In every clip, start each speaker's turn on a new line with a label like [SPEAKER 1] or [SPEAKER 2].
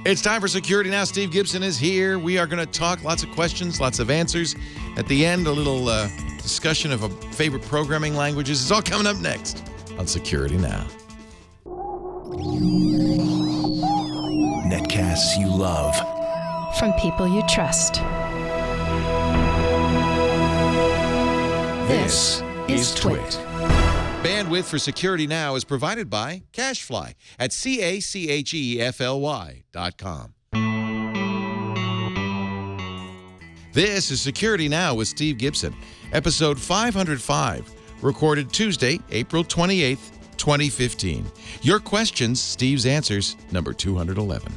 [SPEAKER 1] It's time for Security Now. Steve Gibson is here. We are going to talk lots of questions, lots of answers. At the end, a little discussion of favorite programming languages. It's all coming up next on Security Now.
[SPEAKER 2] Netcasts you love.
[SPEAKER 3] From people you trust.
[SPEAKER 2] This is Twit.
[SPEAKER 1] Bandwidth for Security Now is provided by CacheFly at CacheFly.com. This is Security Now with Steve Gibson, episode 505, recorded Tuesday, April 28th, 2015. Your questions, Steve's answers, number 211.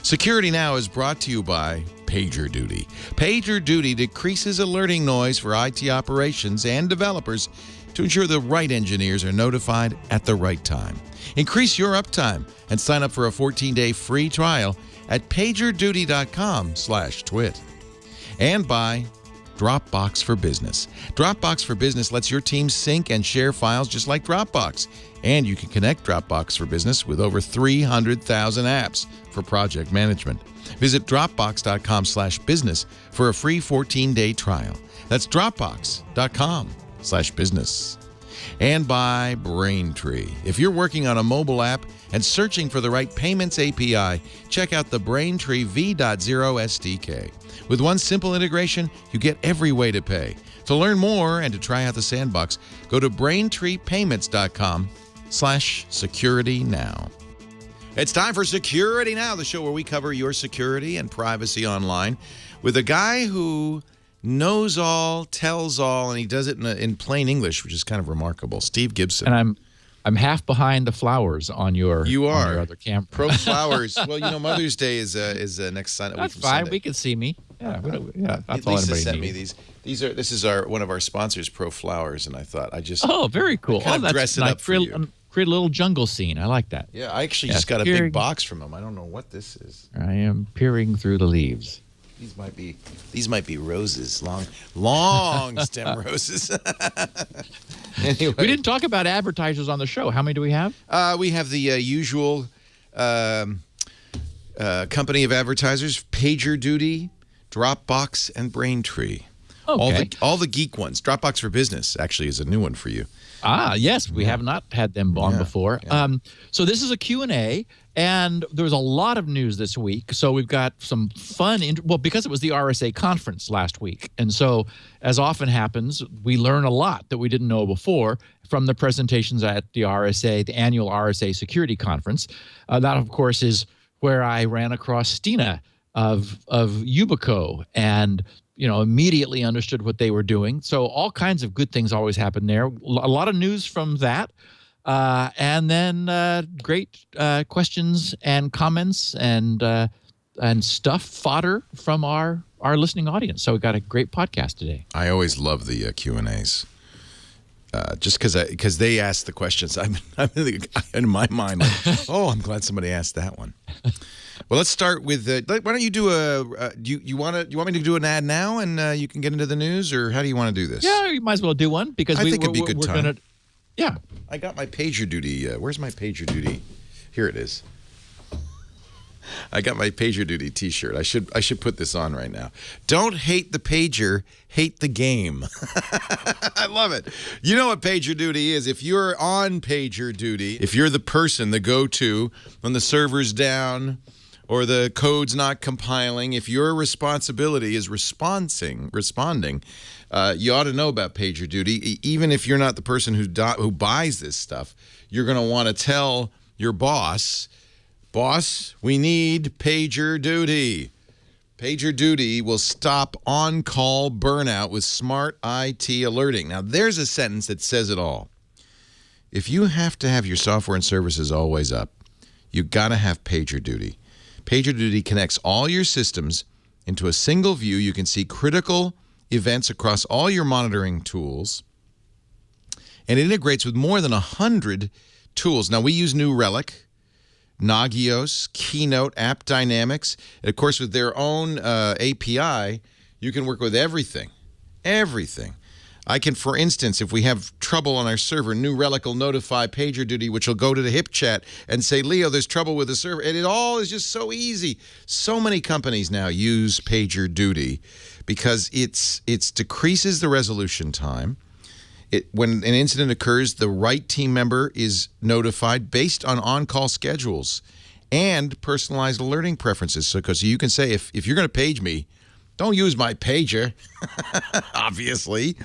[SPEAKER 1] Security Now is brought to you by PagerDuty. PagerDuty decreases alerting noise for IT operations and developers to ensure the right engineers are notified at the right time. Increase your uptime and sign up for a 14-day free trial at pagerduty.com/twit. And by Dropbox for Business. Dropbox for Business lets your team sync and share files just like Dropbox. And you can connect Dropbox for Business with over 300,000 apps for project management. Visit dropbox.com/business for a free 14-day trial. That's dropbox.com/business. And by Braintree. If you're working on a mobile app and searching for the right payments API, check out the Braintree V.0 SDK. With one simple integration, you get every way to pay. To learn more and to try out the sandbox, go to braintreepayments.com/securitynow. It's time for Security Now, the show where we cover your security and privacy online with a guy who knows all, tells all, and he does it in plain English, which is kind of remarkable. Steve Gibson.
[SPEAKER 4] And I'm half behind the flowers on your on your other camera.
[SPEAKER 1] Pro flowers. Well, you know, Mother's Day is next Sunday.
[SPEAKER 4] That's fine. We can see me. Yeah, that's all
[SPEAKER 1] Lisa
[SPEAKER 4] anybody
[SPEAKER 1] sent me
[SPEAKER 4] needs.
[SPEAKER 1] these. This is one of our sponsors, Pro Flowers, and I thought
[SPEAKER 4] very cool.
[SPEAKER 1] kind of dress it up for you.
[SPEAKER 4] Create a little jungle scene. I like that.
[SPEAKER 1] Yeah, I actually just got a big box from them. I don't know what this is.
[SPEAKER 4] I am peering through the leaves.
[SPEAKER 1] These might be roses, long stem roses. Anyway,
[SPEAKER 4] We didn't talk about advertisers on the show. How many do we have?
[SPEAKER 1] We have the usual company of advertisers: PagerDuty, Dropbox, and Braintree.
[SPEAKER 4] Okay.
[SPEAKER 1] All the geek ones. Dropbox for Business actually is a new one for you.
[SPEAKER 4] Yes, we have not had them on before.
[SPEAKER 1] Yeah.
[SPEAKER 4] So this is a Q&A, and there was a lot of news this week. So we've got some fun, because it was the RSA conference last week. And so, as often happens, we learn a lot that we didn't know before from the presentations at the RSA, the annual RSA Security Conference. That, of course, is where I ran across Stina of Yubico and immediately understood what they were doing. So all kinds of good things always happen there. A lot of news from that. And then great questions and comments and stuff, fodder from our listening audience. So we got a great podcast today.
[SPEAKER 1] I always love the Q&As. Just because they ask the questions. I'm in my mind like, I'm glad somebody asked that one. Well, let's start with. Why don't you do you want me to do an ad now, and you can get into the news, or how do you want to do this?
[SPEAKER 4] Yeah, you might as well do one because
[SPEAKER 1] I think it'd be a good time.
[SPEAKER 4] Yeah,
[SPEAKER 1] I got my PagerDuty. Where's my PagerDuty? Here it is. I got my PagerDuty T-shirt. I should put this on right now. Don't hate the pager, hate the game. I love it. You know what PagerDuty is? If you're on PagerDuty, if you're the person, the go-to when the server's down or the code's not compiling, if your responsibility is responding, you ought to know about PagerDuty. Even if you're not the person who buys this stuff, you're going to want to tell your boss, we need PagerDuty. PagerDuty will stop on-call burnout with smart IT alerting. Now, there's a sentence that says it all. If you have to have your software and services always up, you got to have PagerDuty. PagerDuty connects all your systems into a single view. You can see critical events across all your monitoring tools, and it integrates with more than 100 tools. Now, we use New Relic, Nagios, Keynote, App Dynamics, and of course with their own API, you can work with everything. I can, for instance, if we have trouble on our server, New Relic will notify PagerDuty, which will go to the HIP chat and say, Leo, there's trouble with the server. And it all is just so easy. So many companies now use PagerDuty because it decreases the resolution time. When an incident occurs, the right team member is notified based on on-call schedules and personalized alerting preferences. So, because you can say, if you're going to page me, don't use my pager, obviously.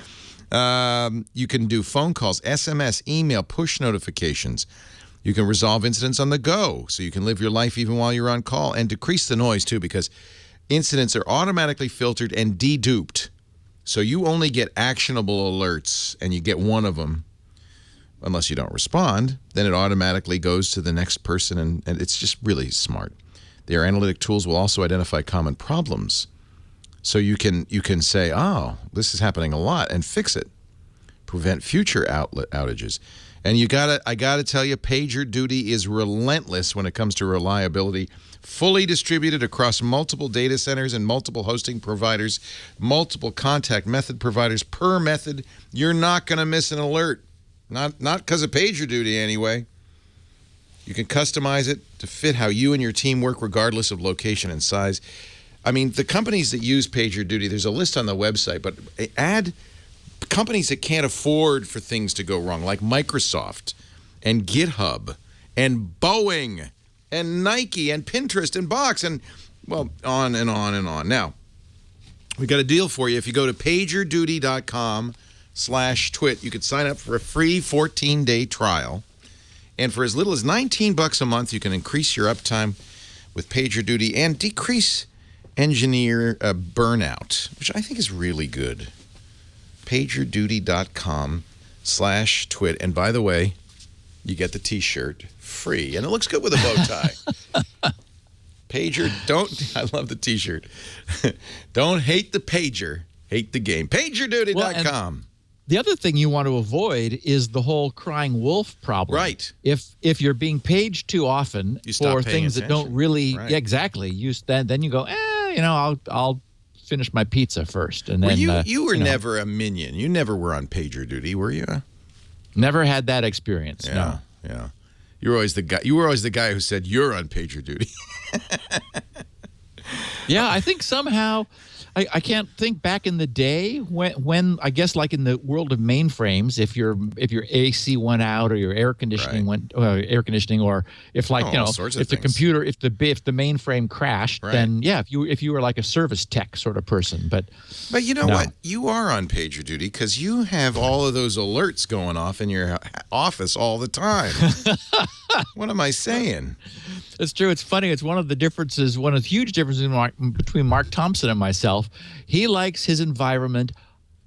[SPEAKER 1] You can do phone calls, SMS, email, push notifications. You can resolve incidents on the go, so you can live your life even while you're on call, and decrease the noise, too, because incidents are automatically filtered and deduped. So you only get actionable alerts, and you get one of them. Unless you don't respond, then it automatically goes to the next person, and it's just really smart. Their analytic tools will also identify common problems. So you can say, oh, this is happening a lot, and fix it. Prevent future outages. And I gotta tell you, PagerDuty is relentless when it comes to reliability. Fully distributed across multiple data centers and multiple hosting providers, multiple contact method providers per method. You're not gonna miss an alert. Not because of PagerDuty anyway. You can customize it to fit how you and your team work regardless of location and size. I mean, the companies that use PagerDuty, there's a list on the website, but add companies that can't afford for things to go wrong, like Microsoft and GitHub and Boeing and Nike and Pinterest and Box and, well, on and on and on. Now, we got a deal for you. If you go to pagerduty.com/twit, you could sign up for a free 14-day trial. And for as little as $19 a month, you can increase your uptime with PagerDuty and decrease engineer burnout, which I think is really good. PagerDuty.com/twit. And by the way, you get the T-shirt free, and it looks good with a bow tie. I love the T-shirt. Don't hate the pager, hate the game. PagerDuty.com.
[SPEAKER 4] Well, the other thing you want to avoid is the whole crying wolf problem.
[SPEAKER 1] Right.
[SPEAKER 4] If you're being paged too often for things that don't really,
[SPEAKER 1] right.
[SPEAKER 4] Yeah, exactly. Then you go, I'll finish my pizza first, and then
[SPEAKER 1] you were never a minion. You never were on PagerDuty, were you?
[SPEAKER 4] Never had that experience.
[SPEAKER 1] Yeah,
[SPEAKER 4] no.
[SPEAKER 1] Yeah. You were always the guy. You were always the guy who said you're on PagerDuty.
[SPEAKER 4] Yeah, I think somehow I can't think back in the day when I guess like in the world of mainframes, if your AC went out or your air conditioning went or if if the mainframe crashed, then yeah, if you were like a service tech sort of person, but
[SPEAKER 1] you know what, you are on PagerDuty because you have all of those alerts going off in your office all the time. What am I saying?
[SPEAKER 4] It's true. It's funny. It's one of the huge differences between Mark Thompson and myself. He likes his environment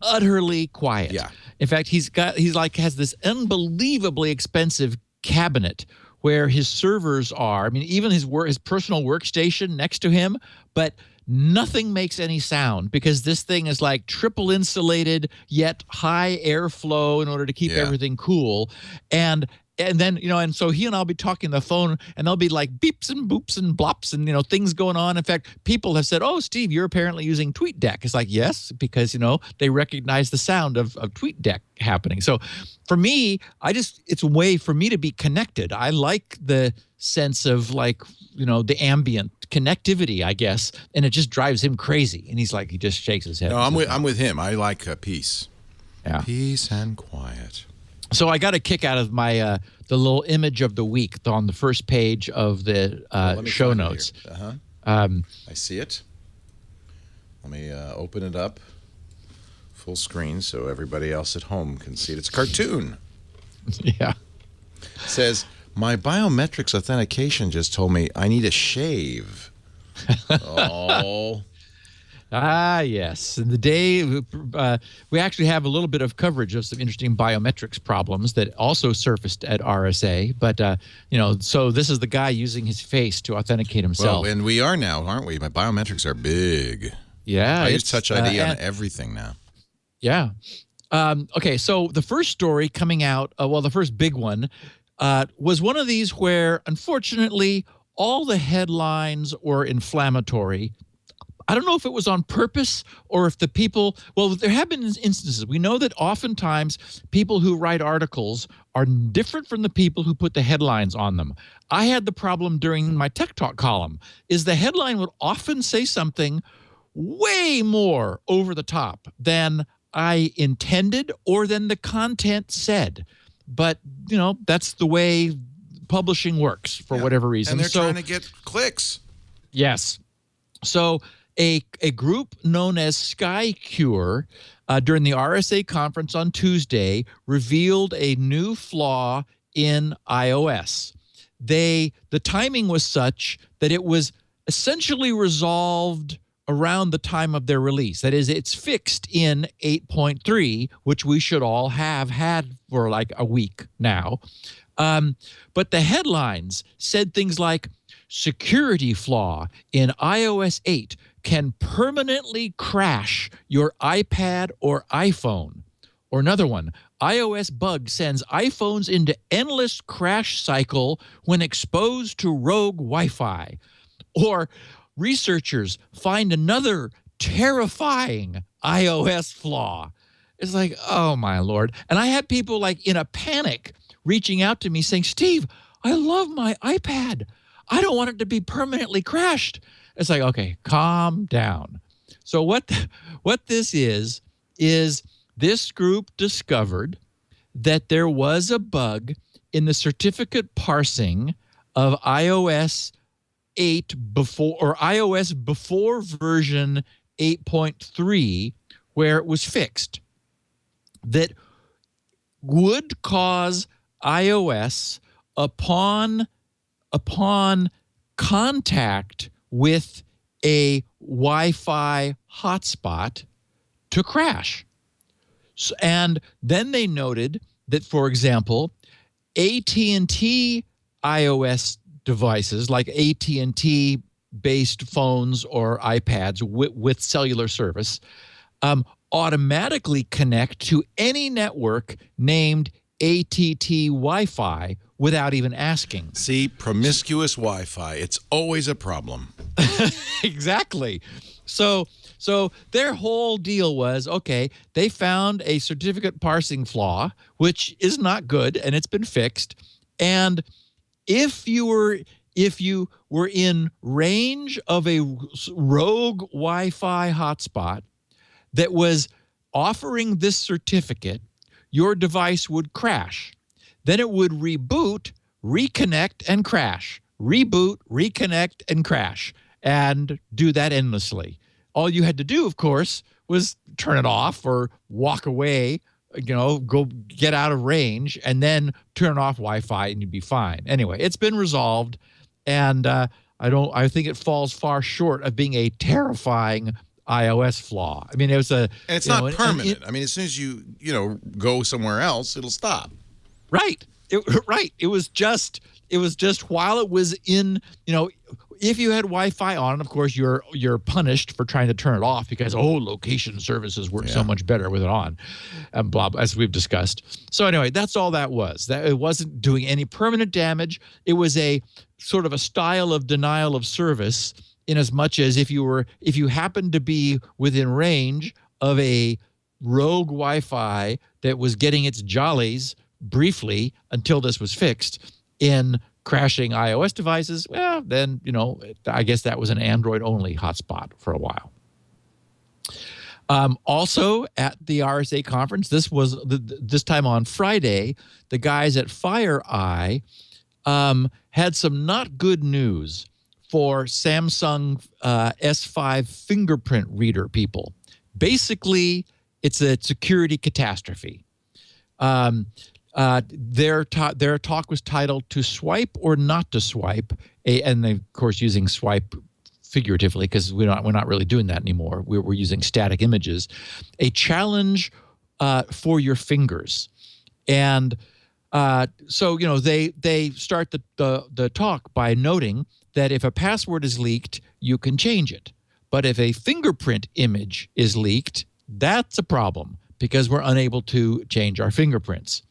[SPEAKER 4] utterly quiet.
[SPEAKER 1] Yeah.
[SPEAKER 4] In fact, has this unbelievably expensive cabinet where his servers are. I mean, even his personal workstation next to him, but nothing makes any sound because this thing is like triple insulated yet high airflow in order to keep everything cool. And then, and so he and I'll be talking on the phone and there'll be like beeps and boops and blops and, things going on. In fact, people have said, oh, Steve, you're apparently using TweetDeck. It's like, yes, because, they recognize the sound of TweetDeck happening. So for me, it's a way for me to be connected. I like the sense of the ambient connectivity, I guess. And it just drives him crazy. And he just shakes his head.
[SPEAKER 1] No, I'm with him. I like peace.
[SPEAKER 4] Yeah.
[SPEAKER 1] Peace and quiet.
[SPEAKER 4] So I got a kick out of my the little image of the week on the first page of the show notes.
[SPEAKER 1] I see it. Let me open it up full screen so everybody else at home can see it. It's a cartoon.
[SPEAKER 4] Yeah.
[SPEAKER 1] It says, my biometrics authentication just told me I need a shave. Oh.
[SPEAKER 4] Ah, yes. And the day we actually have a little bit of coverage of some interesting biometrics problems that also surfaced at RSA. But, so this is the guy using his face to authenticate himself.
[SPEAKER 1] Well, and we are now, aren't we? My biometrics are big.
[SPEAKER 4] Yeah.
[SPEAKER 1] I use Touch ID on everything now.
[SPEAKER 4] Yeah. Okay, so the first story coming out, the first big one, was one of these where, unfortunately, all the headlines were inflammatory. I don't know if it was on purpose or if the people, well, there have been instances. We know that oftentimes people who write articles are different from the people who put the headlines on them. I had the problem during my Tech Talk column is the headline would often say something way more over the top than I intended or than the content said. But, that's the way publishing works for whatever reason.
[SPEAKER 1] And they're trying to get clicks.
[SPEAKER 4] Yes. So a group known as SkyCure during the RSA conference on Tuesday revealed a new flaw in iOS. The timing was such that it was essentially resolved around the time of their release. That is, it's fixed in 8.3, which we should all have had for like a week now. But the headlines said things like, security flaw in iOS 8 can permanently crash your iPad or iPhone. Or another one, iOS bug sends iPhones into endless crash cycle when exposed to rogue Wi-Fi. Or researchers find another terrifying iOS flaw. It's like, oh my Lord. And I had people like in a panic reaching out to me saying, Steve, I love my iPad. I don't want it to be permanently crashed. It's like, okay, calm down. So what this is this group discovered that there was a bug in the certificate parsing of iOS 8 before, or iOS before version 8.3, where it was fixed, that would cause iOS upon contact with a Wi-Fi hotspot to crash. So, and then they noted that, for example, AT&T iOS devices like AT&T based phones or iPads with cellular service automatically connect to any network named ATT Wi-Fi without even asking.
[SPEAKER 1] See, promiscuous Wi-Fi, it's always a problem.
[SPEAKER 4] Exactly. So their whole deal was, okay, they found a certificate parsing flaw, which is not good, and it's been fixed. And if you were in range of a rogue Wi-Fi hotspot that was offering this certificate, your device would crash. Then it would reboot, reconnect, and crash. Reboot, reconnect, and crash. And do that endlessly. All you had to do, of course, was turn it off or walk away, go get out of range, and then turn off Wi-Fi and you'd be fine. Anyway, it's been resolved, and I think it falls far short of being a terrifying iOS flaw. I mean, it was and
[SPEAKER 1] it's not permanent. I mean, as soon as you go somewhere else, it'll stop.
[SPEAKER 4] Right. It was just while it was in, if you had Wi-Fi on, of course, you're punished for trying to turn it off because, location services work so much better with it on, and blah, as we've discussed. So anyway, that's all that was. That it wasn't doing any permanent damage. It was a sort of a style of denial of service, in as much as if you happened to be within range of a rogue Wi-Fi that was getting its jollies briefly until this was fixed in crashing iOS devices, well, then, I guess that was an Android-only hotspot for a while. Also at the RSA conference, this time on Friday, the guys at FireEye had some not good news for Samsung S5 fingerprint reader people. Basically, it's a security catastrophe. Their talk was titled "To Swipe or Not to Swipe," and they, of course, using swipe figuratively because we're not really doing that anymore. We're using static images. A challenge for your fingers, and so they start the talk by noting that if a password is leaked, you can change it, but if a fingerprint image is leaked, that's a problem because we're unable to change our fingerprints.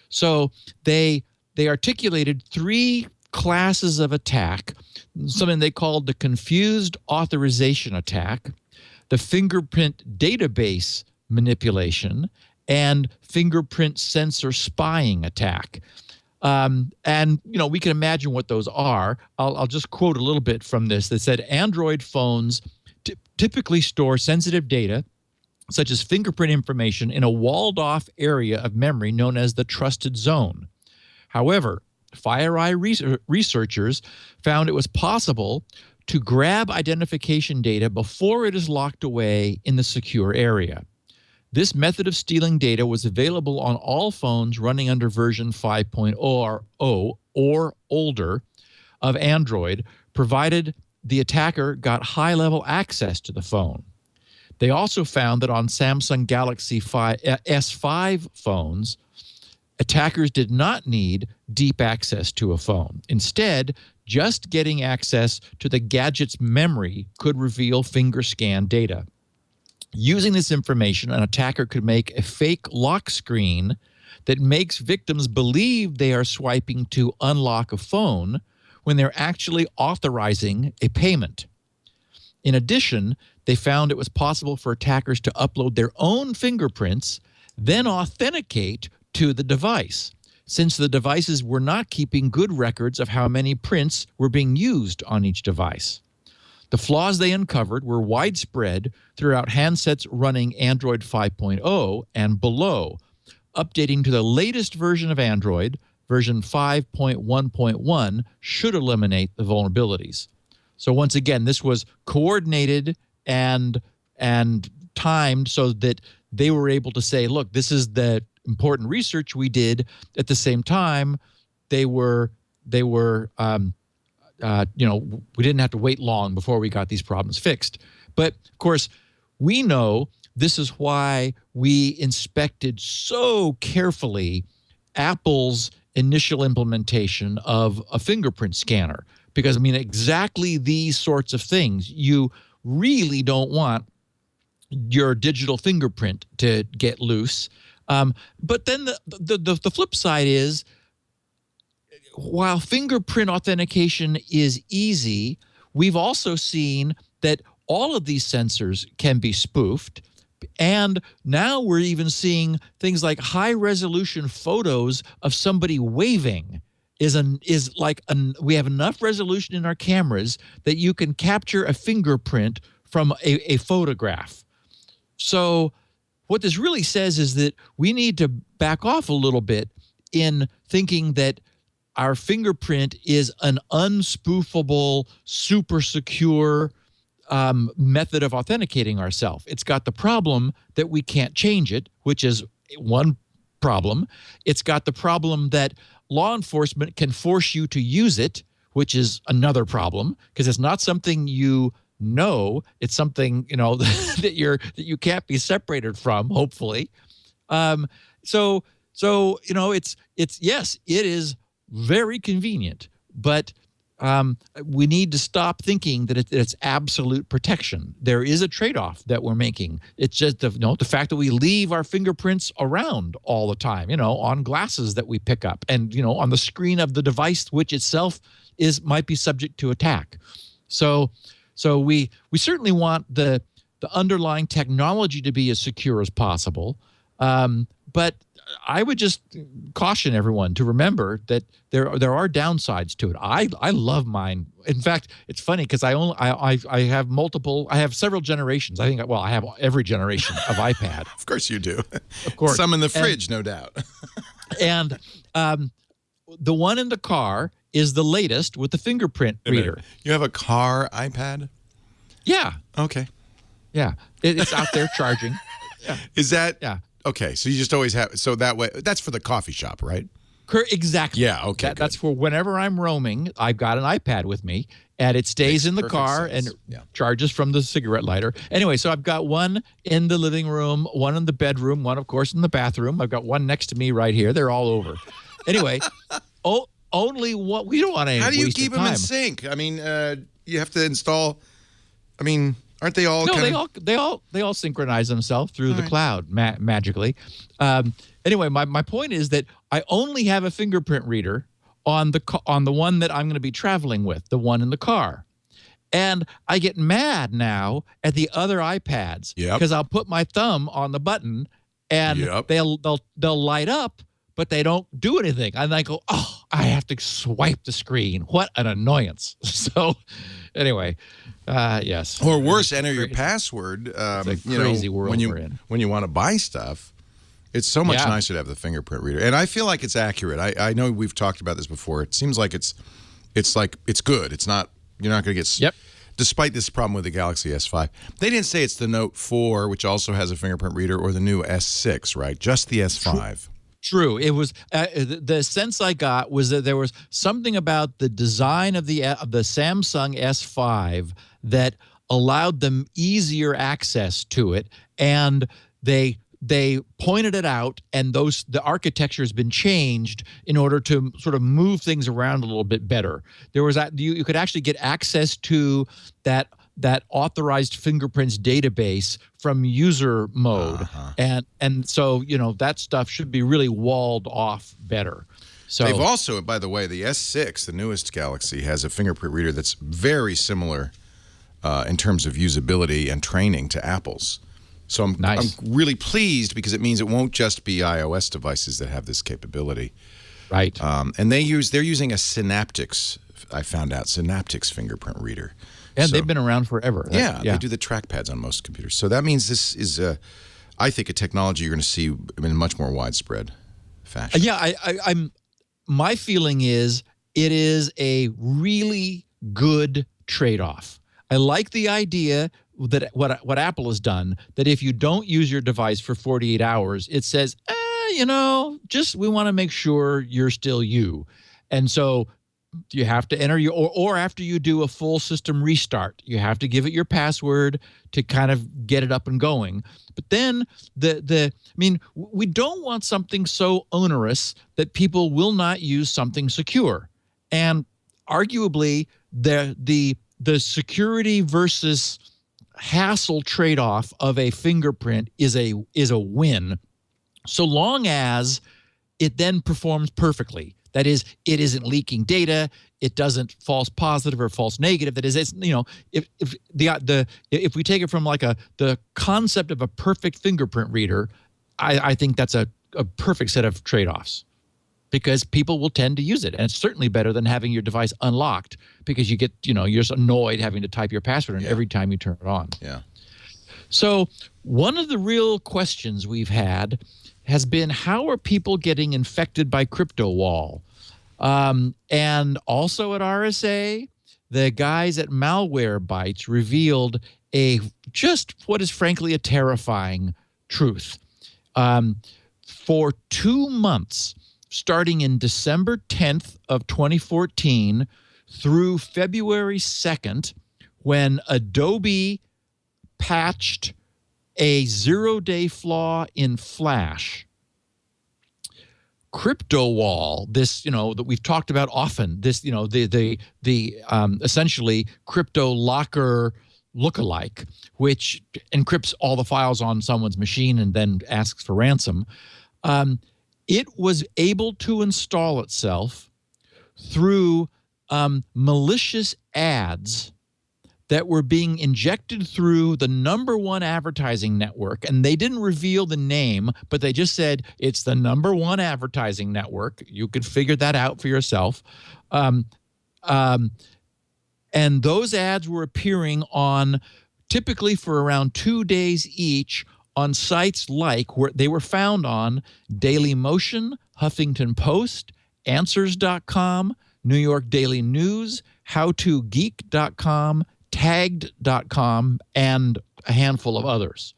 [SPEAKER 4] So they articulated three classes of attack, something they called the confused authorization attack, the fingerprint database manipulation, and fingerprint sensor spying attack. And, we can imagine what those are. I'll just quote a little bit from this that said, Android phones typically store sensitive data, such as fingerprint information, in a walled-off area of memory known as the trusted zone. However, FireEye researchers found it was possible to grab identification data before it is locked away in the secure area. This method of stealing data was available on all phones running under version 5.0 or older of Android, provided the attacker got high-level access to the phone. They also found that on Samsung Galaxy S5 phones, attackers did not need deep access to a phone. Instead, just getting access to the gadget's memory could reveal finger scan data. Using this information, an attacker could make a fake lock screen that makes victims believe they are swiping to unlock a phone when they're actually authorizing a payment. In addition, they found it was possible for attackers to upload their own fingerprints, then authenticate to the device, since the devices were not keeping good records of how many prints were being used on each device. The flaws they uncovered were widespread throughout handsets running Android 5.0 and below. Updating to the latest version of Android, version 5.1.1, should eliminate the vulnerabilities. So once again, this was coordinated and timed so that they were able to say, look, this is the important research we did. At the same time, we didn't have to wait long before we got these problems fixed. But of course, we know this is why we inspected so carefully Apple's initial implementation of a fingerprint scanner. Because, exactly these sorts of things. You really don't want your digital fingerprint to get loose. But then the flip side is, while fingerprint authentication is easy, we've also seen that all of these sensors can be spoofed. And now we're even seeing things like high-resolution photos of somebody waving. We have enough resolution in our cameras that you can capture a fingerprint from a photograph. So what this really says is that we need to back off a little bit in thinking that our fingerprint is an unspoofable, super secure method of authenticating ourselves. It's got the problem that we can't change it, which is one problem. It's got the problem that law enforcement can force you to use it, which is another problem, because it's not something you know. It's something that you can't be separated from. Hopefully, so it's yes, it is very convenient, but we need to stop thinking that it's absolute protection. There is a trade-off that we're making. It's just the fact that we leave our fingerprints around all the time, on glasses that we pick up and, on the screen of the device, which itself might be subject to attack. So we certainly want the underlying technology to be as secure as possible. But I would just caution everyone to remember that there are downsides to it. I love mine. In fact, it's funny because I have several generations. I have every generation of iPad.
[SPEAKER 1] Of course you do.
[SPEAKER 4] Of course.
[SPEAKER 1] Some in the fridge, no doubt.
[SPEAKER 4] And the one in the car is the latest with the fingerprint reader.
[SPEAKER 1] You have a car iPad?
[SPEAKER 4] Yeah.
[SPEAKER 1] Okay.
[SPEAKER 4] Yeah. It's out there charging. Yeah.
[SPEAKER 1] Is that?
[SPEAKER 4] Yeah.
[SPEAKER 1] Okay, so you just always have, so that way, that's for the coffee shop, right?
[SPEAKER 4] Exactly.
[SPEAKER 1] Yeah, okay.
[SPEAKER 4] That's for whenever I'm roaming, I've got an iPad with me, and it stays in the car and charges from the cigarette lighter. Anyway, so I've got one in the living room, one in the bedroom, one, of course, in the bathroom. I've got one next to me right here. They're all over. Anyway, only what we don't want to.
[SPEAKER 1] How do you keep them in sync? You have to install. Aren't they all?
[SPEAKER 4] No, they all synchronize themselves through the cloud magically. Anyway, my point is that I only have a fingerprint reader on the one that I'm going to be traveling with, the one in the car. And I get mad now at the other iPads because I'll put my thumb on the button and they'll light up, but they don't do anything. And I go, oh, I have to swipe the screen. What an annoyance. So anyway, yes.
[SPEAKER 1] Or worse, enter your password.
[SPEAKER 4] It's a crazy world we're in.
[SPEAKER 1] When you want to buy stuff, it's so much nicer to have the fingerprint reader. And I feel like it's accurate. I know we've talked about this before. It seems like it's good. It's not, you're not going to get, despite this problem with the Galaxy S5. They didn't say it's the Note 4, which also has a fingerprint reader, or the new S6, right? Just the S5.
[SPEAKER 4] True. It was the sense I got was that there was something about the design of the Samsung S5 that allowed them easier access to it, and they pointed it out, and the architecture has been changed in order to sort of move things around a little bit better. There was you could actually get access to that authorized fingerprints database from user mode, and so that stuff should be really walled off better. So
[SPEAKER 1] they've also, by the way, the S6, the newest Galaxy, has a fingerprint reader that's very similar in terms of usability and training to Apple's. So I'm really pleased because it means it won't just be iOS devices that have this capability.
[SPEAKER 4] Right.
[SPEAKER 1] And they're using a Synaptics, I found out, Synaptics fingerprint reader.
[SPEAKER 4] And they've been around forever.
[SPEAKER 1] They do the trackpads on most computers. So that means this is, I think, a technology you're going to see in much more widespread fashion.
[SPEAKER 4] My feeling is it is a really good trade-off. I like the idea that what Apple has done, that if you don't use your device for 48 hours, it says, we want to make sure you're still you. And so you have to enter or after you do a full system restart, you have to give it your password to kind of get it up and going. But then we don't want something so onerous that people will not use something secure. And arguably the security versus hassle trade-off of a fingerprint is a win, so long as it then performs perfectly. That is, it isn't leaking data. It doesn't false positive or false negative. That is, it's, if we take it from like the concept of a perfect fingerprint reader, I think that's a perfect set of trade-offs, because people will tend to use it. And it's certainly better than having your device unlocked, because you get, you're just annoyed having to type your password in every time you turn it on.
[SPEAKER 1] Yeah.
[SPEAKER 4] So one of the real questions we've had has been, how are people getting infected by CryptoWall? And also at RSA, the guys at Malwarebytes revealed just what is frankly a terrifying truth. For 2 months, starting in December 10th of 2014 through February 2nd, when Adobe patched a 0-day flaw in Flash, CryptoWall, this, that we've talked about often, this, the essentially crypto locker lookalike, which encrypts all the files on someone's machine and then asks for ransom, it was able to install itself through malicious ads that were being injected through the #1 advertising network. And they didn't reveal the name, but they just said it's the #1 advertising network. You could figure that out for yourself. And those ads were appearing on, typically for around 2 days each, on sites like, where they were found on Daily Motion, Huffington Post, Answers.com, New York Daily News, HowToGeek.com, Tagged.com, and a handful of others.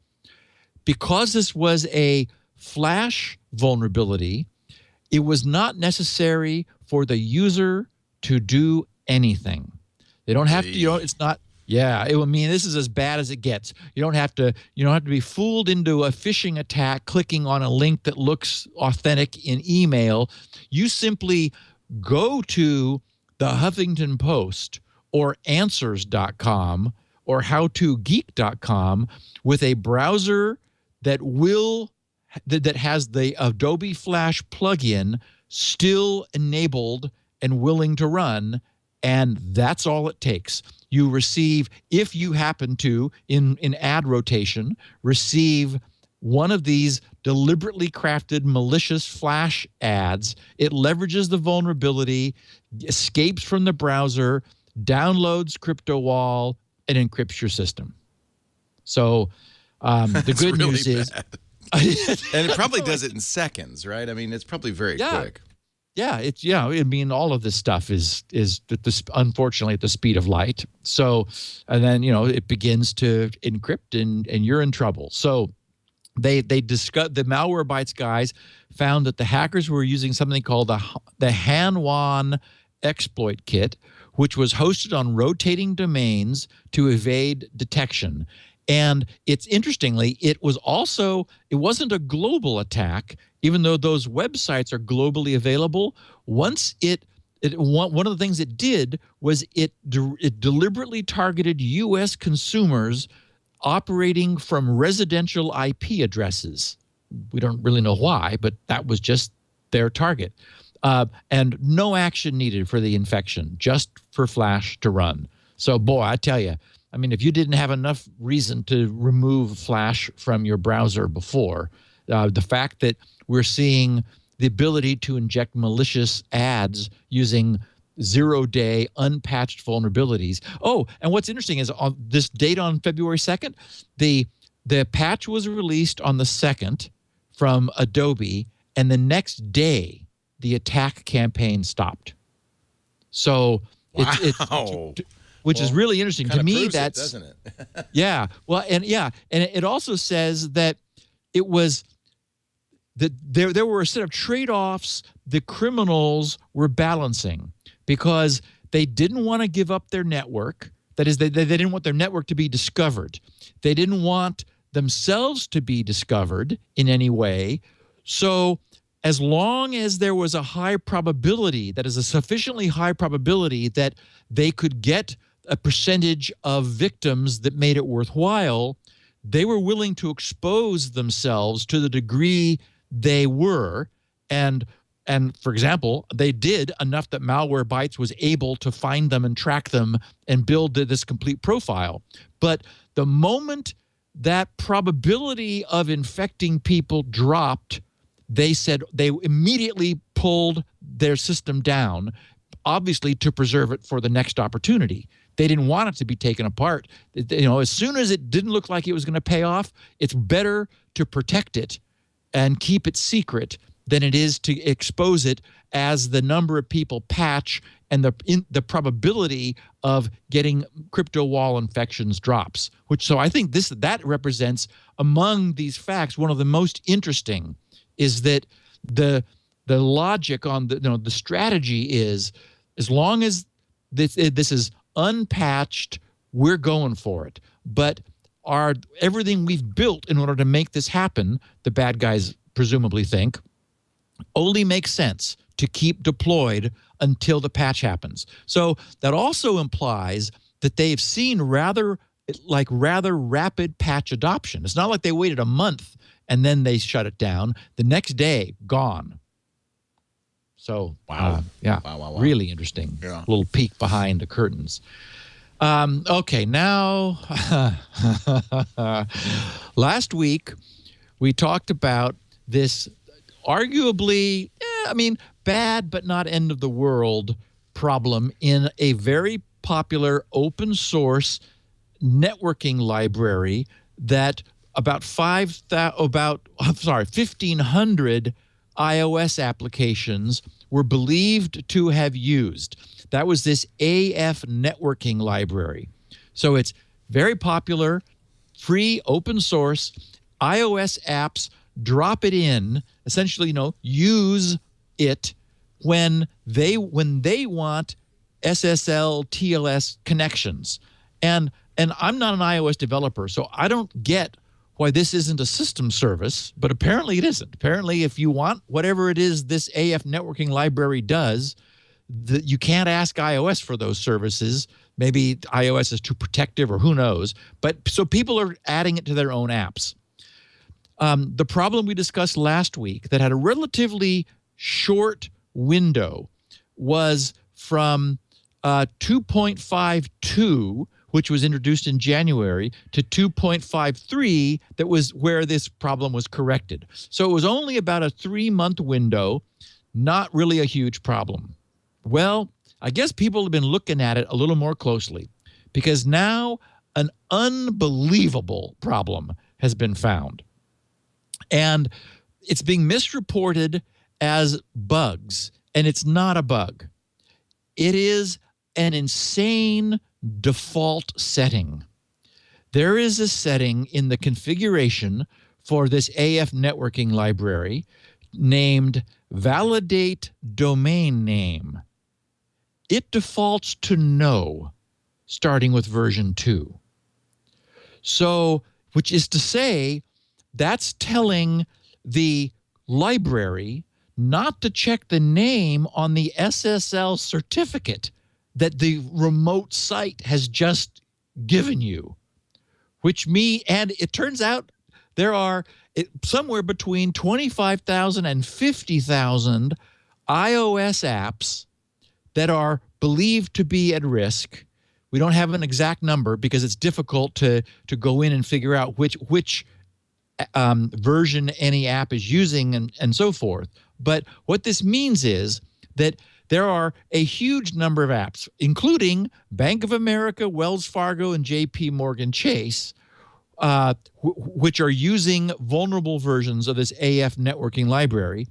[SPEAKER 4] Because this was a Flash vulnerability, it was not necessary for the user to do anything. They don't have to, it's not, this is as bad as it gets. You don't have to be fooled into a phishing attack clicking on a link that looks authentic in email. You simply go to the Huffington Post or Answers.com or HowToGeek.com with a browser that has the Adobe Flash plugin still enabled and willing to run, and that's all it takes. You receive, if you happen to, in ad rotation, receive one of these deliberately crafted malicious flash ads. It leverages the vulnerability, escapes from the browser, downloads CryptoWall, and encrypts your system. So the good
[SPEAKER 1] really
[SPEAKER 4] news is...
[SPEAKER 1] And it probably does it in seconds, right? I mean, it's probably very quick.
[SPEAKER 4] Yeah, I mean, all of this stuff is unfortunately at the speed of light. So, and then it begins to encrypt, and you're in trouble. So, they discussed, the Malwarebytes guys found that the hackers were using something called the Hanwan exploit kit, which was hosted on rotating domains to evade detection. And it's interestingly, it wasn't a global attack, even though those websites are globally available. Once one of the things it did was it deliberately targeted U.S. consumers operating from residential IP addresses. We don't really know why, but that was just their target. And no action needed for the infection, just for Flash to run. So, boy, I tell you, I mean, if you didn't have enough reason to remove Flash from your browser before, the fact that we're seeing the ability to inject malicious ads using zero-day unpatched vulnerabilities. Oh, and what's interesting is on this date on February 2nd, the patch was released on the 2nd from Adobe, and the next day the attack campaign stopped. So which is really interesting to me. That's
[SPEAKER 1] doesn't it?
[SPEAKER 4] Yeah. Well, and it also says that it was that there were a set of trade-offs the criminals were balancing, because they didn't want to give up their network. That is, they didn't want their network to be discovered. They didn't want themselves to be discovered in any way. So as long as there was a high probability, that is a sufficiently high probability that they could get a percentage of victims that made it worthwhile, they were willing to expose themselves to the degree they were. And for example, they did enough that Malwarebytes was able to find them and track them and build this complete profile. But the moment that probability of infecting people dropped, they said they immediately pulled their system down, obviously to preserve it for the next opportunity. They didn't want it to be taken apart. As soon as it didn't look like it was going to pay off, it's better to protect it and keep it secret than it is to expose it as the number of people patch and the probability of getting CryptoWall infections drops. So I think that represents, among these facts, one of the most interesting is that the logic on the strategy is, as long as this is unpatched, we're going for it. But everything we've built in order to make this happen, the bad guys presumably think, only makes sense to keep deployed until the patch happens. So that also implies that they've seen rather rapid patch adoption. It's not like they waited a month and then they shut it down. The next day, gone. So,
[SPEAKER 1] wow.
[SPEAKER 4] Really interesting. Yeah. Little peek behind the curtains. Okay, now, last week we talked about this arguably, bad but not end of the world problem in a very popular open source networking library that about 1,500 iOS applications were believed to have used. That was this AF networking library. So it's very popular, free, open source. iOS apps drop it in, essentially, use it when they want SSL, TLS connections. And I'm not an iOS developer, so I don't get why this isn't a system service, but apparently it isn't. Apparently, if you want whatever it is this AF networking library does, you can't ask iOS for those services. Maybe iOS is too protective, or who knows. But so people are adding it to their own apps. The problem we discussed last week that had a relatively short window was from 2.52, which was introduced in January, to 2.53, that was where this problem was corrected. So it was only about a 3-month window, not really a huge problem. Well, I guess people have been looking at it a little more closely, because now an unbelievable problem has been found. And it's being misreported as bugs, and it's not a bug. It is an insane default setting. There is a setting in the configuration for this AF networking library named validate domain name. It defaults to no, starting with version 2. So, which is to say, that's telling the library not to check the name on the SSL certificate that the remote site has just given you, and it turns out there are somewhere between 25,000 and 50,000 iOS apps that are believed to be at risk. We don't have an exact number because it's difficult to go in and figure out which version any app is using and so forth. But what this means is that there are a huge number of apps, including Bank of America, Wells Fargo, and JP Morgan Chase, which are using vulnerable versions of this AF networking library,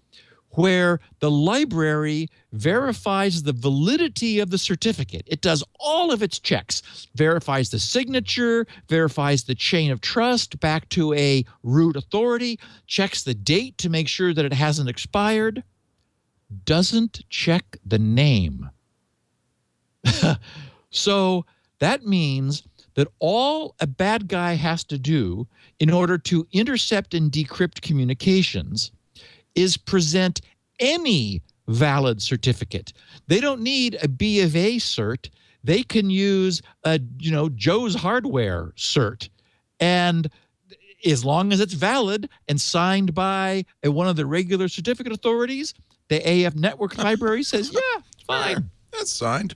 [SPEAKER 4] where the library verifies the validity of the certificate. It does all of its checks, verifies the signature, verifies the chain of trust back to a root authority, checks the date to make sure that it hasn't expired, doesn't check the name. So that means that all a bad guy has to do in order to intercept and decrypt communications is present any valid certificate. They don't need a B of A cert. They can use a Joe's Hardware cert, and as long as it's valid and signed by one of the regular certificate authorities, the AF network library says, yeah, fine.
[SPEAKER 1] That's signed.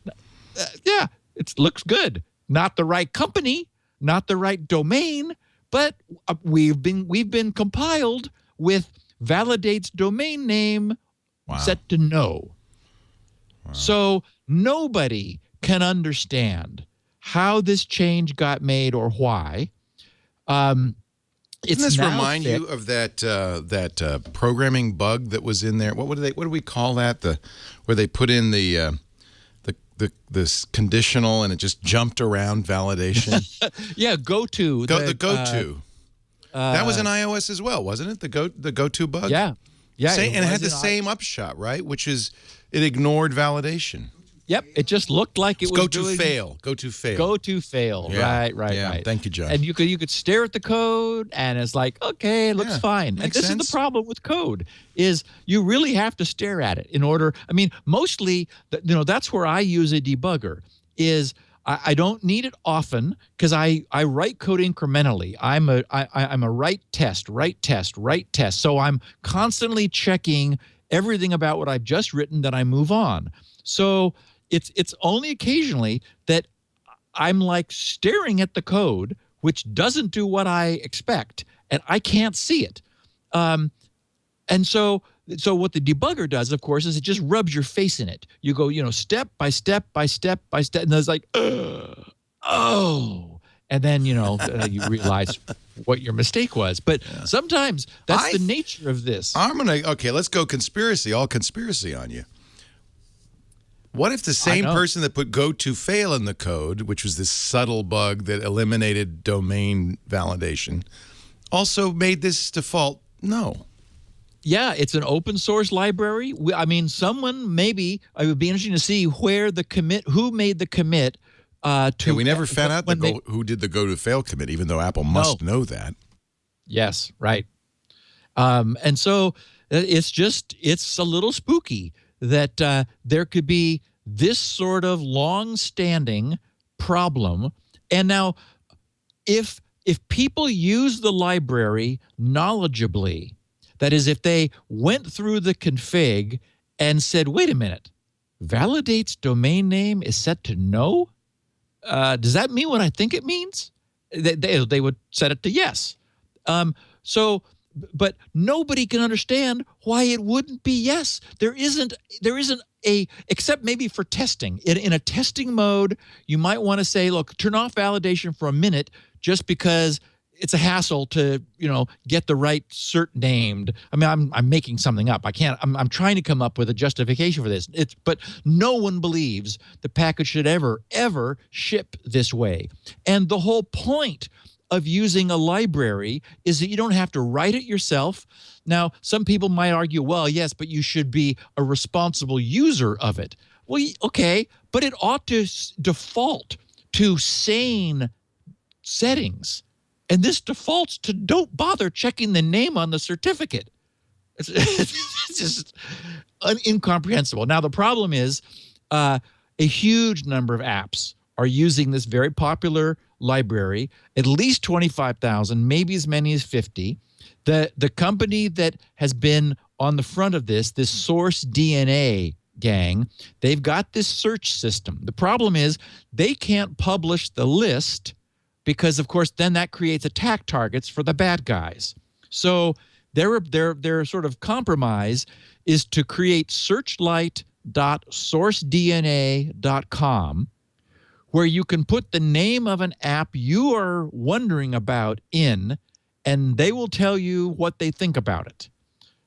[SPEAKER 4] Yeah, it looks good. Not the right company, not the right domain, but we've been compiled with validates domain name set to no. Wow. So nobody can understand how this change got made or why.
[SPEAKER 1] Doesn't this remind you of that programming bug that was in there? What do we call that? Where they put in this conditional and it just jumped around validation.
[SPEAKER 4] Yeah, goto.
[SPEAKER 1] The goto. That was in iOS as well, wasn't it? The goto bug.
[SPEAKER 4] Yeah.
[SPEAKER 1] And it had the same upshot, right? Which is it ignored validation.
[SPEAKER 4] Yep, it just looked like it was
[SPEAKER 1] go to fail. Go to fail.
[SPEAKER 4] Go to fail. Yeah. Right.
[SPEAKER 1] Thank you, John.
[SPEAKER 4] And you could stare at the code, and it's like, okay, it looks fine. And this is the problem with code: is you really have to stare at it in order. I mean, mostly, that's where I use a debugger. Is I don't need it often because I write code incrementally. I'm a write test. So I'm constantly checking everything about what I've just written, then I move on. So it's only occasionally that I'm like staring at the code, which doesn't do what I expect, and I can't see it. And so what the debugger does, of course, is it just rubs your face in it. You go, step by step by step by step, and it's like, oh, and then you realize what your mistake was. But sometimes that's the nature of this.
[SPEAKER 1] Let's go all conspiracy on you. What if the same person that put go to fail in the code, which was this subtle bug that eliminated domain validation, also made this default no?
[SPEAKER 4] Yeah, it's an open source library. Someone maybe it would be interesting to see who made the commit.
[SPEAKER 1] We never found out who did the go to fail commit, even though Apple must know that.
[SPEAKER 4] Yes, right. And so it's a little spooky that there could be this sort of long-standing problem. And now, if people use the library knowledgeably, that is, if they went through the config and said, wait a minute, validates domain name is set to no. Does that mean what I think it means? They would set it to yes. But nobody can understand why it wouldn't be yes. There isn't a, except maybe for testing. In a testing mode, you might want to say, look, turn off validation for a minute just because it's a hassle to, get the right cert named. I mean, I'm making something up. I'm trying to come up with a justification for this. But no one believes the package should ever ship this way. And the whole point of using a library is that you don't have to write it yourself. Now, some people might argue, well, yes, but you should be a responsible user of it. Well, okay, but it ought to default to sane settings. And this defaults to don't bother checking the name on the certificate. It's just incomprehensible. Now, the problem is a huge number of apps are using this very popular library, at least 25,000, maybe as many as 50. The company that has been on the front of this Source DNA gang, they've got this search system. The problem is they can't publish the list because, of course, then that creates attack targets for the bad guys. So their sort of compromise is to create searchlight.sourcedna.com, where you can put the name of an app you are wondering about in, and they will tell you what they think about it.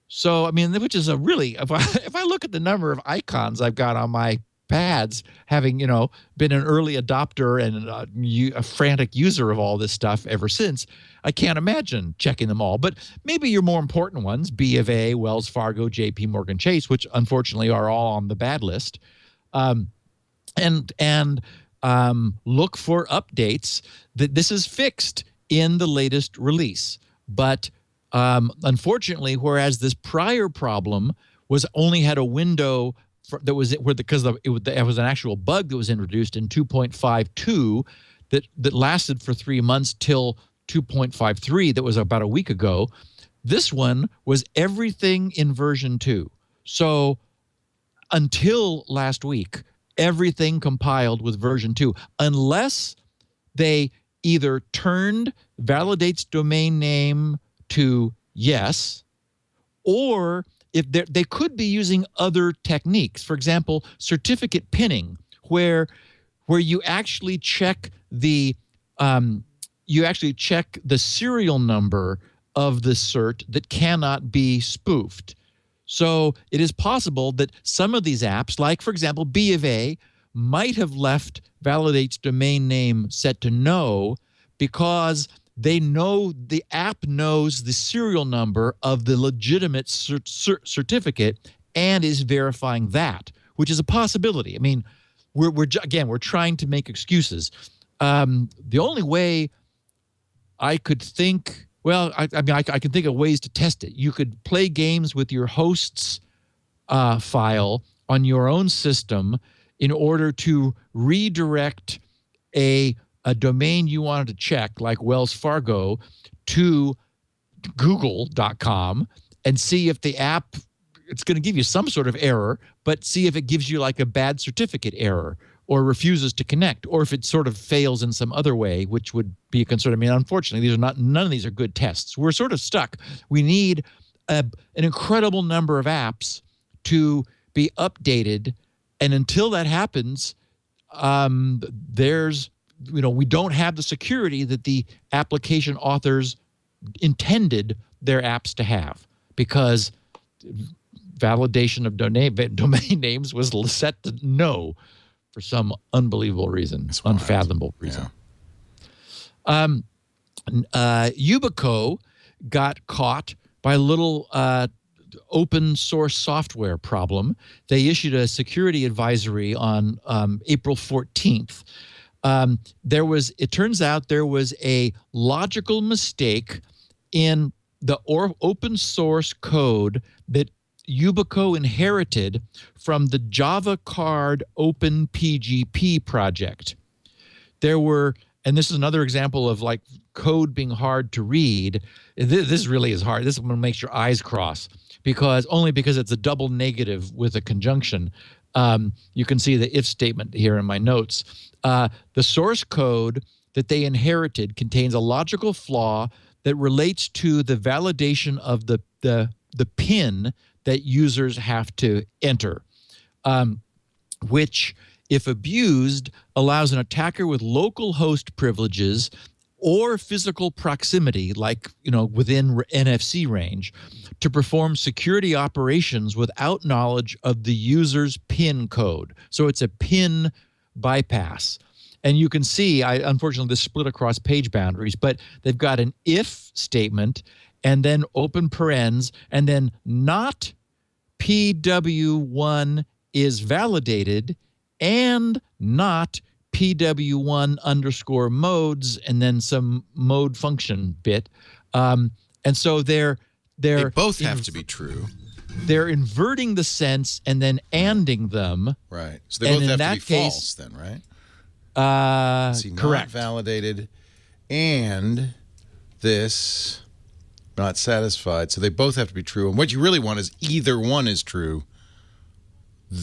[SPEAKER 4] So, I mean, which is a really, if I look at the number of icons I've got on my pads, having, been an early adopter and a frantic user of all this stuff ever since, I can't imagine checking them all. But maybe your more important ones, B of A, Wells Fargo, JP Morgan Chase, which unfortunately are all on the bad list, and look for updates that this is fixed in the latest release. But unfortunately, whereas this prior problem was only had a window that was because it was an actual bug that was introduced in 2.52 that lasted for 3 months till 2.53 that was about a week ago. This one was everything in version 2. So until last week, everything compiled with version 2, unless they either turned validates domain name to yes, or if they could be using other techniques. For example, certificate pinning, where you actually check the serial number of the cert that cannot be spoofed. So it is possible that some of these apps, like, for example, B of A, might have left validates domain name set to no because they know the app knows the serial number of the legitimate certificate and is verifying that, which is a possibility. I mean, we're trying to make excuses. The only way I could think, well, I can think of ways to test it. You could play games with your host's file on your own system in order to redirect a domain you wanted to check, like Wells Fargo, to google.com and see if the app, it's going to give you some sort of error, but see if it gives you like a bad certificate error or refuses to connect, or if it sort of fails in some other way, which would be a concern. I mean, unfortunately, none of these are good tests. We're sort of stuck. We need an incredible number of apps to be updated, and until that happens, we don't have the security that the application authors intended their apps to have, because validation of domain names was set to no for some unbelievable reason, unfathomable reason. Yeah. Yubico got caught by a little open source software problem. They issued a security advisory on April 14th. It turns out there was a logical mistake in the open source code that Yubico inherited from the Java Card Open PGP project. And this is another example of like code being hard to read. This really is hard. This one makes your eyes cross because it's a double negative with a conjunction. You can see the if statement here in my notes. The source code that they inherited contains a logical flaw that relates to the validation of the PIN that users have to enter, which, if abused, allows an attacker with local host privileges or physical proximity, like within NFC range, to perform security operations without knowledge of the user's PIN code. So it's a PIN bypass. And you can see, unfortunately, this split across page boundaries, but they've got an if statement and then open parens and then not PW1 is validated and not PW1 _ modes and then some mode function bit. And so they
[SPEAKER 1] both have to be true.
[SPEAKER 4] They're inverting the sense and then anding them.
[SPEAKER 1] Right. So they both have to be false then, right?
[SPEAKER 4] Correct.
[SPEAKER 1] Not validated and this not satisfied. So they both have to be true. And what you really want is either one is true.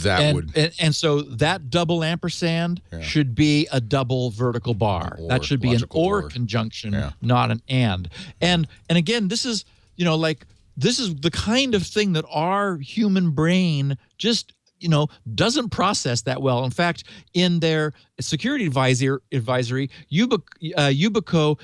[SPEAKER 4] And so that double ampersand should be a double vertical bar. That should be an or conjunction, not an and. And again, this is, this is the kind of thing that our human brain just, doesn't process that well. In fact, in their security advisory, Yubico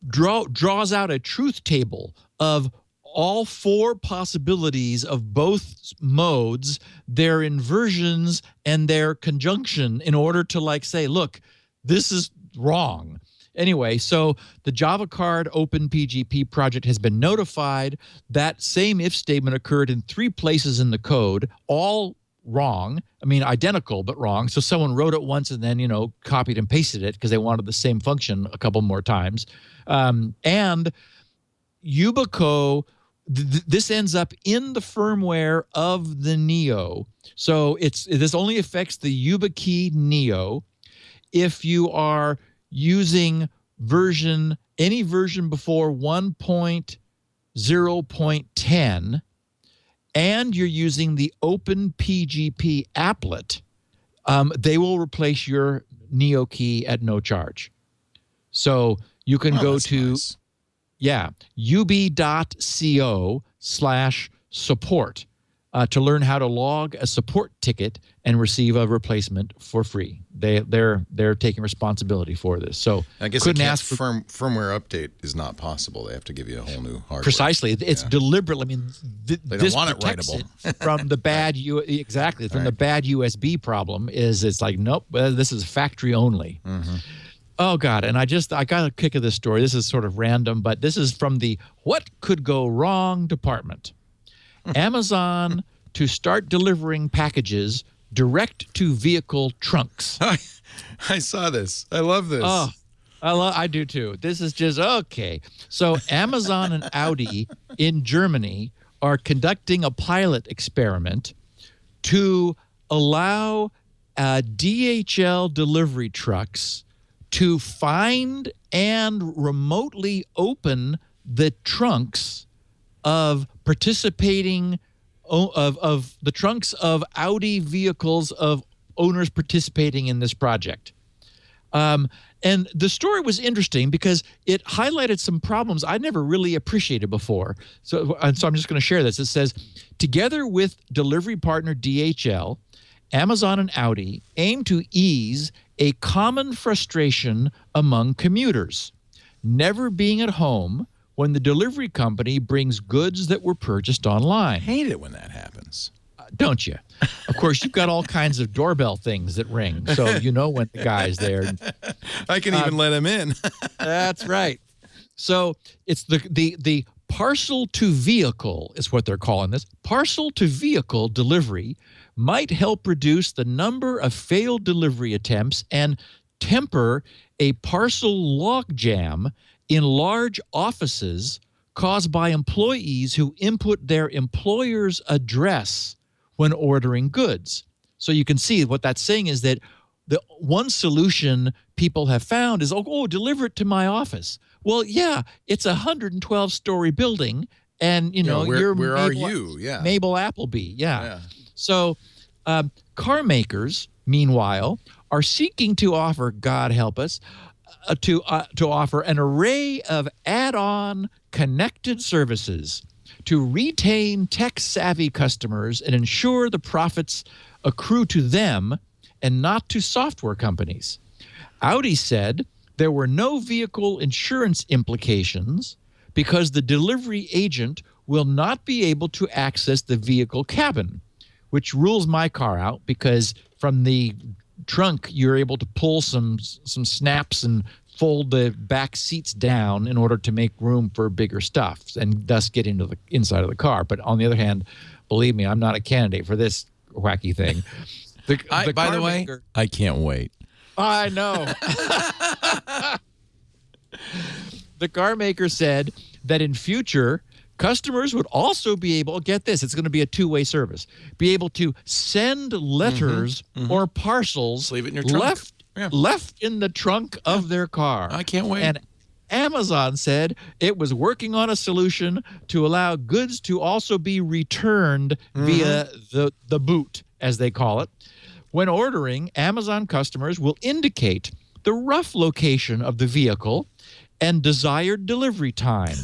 [SPEAKER 4] draws out a truth table of all four possibilities of both modes, their inversions and their conjunction, in order to say, look, this is wrong. Anyway, so the Java Card OpenPGP project has been notified. That same if statement occurred in 3 places in the code, all wrong. I mean, identical, but wrong. So someone wrote it once and then, copied and pasted it because they wanted the same function a couple more times. And Yubico, this ends up in the firmware of the Neo. So this only affects the YubiKey Neo. If you are using any version before 1.0.10, and you're using the OpenPGP applet, they will replace your Neo key at no charge. So you can go to ub.co/support to learn how to log a support ticket and receive a replacement for free. They're taking responsibility for this. So
[SPEAKER 1] I guess firmware update is not possible. They have to give you a whole new hardware.
[SPEAKER 4] Precisely, it's deliberate. I mean,
[SPEAKER 1] they don't want it writable
[SPEAKER 4] from the bad from the bad USB problem. It's like, nope, this is factory only. Mm-hmm. Oh God! And I got a kick of this story. This is sort of random, but this is from the "What Could Go Wrong" department. Amazon to start delivering packages direct to vehicle trunks.
[SPEAKER 1] I saw this. I love this.
[SPEAKER 4] Oh, I do too. This is just okay. So Amazon and Audi in Germany are conducting a pilot experiment to allow DHL delivery trucks to find and remotely open the trunks of participating of the trunks of Audi vehicles of owners participating in this project. And the story was interesting because it highlighted some problems I never really appreciated before. So I'm just going to share this. It says, together with delivery partner DHL, Amazon and Audi aim to ease a common frustration among commuters, never being at home when the delivery company brings goods that were purchased online.
[SPEAKER 1] I hate it when that happens.
[SPEAKER 4] Don't you? Of course, you've got all kinds of doorbell things that ring, so you know when the guy's there.
[SPEAKER 1] I can even let him in.
[SPEAKER 4] That's right. So it's the parcel to vehicle is what they're calling this. Parcel to vehicle delivery might help reduce the number of failed delivery attempts and temper a parcel logjam in large offices caused by employees who input their employer's address when ordering goods. So you can see what that's saying is that the one solution people have found is, deliver it to my office. Well, yeah, it's a 112-story building, and
[SPEAKER 1] where
[SPEAKER 4] you're
[SPEAKER 1] Mabel, are you? Yeah,
[SPEAKER 4] Mabel Appleby. Yeah. So Car makers, meanwhile, are seeking to offer, God help us, to offer an array of add-on connected services to retain tech-savvy customers and ensure the profits accrue to them and not to software companies. Audi said there were no vehicle insurance implications because the delivery agent will not be able to access the vehicle cabin, which rules my car out because from the trunk you're able to pull some snaps and fold the back seats down in order to make room for bigger stuff and thus get into the inside of the car. But on the other hand, believe me, I'm not a candidate for this wacky thing.
[SPEAKER 1] By the way, I can't wait.
[SPEAKER 4] I know. The car maker said that in future, customers would also be able, get this, it's going to be a two-way service, be able to send letters or parcels
[SPEAKER 1] leave it in your trunk.
[SPEAKER 4] left in the trunk of their car.
[SPEAKER 1] I can't wait.
[SPEAKER 4] And Amazon said it was working on a solution to allow goods to also be returned via the boot, as they call it. When ordering, Amazon customers will indicate the rough location of the vehicle and desired delivery time.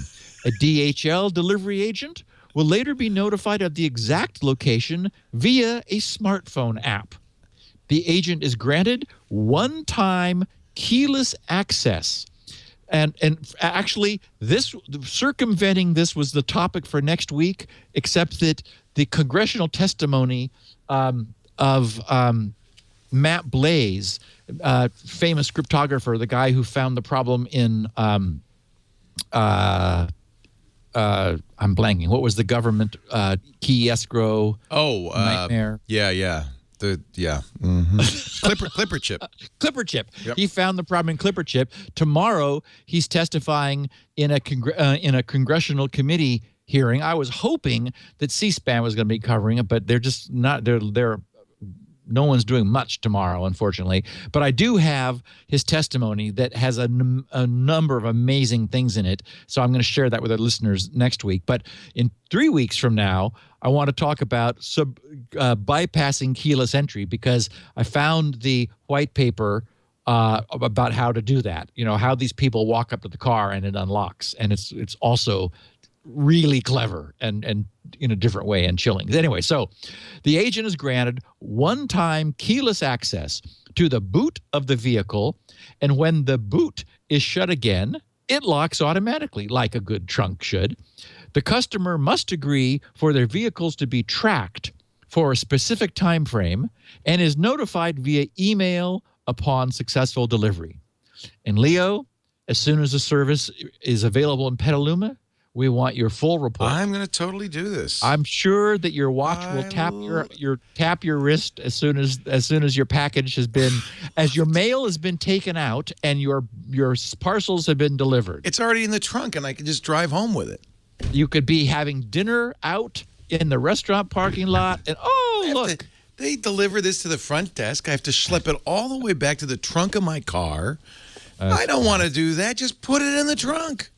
[SPEAKER 4] A DHL delivery agent will later be notified of the exact location via a smartphone app. The agent is granted one-time keyless access. And actually, this circumventing this was the topic for next week, except that the congressional testimony of Matt Blaze, famous cryptographer, the guy who found the problem in I'm blanking. What was the government key escrow nightmare?
[SPEAKER 1] Clipper chip.
[SPEAKER 4] Clipper chip.
[SPEAKER 1] Yep.
[SPEAKER 4] He found the problem in Clipper chip. Tomorrow, he's testifying in a congressional committee hearing. I was hoping that C-SPAN was going to be covering it, but they're just not. They're no one's doing much tomorrow, unfortunately. But I do have his testimony that has a number of amazing things in it. So I'm going to share that with our listeners next week. But in 3 weeks from now, I want to talk about bypassing keyless entry because I found the white paper about how to do that. You know, how these people walk up to the car and it unlocks. And it's also really clever and in a different way and chilling. Anyway, so the agent is granted one-time keyless access to the boot of the vehicle, and when the boot is shut again, it locks automatically like a good trunk should. The customer must agree for their vehicles to be tracked for a specific time frame and is notified via email upon successful delivery. And Leo, as soon as the service is available in Petaluma, we want your full report.
[SPEAKER 1] I'm going to totally do this.
[SPEAKER 4] I'm sure that your watch will tap your wrist as soon as your package has been, as your mail has been taken out and your parcels have been delivered.
[SPEAKER 1] It's already in the trunk, and I can just drive home with it.
[SPEAKER 4] You could be having dinner out in the restaurant parking lot, and look.
[SPEAKER 1] They deliver this to the front desk. I have to schlep it all the way back to the trunk of my car. I don't want to do that. Just put it in the trunk.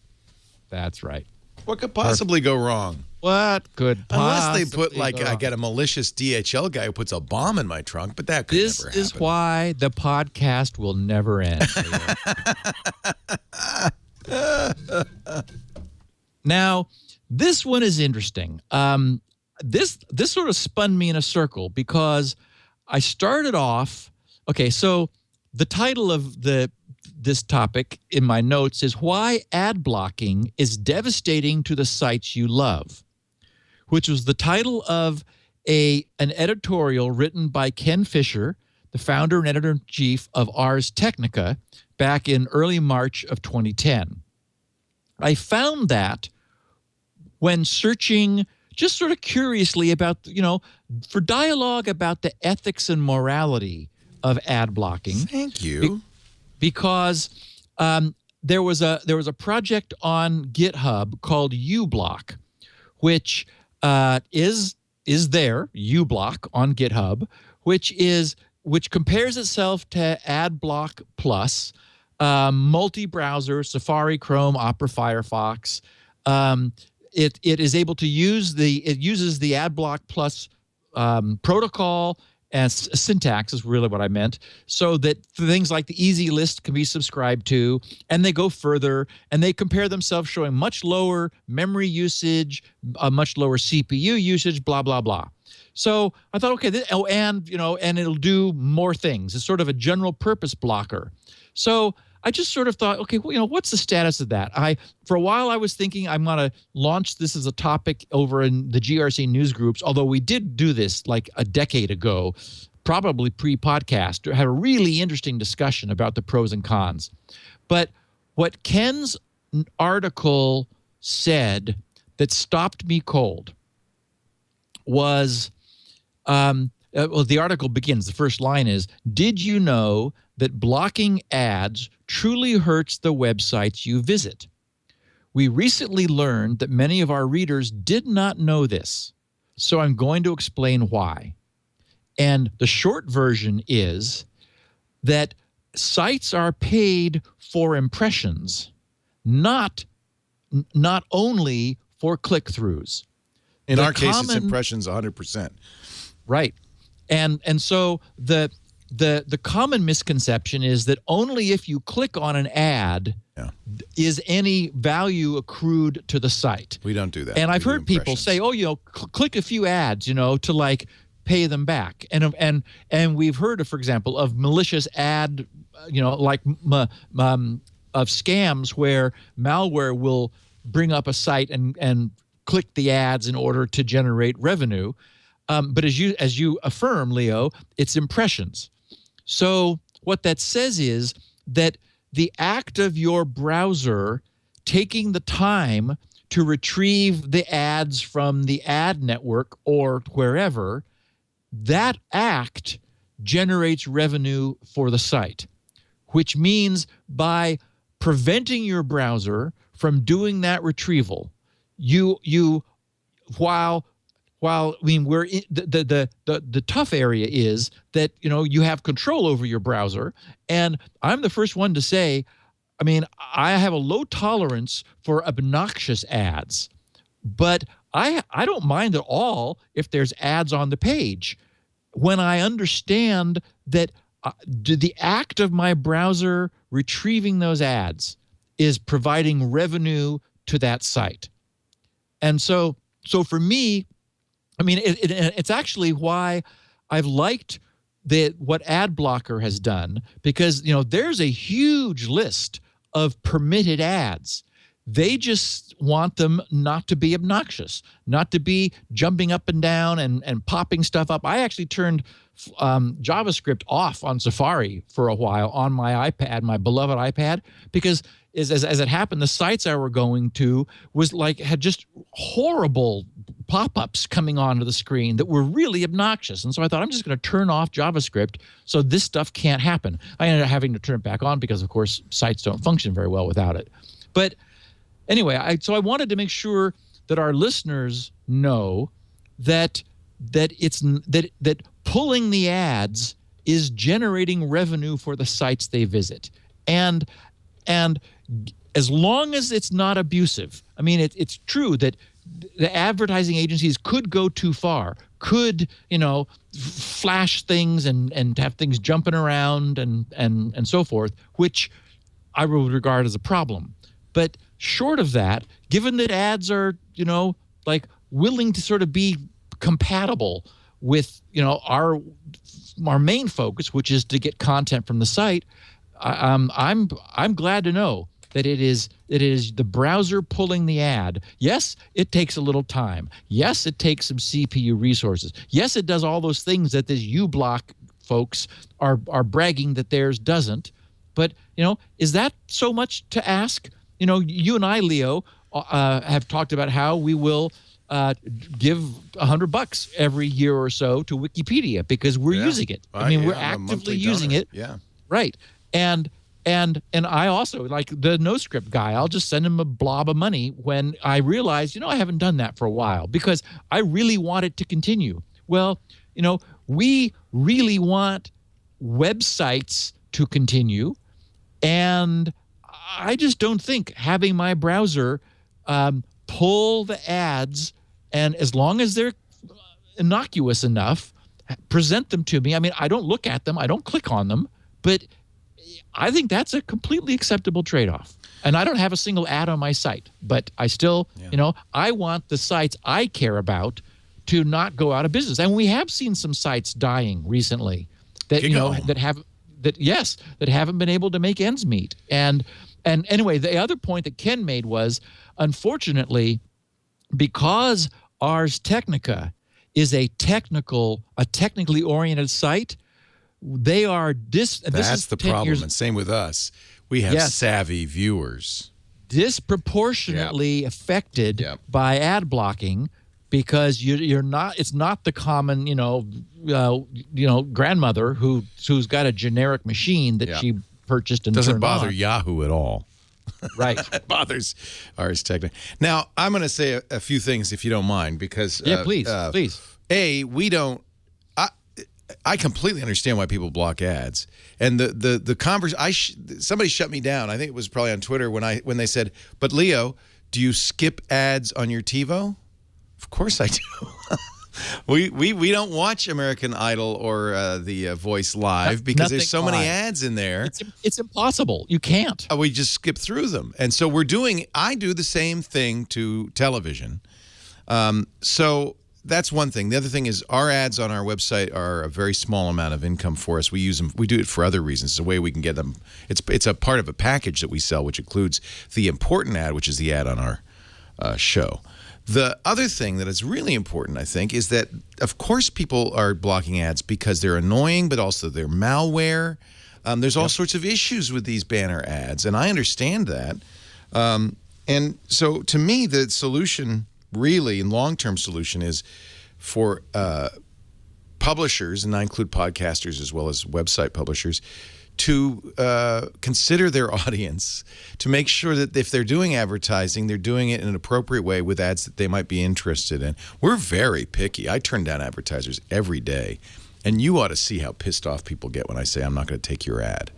[SPEAKER 4] That's right.
[SPEAKER 1] What could possibly go wrong?
[SPEAKER 4] What could
[SPEAKER 1] Unless they
[SPEAKER 4] possibly
[SPEAKER 1] put, like,
[SPEAKER 4] go
[SPEAKER 1] I
[SPEAKER 4] wrong?
[SPEAKER 1] got a malicious DHL guy who puts a bomb in my trunk, but that could never happen.
[SPEAKER 4] This is why the podcast will never end. Now, this one is interesting. This sort of spun me in a circle because I started off. Okay, so the title of this topic in my notes is Why Ad Blocking is Devastating to the Sites You Love, which was the title of an editorial written by Ken Fisher, the founder and editor-in-chief of Ars Technica, back in early March of 2010. I found that when searching just sort of curiously about, for dialogue about the ethics and morality of ad blocking.
[SPEAKER 1] Thank you.
[SPEAKER 4] Because there was a project on GitHub called uBlock, which is there, uBlock on GitHub, which compares itself to AdBlock Plus, multi-browser, Safari, Chrome, Opera, Firefox. It is able to use it uses the AdBlock Plus protocol and syntax is really what I meant, so that things like the easy list can be subscribed to, and they go further and they compare themselves showing much lower memory usage, much lower CPU usage, blah, blah, blah. So I thought, okay, and it'll do more things. It's sort of a general purpose blocker. So I just sort of thought, okay, well, what's the status of that? For a while, I was thinking I'm going to launch this as a topic over in the GRC news groups, although we did do this like a decade ago, probably pre-podcast, had a really interesting discussion about the pros and cons. But what Ken's article said that stopped me cold was, the article begins, the first line is, did you know that blocking ads truly hurts the websites you visit? We recently learned that many of our readers did not know this, so I'm going to explain why. And the short version is that sites are paid for impressions, not only for click-throughs.
[SPEAKER 1] In our case, it's impressions 100%.
[SPEAKER 4] Right. And so the common misconception is that only if you click on an ad is any value accrued to the site.
[SPEAKER 1] We don't do that.
[SPEAKER 4] And I've heard people say, click a few ads, to like pay them back. And we've heard of, for example, of malicious ad, like of scams where malware will bring up a site and click the ads in order to generate revenue. But as you affirm, Leo, it's impressions. So what that says is that the act of your browser taking the time to retrieve the ads from the ad network or wherever, that act generates revenue for the site, which means by preventing your browser from doing that retrieval, while I mean, we're in the tough area is that, you have control over your browser. And I'm the first one to say, I mean, I have a low tolerance for obnoxious ads, but I don't mind at all if there's ads on the page when I understand that the act of my browser retrieving those ads is providing revenue to that site. And so for me, I mean, it's actually why I've liked what ad blocker has done, because there's a huge list of permitted ads. They just want them not to be obnoxious, not to be jumping up and down and popping stuff up. I actually turned JavaScript off on Safari for a while on my iPad, my beloved iPad, because as it happened, the sites I were going to had just horrible pop-ups coming onto the screen that were really obnoxious. And so I thought, I'm just going to turn off JavaScript so this stuff can't happen. I ended up having to turn it back on because, of course, sites don't function very well without it. But anyway, I wanted to make sure that our listeners know that pulling the ads is generating revenue for the sites they visit. And as long as it's not abusive, I mean, it's true that the advertising agencies could go too far, could, flash things and have things jumping around and so forth, which I would regard as a problem. But short of that, given that ads are, willing to sort of be compatible with, our main focus, which is to get content from the site, I'm glad to know that it is the browser pulling the ad. Yes, it takes a little time. Yes, it takes some CPU resources. Yes, it does all those things that these uBlock folks are bragging that theirs doesn't. But, is that so much to ask? You and I, Leo, have talked about how we will give $100 every year or so to Wikipedia because we're using it. I mean, we're actively using it.
[SPEAKER 1] Yeah.
[SPEAKER 4] Right. And I also, like the NoScript guy, I'll just send him a blob of money when I realize, I haven't done that for a while because I really want it to continue. Well, we really want websites to continue, and I just don't think having my browser pull the ads, and as long as they're innocuous enough, present them to me. I mean, I don't look at them, I don't click on them, but I think that's a completely acceptable trade-off. And I don't have a single ad on my site, but I still, I want the sites I care about to not go out of business. And we have seen some sites dying recently that that haven't been able to make ends meet. And anyway, the other point that Ken made was, unfortunately, because Ars Technica is a technically oriented site, they are
[SPEAKER 1] That's the problem, and same with us. We have savvy viewers.
[SPEAKER 4] Disproportionately affected by ad blocking, because you're not. It's not the common, grandmother who's got a generic machine that she purchased and
[SPEAKER 1] doesn't
[SPEAKER 4] turned
[SPEAKER 1] bother
[SPEAKER 4] on.
[SPEAKER 1] Yahoo at all.
[SPEAKER 4] Right.
[SPEAKER 1] It bothers Ars Technica. Now, I'm going to say a few things, if you don't mind, because
[SPEAKER 4] please.
[SPEAKER 1] we don't. I completely understand why people block ads, and somebody shut me down. I think it was probably on Twitter when they said, "But Leo, do you skip ads on your TiVo?" Of course I do. We don't watch American Idol or The Voice live because there's so many ads in there.
[SPEAKER 4] It's impossible. You can't.
[SPEAKER 1] We just skip through them, and so I do the same thing to television. So that's one thing. The other thing is our ads on our website are a very small amount of income for us. We use them. We do it for other reasons. It's a way we can get them. It's a part of a package that we sell, which includes the important ad, which is the ad on our show. The other thing that is really important, I think, is that, of course, people are blocking ads because they're annoying, but also they're malware. There's all sorts of issues with these banner ads, and I understand that. And so, to me, the solution, really, and long-term solution, is for publishers, and I include podcasters as well as website publishers, to consider their audience, to make sure that if they're doing advertising, they're doing it in an appropriate way with ads that they might be interested in. We're very picky. I turn down advertisers every day, and you ought to see how pissed off people get when I say I'm not going to take your ad.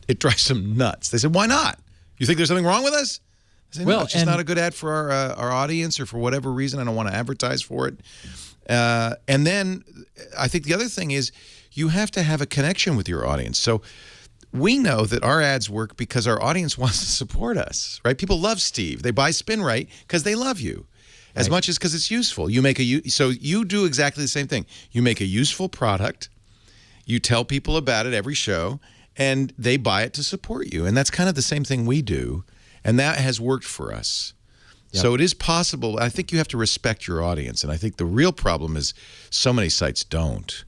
[SPEAKER 1] It drives them nuts. They say, "Why not? You think there's something wrong with us?" I say, "No, it's just not a good ad for our audience, or for whatever reason, I don't want to advertise for it." And then I think the other thing is you have to have a connection with your audience. So we know that our ads work because our audience wants to support us, right? People love Steve. They buy Spin Right because they love you as much as because it's useful. So you do exactly the same thing. You make a useful product. You tell people about it every show, and they buy it to support you. And that's kind of the same thing we do, and that has worked for us. Yep. So it is possible. I think you have to respect your audience, and I think the real problem is so many sites don't,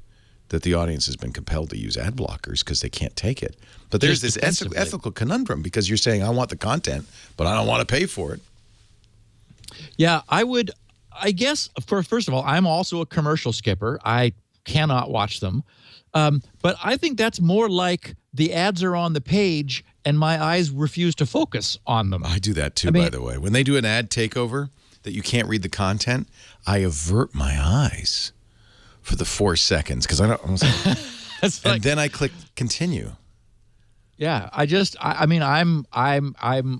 [SPEAKER 1] that the audience has been compelled to use ad blockers because they can't take it. But there's this ethical conundrum, because you're saying, I want the content, but I don't want to pay for it.
[SPEAKER 4] Yeah, I guess, first of all, I'm also a commercial skipper. I cannot watch them. But I think that's more like the ads are on the page and my eyes refuse to focus on them.
[SPEAKER 1] I do that too, by the way. When they do an ad takeover that you can't read the content, I avert my eyes for the 4 seconds because I don't. And then I click continue.
[SPEAKER 4] Yeah, I'm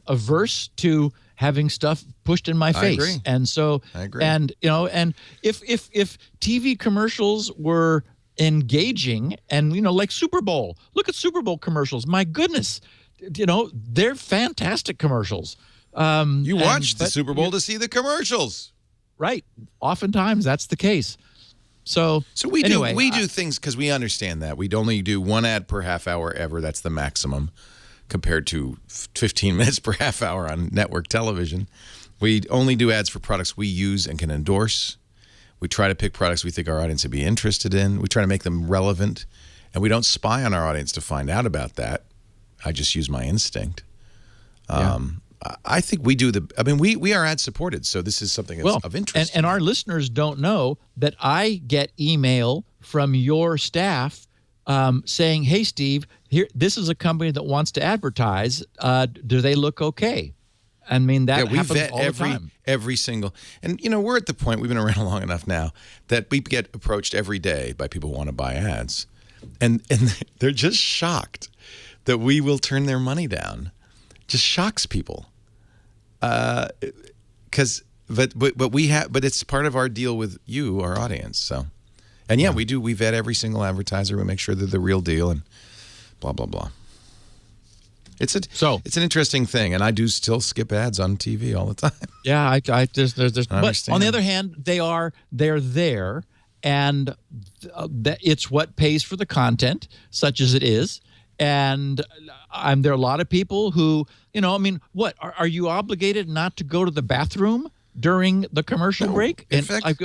[SPEAKER 4] averse to having stuff pushed in my face.
[SPEAKER 1] I agree.
[SPEAKER 4] And so
[SPEAKER 1] I agree.
[SPEAKER 4] And if TV commercials were engaging, and like Super Bowl, look at Super Bowl commercials. My goodness, they're fantastic commercials.
[SPEAKER 1] You watch the Super Bowl to see the commercials.
[SPEAKER 4] Right. Oftentimes that's the case. So
[SPEAKER 1] we do things because we understand that. We'd only do one ad per half hour ever. That's the maximum, compared to 15 minutes per half hour on network television. We only do ads for products we use and can endorse. We try to pick products we think our audience would be interested in. We try to make them relevant. And we don't spy on our audience to find out about that. I just use my instinct. I think we do we are ad supported, so this is something that's of interest.
[SPEAKER 4] And our listeners don't know that I get email from your staff saying, "Hey, Steve, this is a company that wants to advertise. Do they look okay?" I mean, that happens all the time.
[SPEAKER 1] Every single, and we're at the point, we've been around long enough now that we get approached every day by people who want to buy ads, and they're just shocked that we will turn their money down. Just shocks people, but it's part of our deal with you, our audience. So, And yeah, we do. We vet every single advertiser. We make sure they're the real deal and blah, blah, blah. It's an interesting thing, and I do still skip ads on TV all the time.
[SPEAKER 4] Yeah, there's but on the other hand, they're there, and it's what pays for the content, such as it is. And there are a lot of people who, what are you obligated not to go to the bathroom during the commercial break?
[SPEAKER 1] In fact,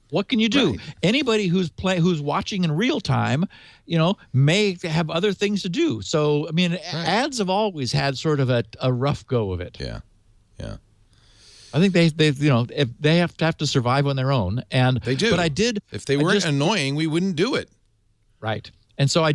[SPEAKER 4] what can you do?
[SPEAKER 1] Right.
[SPEAKER 4] Anybody who's watching in real time, may have other things to do. So, ads have always had sort of a rough go of it.
[SPEAKER 1] Yeah.
[SPEAKER 4] I think if they have to survive on their own, and
[SPEAKER 1] they do.
[SPEAKER 4] But
[SPEAKER 1] if they weren't annoying, we wouldn't do it.
[SPEAKER 4] Right. And so I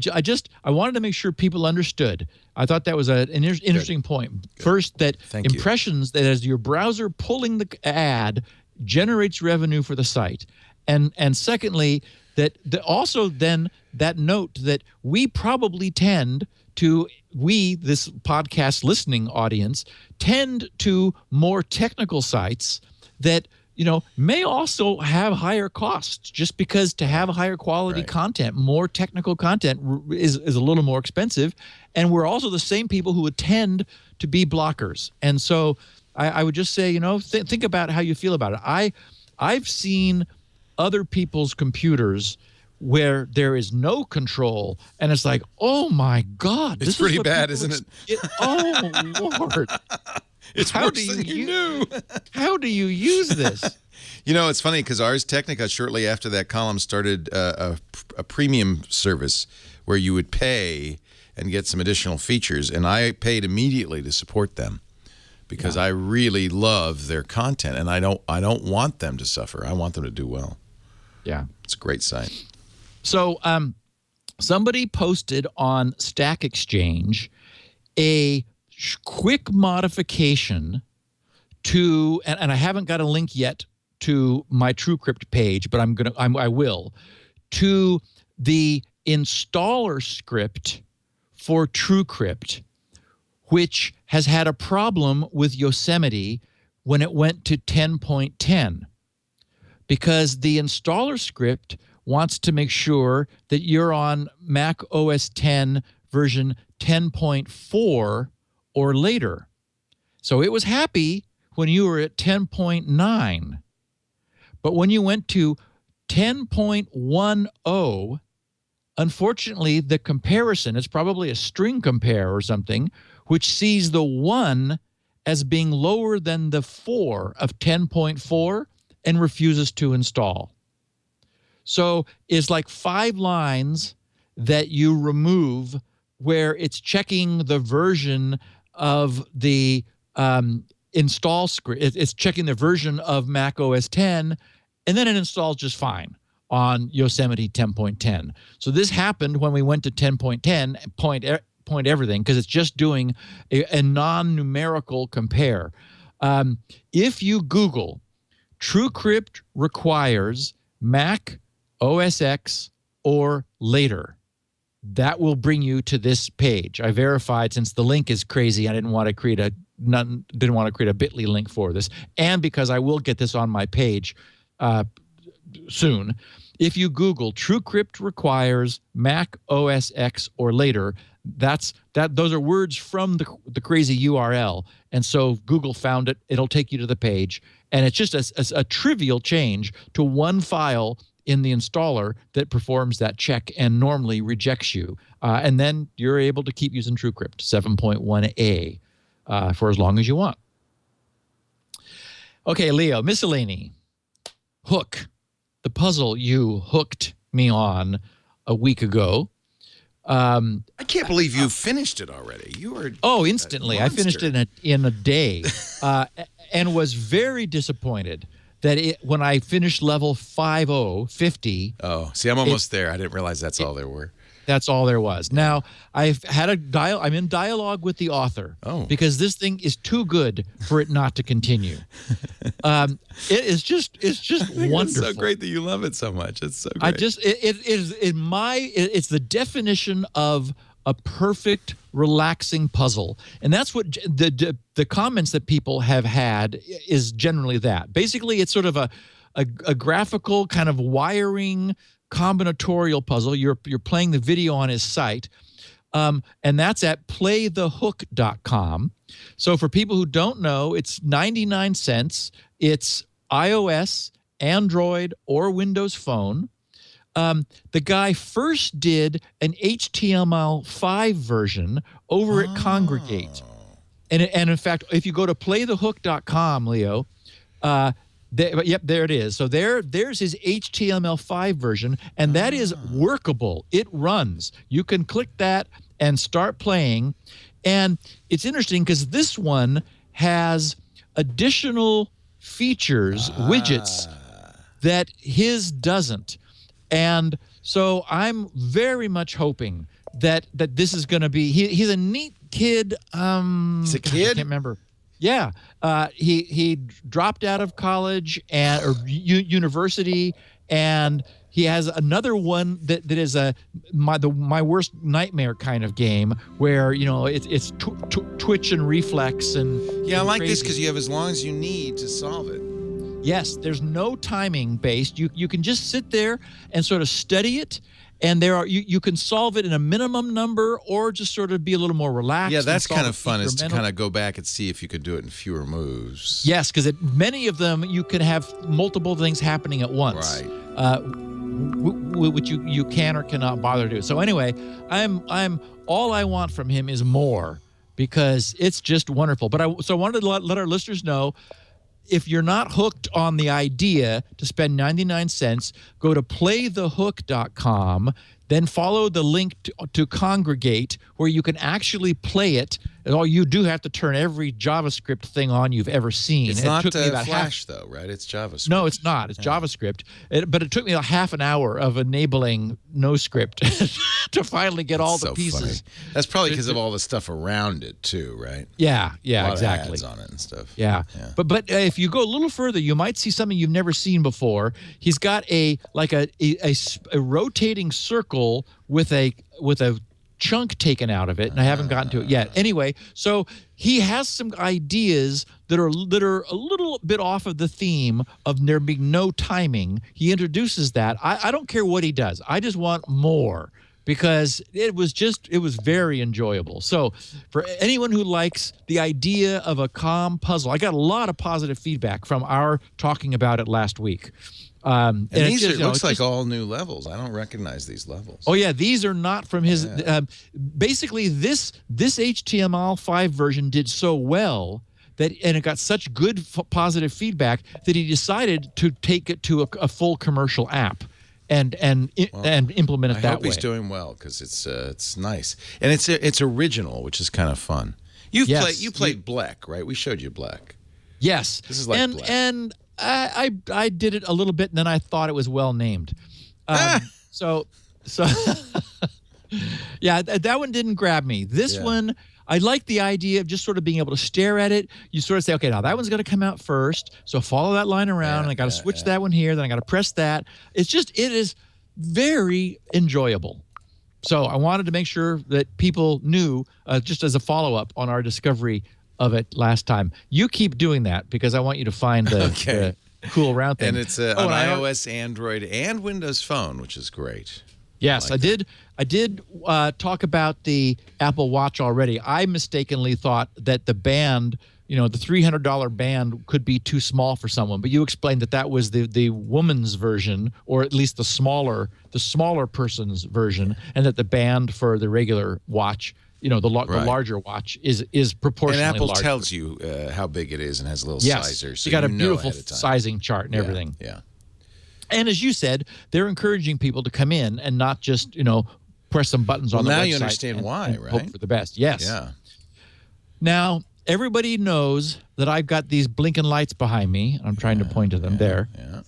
[SPEAKER 4] wanted to make sure people understood. I thought that was an interesting point. Good. First, that impressions that as your browser pulling the ad generates revenue for the site, and secondly, that also then that note that we probably tend to this podcast listening audience tend to more technical sites that may also have higher costs, just because to have higher quality content, more technical content is a little more expensive. And we're also the same people who would tend to be blockers. And so I would just say, think about how you feel about it. I've seen other people's computers where there is no control, and it's like, oh my God.
[SPEAKER 1] It's pretty bad, isn't it?
[SPEAKER 4] Oh, Lord.
[SPEAKER 1] It's worse than you knew.
[SPEAKER 4] How do you use this?
[SPEAKER 1] It's funny because Ars Technica, shortly after that column, started a premium service where you would pay and get some additional features, and I paid immediately to support them because I really love their content, and I don't want them to suffer. I want them to do well.
[SPEAKER 4] Yeah,
[SPEAKER 1] it's a great site.
[SPEAKER 4] So, somebody posted on Stack Exchange a quick modification to, and I haven't got a link yet to my TrueCrypt page, but I will, to the installer script for TrueCrypt, which has had a problem with Yosemite when it went to 10.10, because the installer script wants to make sure that you're on Mac OS X version 10.4 or later. So it was happy when you were at 10.9. But when you went to 10.10, unfortunately, the comparison, it's probably a string compare or something, which sees the 1 as being lower than the 4 of 10.4 and refuses to install. So it's like 5 lines that you remove where it's checking the version of the install script. It's checking the version of Mac OS X, and then it installs just fine on Yosemite 10.10. So this happened when we went to 10.10, point everything, because it's just doing a non-numerical compare. If you Google TrueCrypt requires Mac OS X or later, that will bring you to this page. I verified, since the link is crazy, I didn't want to create a bit.ly link for this, and because I will get this on my page soon. If you Google TrueCrypt requires Mac OS X or later, those are words from the crazy URL, and so Google found it. It'll take you to the page, and it's just a trivial change to one file in the installer that performs that check and normally rejects you. And then you're able to keep using TrueCrypt 7.1a for as long as you want. Okay, Leo, miscellany. Hook. The puzzle you hooked me on a week ago.
[SPEAKER 1] I can't believe you finished it already. You were
[SPEAKER 4] instantly. I finished it in a day and was very disappointed that when I finished level 50.
[SPEAKER 1] Oh, see, I'm almost there. I didn't realize that's all there were.
[SPEAKER 4] That's all there was. Now, I've had I'm in dialogue with the author because this thing is too good for it not to continue. It's just wonderful.
[SPEAKER 1] It's so great that you love it so much. It's so great.
[SPEAKER 4] It's the definition of a perfect, relaxing puzzle. And that's what the comments that people have had is generally that. Basically, it's sort of a graphical kind of wiring combinatorial puzzle. You're playing the video on his site, and that's at playthehook.com. So for people who don't know, it's 99 cents. It's iOS, Android, or Windows Phone. The guy first did an HTML5 version over at Congregate. And in fact, if you go to playthehook.com, Leo, yep, there it is. So there's his HTML5 version, and that is workable. It runs. You can click that and start playing. And it's interesting because this one has additional features, widgets, that his doesn't. And so I'm very much hoping that this is going to be. He's a neat kid.
[SPEAKER 1] He's a kid?
[SPEAKER 4] I can't remember. Yeah, he dropped out of college or university, and he has another one that is my worst nightmare kind of game where it's twitch and reflex and
[SPEAKER 1] I like this because you have as long as you need to solve it.
[SPEAKER 4] Yes, there's no timing based. You can just sit there and sort of study it, and you can solve it in a minimum number or just sort of be a little more relaxed.
[SPEAKER 1] Yeah, that's kind of fun, is to kind of go back and see if you could do it in fewer moves.
[SPEAKER 4] Yes, because many of them you can have multiple things happening at once.
[SPEAKER 1] Right.
[SPEAKER 4] Which you can or cannot bother to do. So anyway, I'm all I want from him is more, because it's just wonderful. But I wanted to let our listeners know, if you're not hooked on the idea to spend 99 cents, go to playthehook.com, then follow the link to Congregate, where you can actually play it. And all you do have to turn every JavaScript thing on you've ever seen.
[SPEAKER 1] It's not Flash, though, right? It's JavaScript.
[SPEAKER 4] No, it's not. It's JavaScript. But it took me a half an hour of enabling NoScript to finally get all the pieces.
[SPEAKER 1] Funny. That's probably because of all the stuff around it, too, right?
[SPEAKER 4] Yeah,
[SPEAKER 1] a lot
[SPEAKER 4] exactly.
[SPEAKER 1] of ads on it and stuff.
[SPEAKER 4] Yeah. But if you go a little further, you might see something you've never seen before. He's got a rotating circle with a chunk taken out of it, and I haven't gotten to it yet. Anyway, so he has some ideas that are a little bit off of the theme of there being no timing. He introduces that. I don't care what he does. I just want more, because it was very enjoyable. So for anyone who likes the idea of a calm puzzle, I got a lot of positive feedback from our talking about it last week.
[SPEAKER 1] And these looks like all new levels. I don't recognize these levels.
[SPEAKER 4] Oh yeah, these are not from his. Basically, this HTML5 version did so well and it got such good positive feedback that he decided to take it to a full commercial app and implement it that way.
[SPEAKER 1] I hope he's doing well, because it's nice, and it's original, which is kind of fun. You played Black, right? We showed you Black.
[SPEAKER 4] Yes,
[SPEAKER 1] this is like Black.
[SPEAKER 4] And I did it a little bit, and then I thought it was well named. So yeah, that one didn't grab me. This one, I like the idea of just sort of being able to stare at it. You sort of say, okay, now that one's going to come out first, so follow that line around, and I got to switch that one here, then I got to press that. It is very enjoyable. So I wanted to make sure that people knew, just as a follow-up on our discovery of it last time. You keep doing that, because I want you to find the cool round thing.
[SPEAKER 1] And it's on iOS, Android, and Windows Phone, which is great.
[SPEAKER 4] Yes, I did talk about the Apple Watch already. I mistakenly thought that the band, the $300 band, could be too small for someone, but you explained that was the woman's version, or at least the smaller person's version, and that the band for the regular watch, the larger watch is proportionally
[SPEAKER 1] larger. And Apple
[SPEAKER 4] larger.
[SPEAKER 1] tells you how big it is and has a little sizer. So
[SPEAKER 4] you got a beautiful sizing chart and everything.
[SPEAKER 1] Yeah.
[SPEAKER 4] And as you said, they're encouraging people to come in and not just, press some buttons on the website.
[SPEAKER 1] Now you understand why, right?
[SPEAKER 4] Hope for the best. Yes.
[SPEAKER 1] Yeah.
[SPEAKER 4] Now, everybody knows that I've got these blinking lights behind me. I'm trying to point to them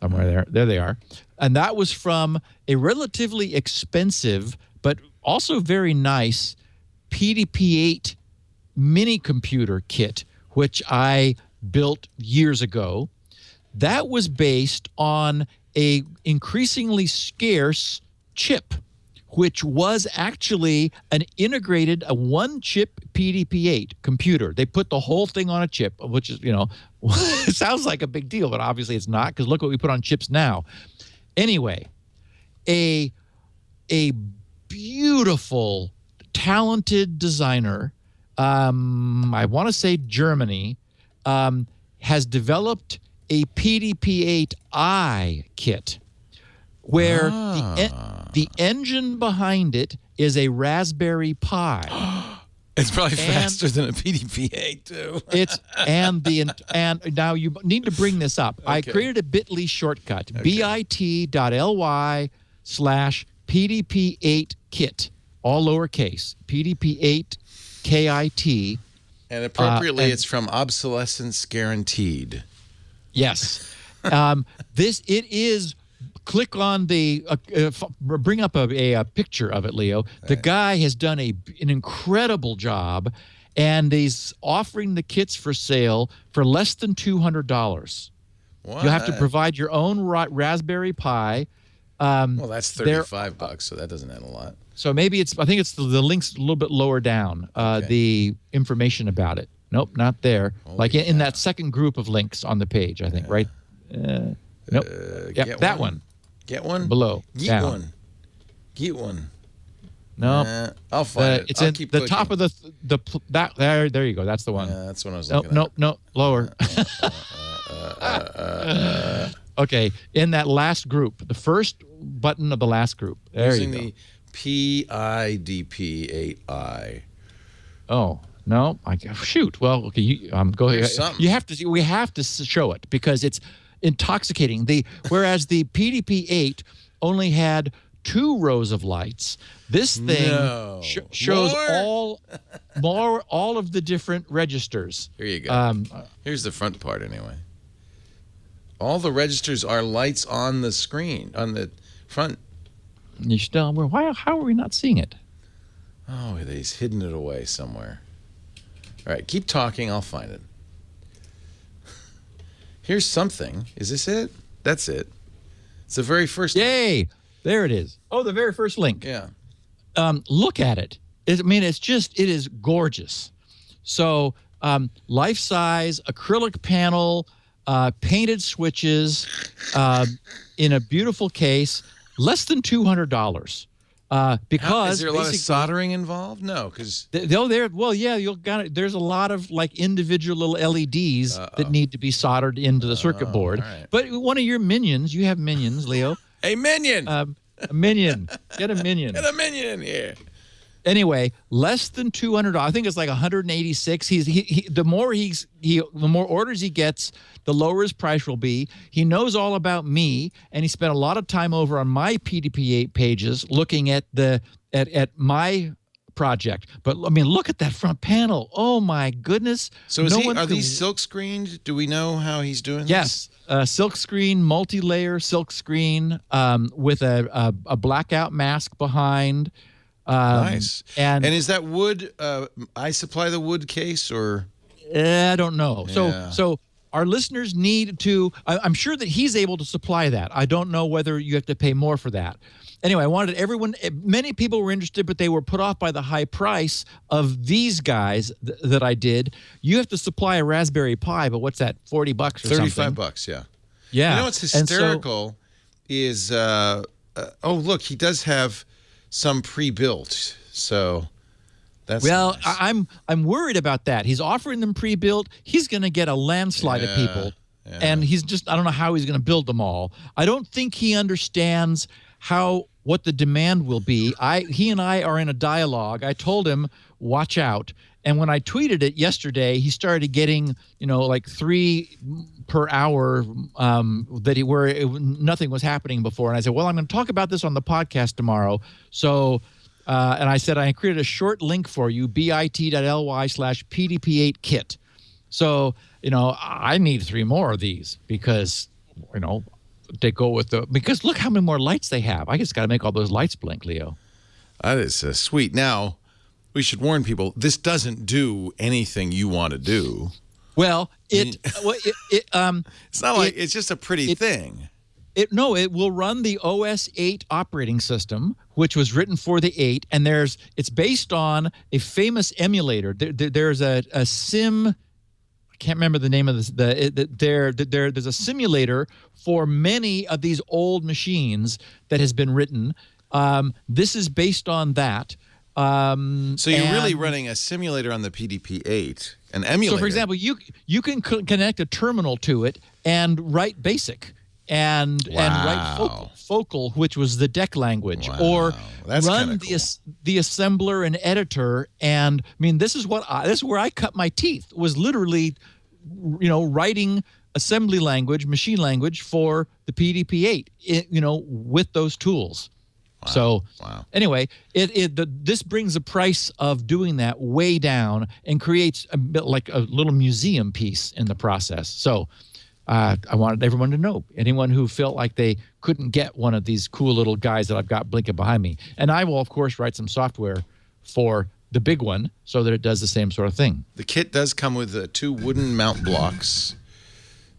[SPEAKER 4] somewhere there. There they are. And that was from a relatively expensive, but also very nice PDP-8 mini computer kit, which I built years ago. That was based on a increasingly scarce chip, which was actually an integrated, a one-chip PDP-8 computer. They put the whole thing on a chip, which is, it sounds like a big deal, but obviously it's not, because look what we put on chips now. Anyway, a beautiful, talented designer, I want to say Germany, has developed a PDP-8i kit where the engine behind it is a Raspberry Pi.
[SPEAKER 1] It's probably faster than a PDP-8 too.
[SPEAKER 4] And now you need to bring this up.
[SPEAKER 1] Okay.
[SPEAKER 4] I created a bit.ly shortcut, bit.ly/PDP-8 kit, all lowercase, PDP-8 KIT.
[SPEAKER 1] And appropriately, it's from Obsolescence Guaranteed.
[SPEAKER 4] Yes. It is. Click on the bring up a picture of it, Leo. The guy has done an incredible job, and he's offering the kits for sale for less than $200.
[SPEAKER 1] What?
[SPEAKER 4] You have to provide your own Raspberry Pi.
[SPEAKER 1] Well, that's $35, so that doesn't add a lot.
[SPEAKER 4] So maybe I think it's the link's a little bit lower down. The information about it. Nope, not there.
[SPEAKER 1] Holy
[SPEAKER 4] in that second group of links on the page, I think, right? Nope. Yep, that one.
[SPEAKER 1] Get one?
[SPEAKER 4] Below.
[SPEAKER 1] Get
[SPEAKER 4] down.
[SPEAKER 1] one. Get one.
[SPEAKER 4] No.
[SPEAKER 1] I'll find it.
[SPEAKER 4] It's
[SPEAKER 1] I'll
[SPEAKER 4] in
[SPEAKER 1] keep
[SPEAKER 4] the
[SPEAKER 1] clicking.
[SPEAKER 4] top of there you go. That's the one.
[SPEAKER 1] Yeah, that's what I was looking at.
[SPEAKER 4] No, lower. Okay, in that last group, the first button of the last group. There
[SPEAKER 1] Using
[SPEAKER 4] you go.
[SPEAKER 1] the PIDP-8i.
[SPEAKER 4] Oh, no. Shoot. Well, okay, go ahead.
[SPEAKER 1] There's something.
[SPEAKER 4] We have to show it because it's intoxicating. Whereas the PDP-8 only had 2 rows of lights. This thing shows all of the different registers.
[SPEAKER 1] Here you go. Here's the front part anyway. All the registers are lights on the screen, on the front.
[SPEAKER 4] You still, how are we not seeing it?
[SPEAKER 1] Oh, he's hidden it away somewhere. All right, keep talking. I'll find it. Here's something. Is this it? That's it. It's the very first.
[SPEAKER 4] Yay! There it is. Oh, the very first link.
[SPEAKER 1] Yeah.
[SPEAKER 4] Look at it. It is gorgeous. So, life-size acrylic panel, painted switches, in a beautiful case, less than $200. Because
[SPEAKER 1] is there a lot of soldering involved? No, because
[SPEAKER 4] there's a lot of like individual little LEDs that need to be soldered into the circuit board.
[SPEAKER 1] Right.
[SPEAKER 4] But one of your minions, you have minions, Leo.
[SPEAKER 1] a minion.
[SPEAKER 4] A minion. Get a minion.
[SPEAKER 1] Get a minion in here.
[SPEAKER 4] Anyway, less than $200. I think it's like 186. The more orders he gets, the lower his price will be. He knows all about me, and he spent a lot of time over on my PDP-8 pages looking at at my project. But I mean, look at that front panel. Oh my goodness!
[SPEAKER 1] So are these silk screened? Do we know how he's doing
[SPEAKER 4] this? Yes, silk screen, multi-layer silk screen with a blackout mask behind.
[SPEAKER 1] Nice. And is that wood? I supply the wood case, or
[SPEAKER 4] I don't know.
[SPEAKER 1] Yeah.
[SPEAKER 4] So our listeners need to. I'm sure that he's able to supply that. I don't know whether you have to pay more for that. Anyway, I wanted everyone. Many people were interested, but they were put off by the high price of these guys that I did. You have to supply a Raspberry Pi, but what's that? $40 or something?
[SPEAKER 1] $35. Yeah.
[SPEAKER 4] Yeah.
[SPEAKER 1] You know what's hysterical is look, he does have some pre-built, so that's nice. I'm worried about that. He's offering them pre-built. He's going to get a landslide of people, and I don't know how he's going to build them all. I don't think he understands what the demand will be. He and I are in a dialogue. I told him, watch out. And when I tweeted it yesterday, he started getting, like 3 per hour where nothing was happening before. And I said, well, I'm going to talk about this on the podcast tomorrow. So, and I said, I created a short link for you, bit.ly/PDP-8 kit. So, I need 3 more of these because, they go with because look how many more lights they have. I just got to make all those lights blink, Leo. That is sweet. Now, we should warn people, this doesn't do anything you want to do.
[SPEAKER 4] Well, it's
[SPEAKER 1] not like it's just a pretty thing.
[SPEAKER 4] It will run the OS 8 operating system, which was written for the 8, and it's based on a famous emulator. There's a sim. I can't remember the name of this. There's a simulator for many of these old machines that has been written. This is based on that.
[SPEAKER 1] So you're really running a simulator on the PDP-8, an emulator.
[SPEAKER 4] So, for example, you can connect a terminal to it and write BASIC and write Focal, which was the DEC language, or
[SPEAKER 1] That's
[SPEAKER 4] run
[SPEAKER 1] cool.
[SPEAKER 4] the assembler and editor. And I mean, this is where I cut my teeth, was literally, writing assembly language, machine language for the PDP-8, with those tools.
[SPEAKER 1] Wow.
[SPEAKER 4] So
[SPEAKER 1] anyway,
[SPEAKER 4] this brings the price of doing that way down and creates a bit like a little museum piece in the process. So I wanted everyone to know, anyone who felt like they couldn't get one of these cool little guys that I've got blinking behind me. And I will, of course, write some software for the big one so that it does the same sort of thing.
[SPEAKER 1] The kit does come with 2 wooden mount blocks.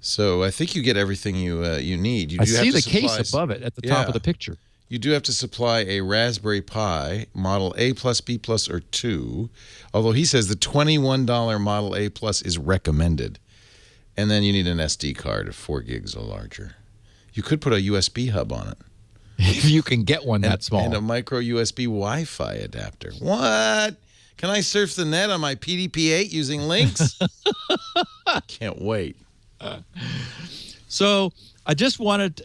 [SPEAKER 1] So I think you get everything you need.
[SPEAKER 4] I see the case above it at the top of the picture.
[SPEAKER 1] You do have to supply a Raspberry Pi Model A+, B+, or 2, although he says the $21 Model A+ is recommended. And then you need an SD card of 4 gigs or larger. You could put a USB hub on it.
[SPEAKER 4] If you can get one that small.
[SPEAKER 1] And a micro USB Wi-Fi adapter. What? Can I surf the net on my PDP-8 using links? Can't wait.
[SPEAKER 4] So I just wanted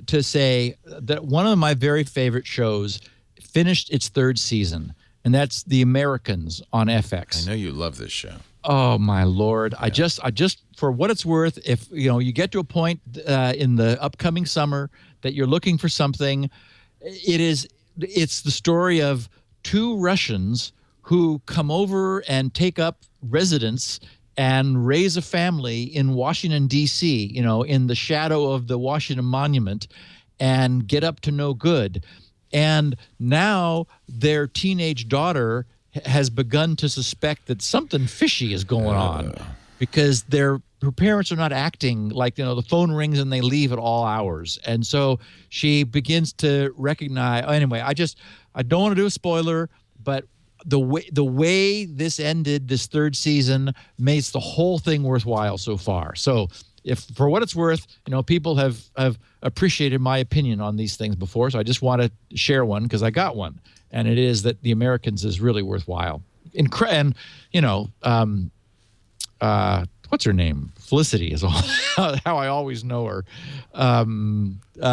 [SPEAKER 4] to say that one of my very favorite shows finished its 3rd season, and that's The Americans on FX.
[SPEAKER 1] I know you love this show.
[SPEAKER 4] Oh my Lord! Yeah. I just for what it's worth, if you get to a point in the upcoming summer that you're looking for something, it's the story of 2 Russians who come over and take up residence and raise a family in Washington, D.C., in the shadow of the Washington Monument, and get up to no good. And now their teenage daughter has begun to suspect that something fishy is going on, because her parents are not acting like, the phone rings and they leave at all hours. And so she begins to recognize, anyway, I don't want to do a spoiler, but the way this ended, this 3rd season, makes the whole thing worthwhile so far. So if, for what it's worth, people have appreciated my opinion on these things before, so I just want to share one because I got one, and it is that The Americans is really worthwhile. And what's her name? Felicity is how I always know her.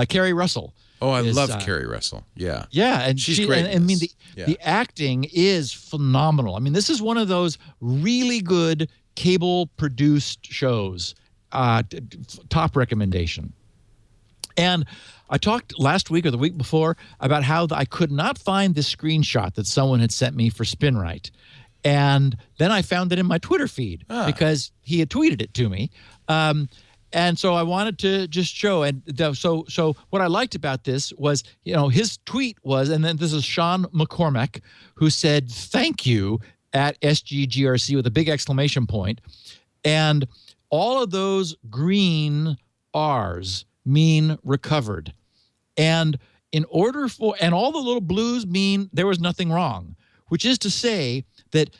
[SPEAKER 4] Carrie Russell.
[SPEAKER 1] Oh, I love Carrie Russell. Yeah.
[SPEAKER 4] Yeah, and
[SPEAKER 1] she's great.
[SPEAKER 4] And, I mean, the acting is phenomenal. I mean, this is one of those really good cable-produced shows. Top recommendation. And I talked last week or the week before about how I could not find this screenshot that someone had sent me for SpinRite. And then I found it in my Twitter feed because he had tweeted it to me. And so I wanted to just show. And so what I liked about this was, his tweet was, and then this is Sean McCormack, who said, "Thank you" at SGGRC with a big exclamation point. And all of those green R's mean recovered. And and all the little blues mean there was nothing wrong, which is to say that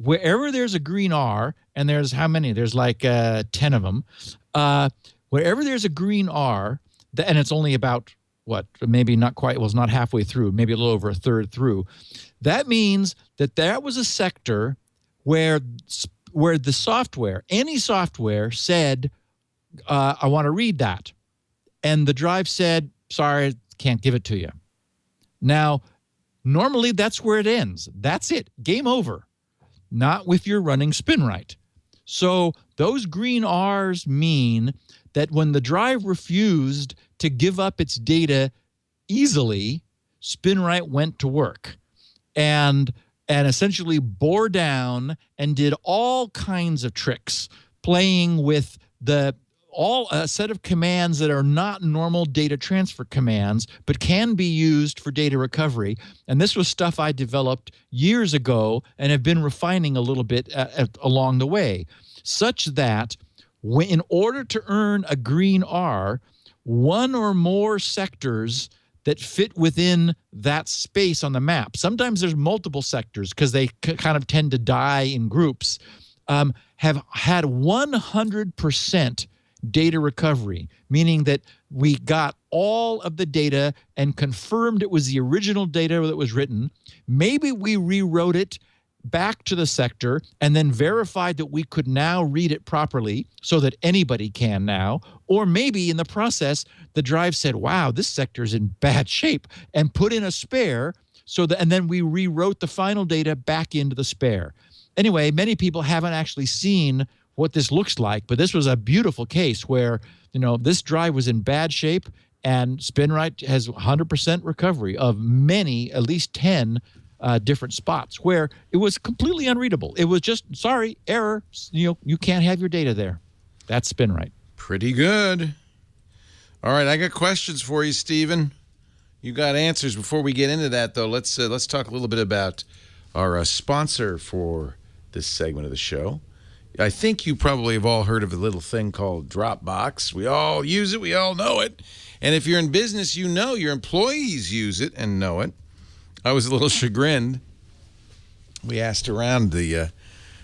[SPEAKER 4] wherever there's a green R, and there's how many? There's like 10 of them. Wherever there's a green R, and it's only about, maybe not quite, was not halfway through, maybe a little over a third through. That means that was a sector where the software, any software, said, I want to read that. And the drive said, sorry, can't give it to you. Now, normally that's where it ends. That's it. Game over. Not if you're running SpinRite. So those green R's mean that when the drive refused to give up its data easily, SpinRite went to work and essentially bore down and did all kinds of tricks, playing with a set of commands that are not normal data transfer commands, but can be used for data recovery. And this was stuff I developed years ago and have been refining a little bit along the way, such that in order to earn a green R, one or more sectors that fit within that space on the map. Sometimes there's multiple sectors because they kind of tend to die in groups. have had 100% data recovery, meaning that we got all of the data and confirmed it was the original data that was written. Maybe we rewrote it back to the sector and then verified that we could now read it properly so that anybody can now. Or maybe in the process, the drive said, wow, this sector is in bad shape, and put in a spare and then we rewrote the final data back into the spare. Anyway, many people haven't actually seen what this looks like, but this was a beautiful case where, this drive was in bad shape, and SpinRite has 100% recovery of many, at least 10 different spots where it was completely unreadable. It was just, sorry, error. You can't have your data there. That's SpinRite.
[SPEAKER 1] Pretty good. All right, I got questions for you, Stephen. You got answers. Before we get into that, though, let's talk a little bit about our sponsor for this segment of the show. I think you probably have all heard of a little thing called Dropbox. We all use it. We all know it. And if you're in business, you know your employees use it and know it. I was a little chagrined. We asked around the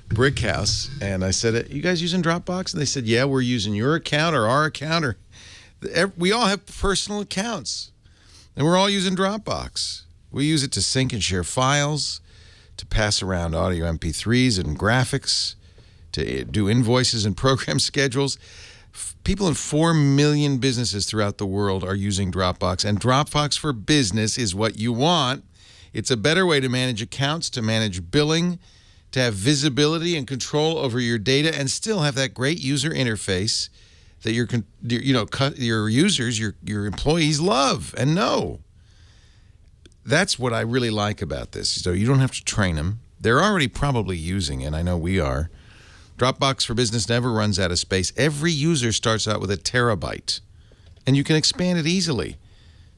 [SPEAKER 1] brick house, and I said, you guys using Dropbox? And they said, yeah, we're using your account or our account. We all have personal accounts, and we're all using Dropbox. We use it to sync and share files, to pass around audio MP3s and graphics, to do invoices and program schedules. People in 4 million businesses throughout the world are using Dropbox, and Dropbox for Business is what you want. It's a better way to manage accounts, to manage billing, to have visibility and control over your data, and still have that great user interface that your users, your employees love and know. That's what I really like about this. So you don't have to train them. They're already probably using it. I know we are. Dropbox for Business never runs out of space. Every user starts out with a terabyte, and you can expand it easily.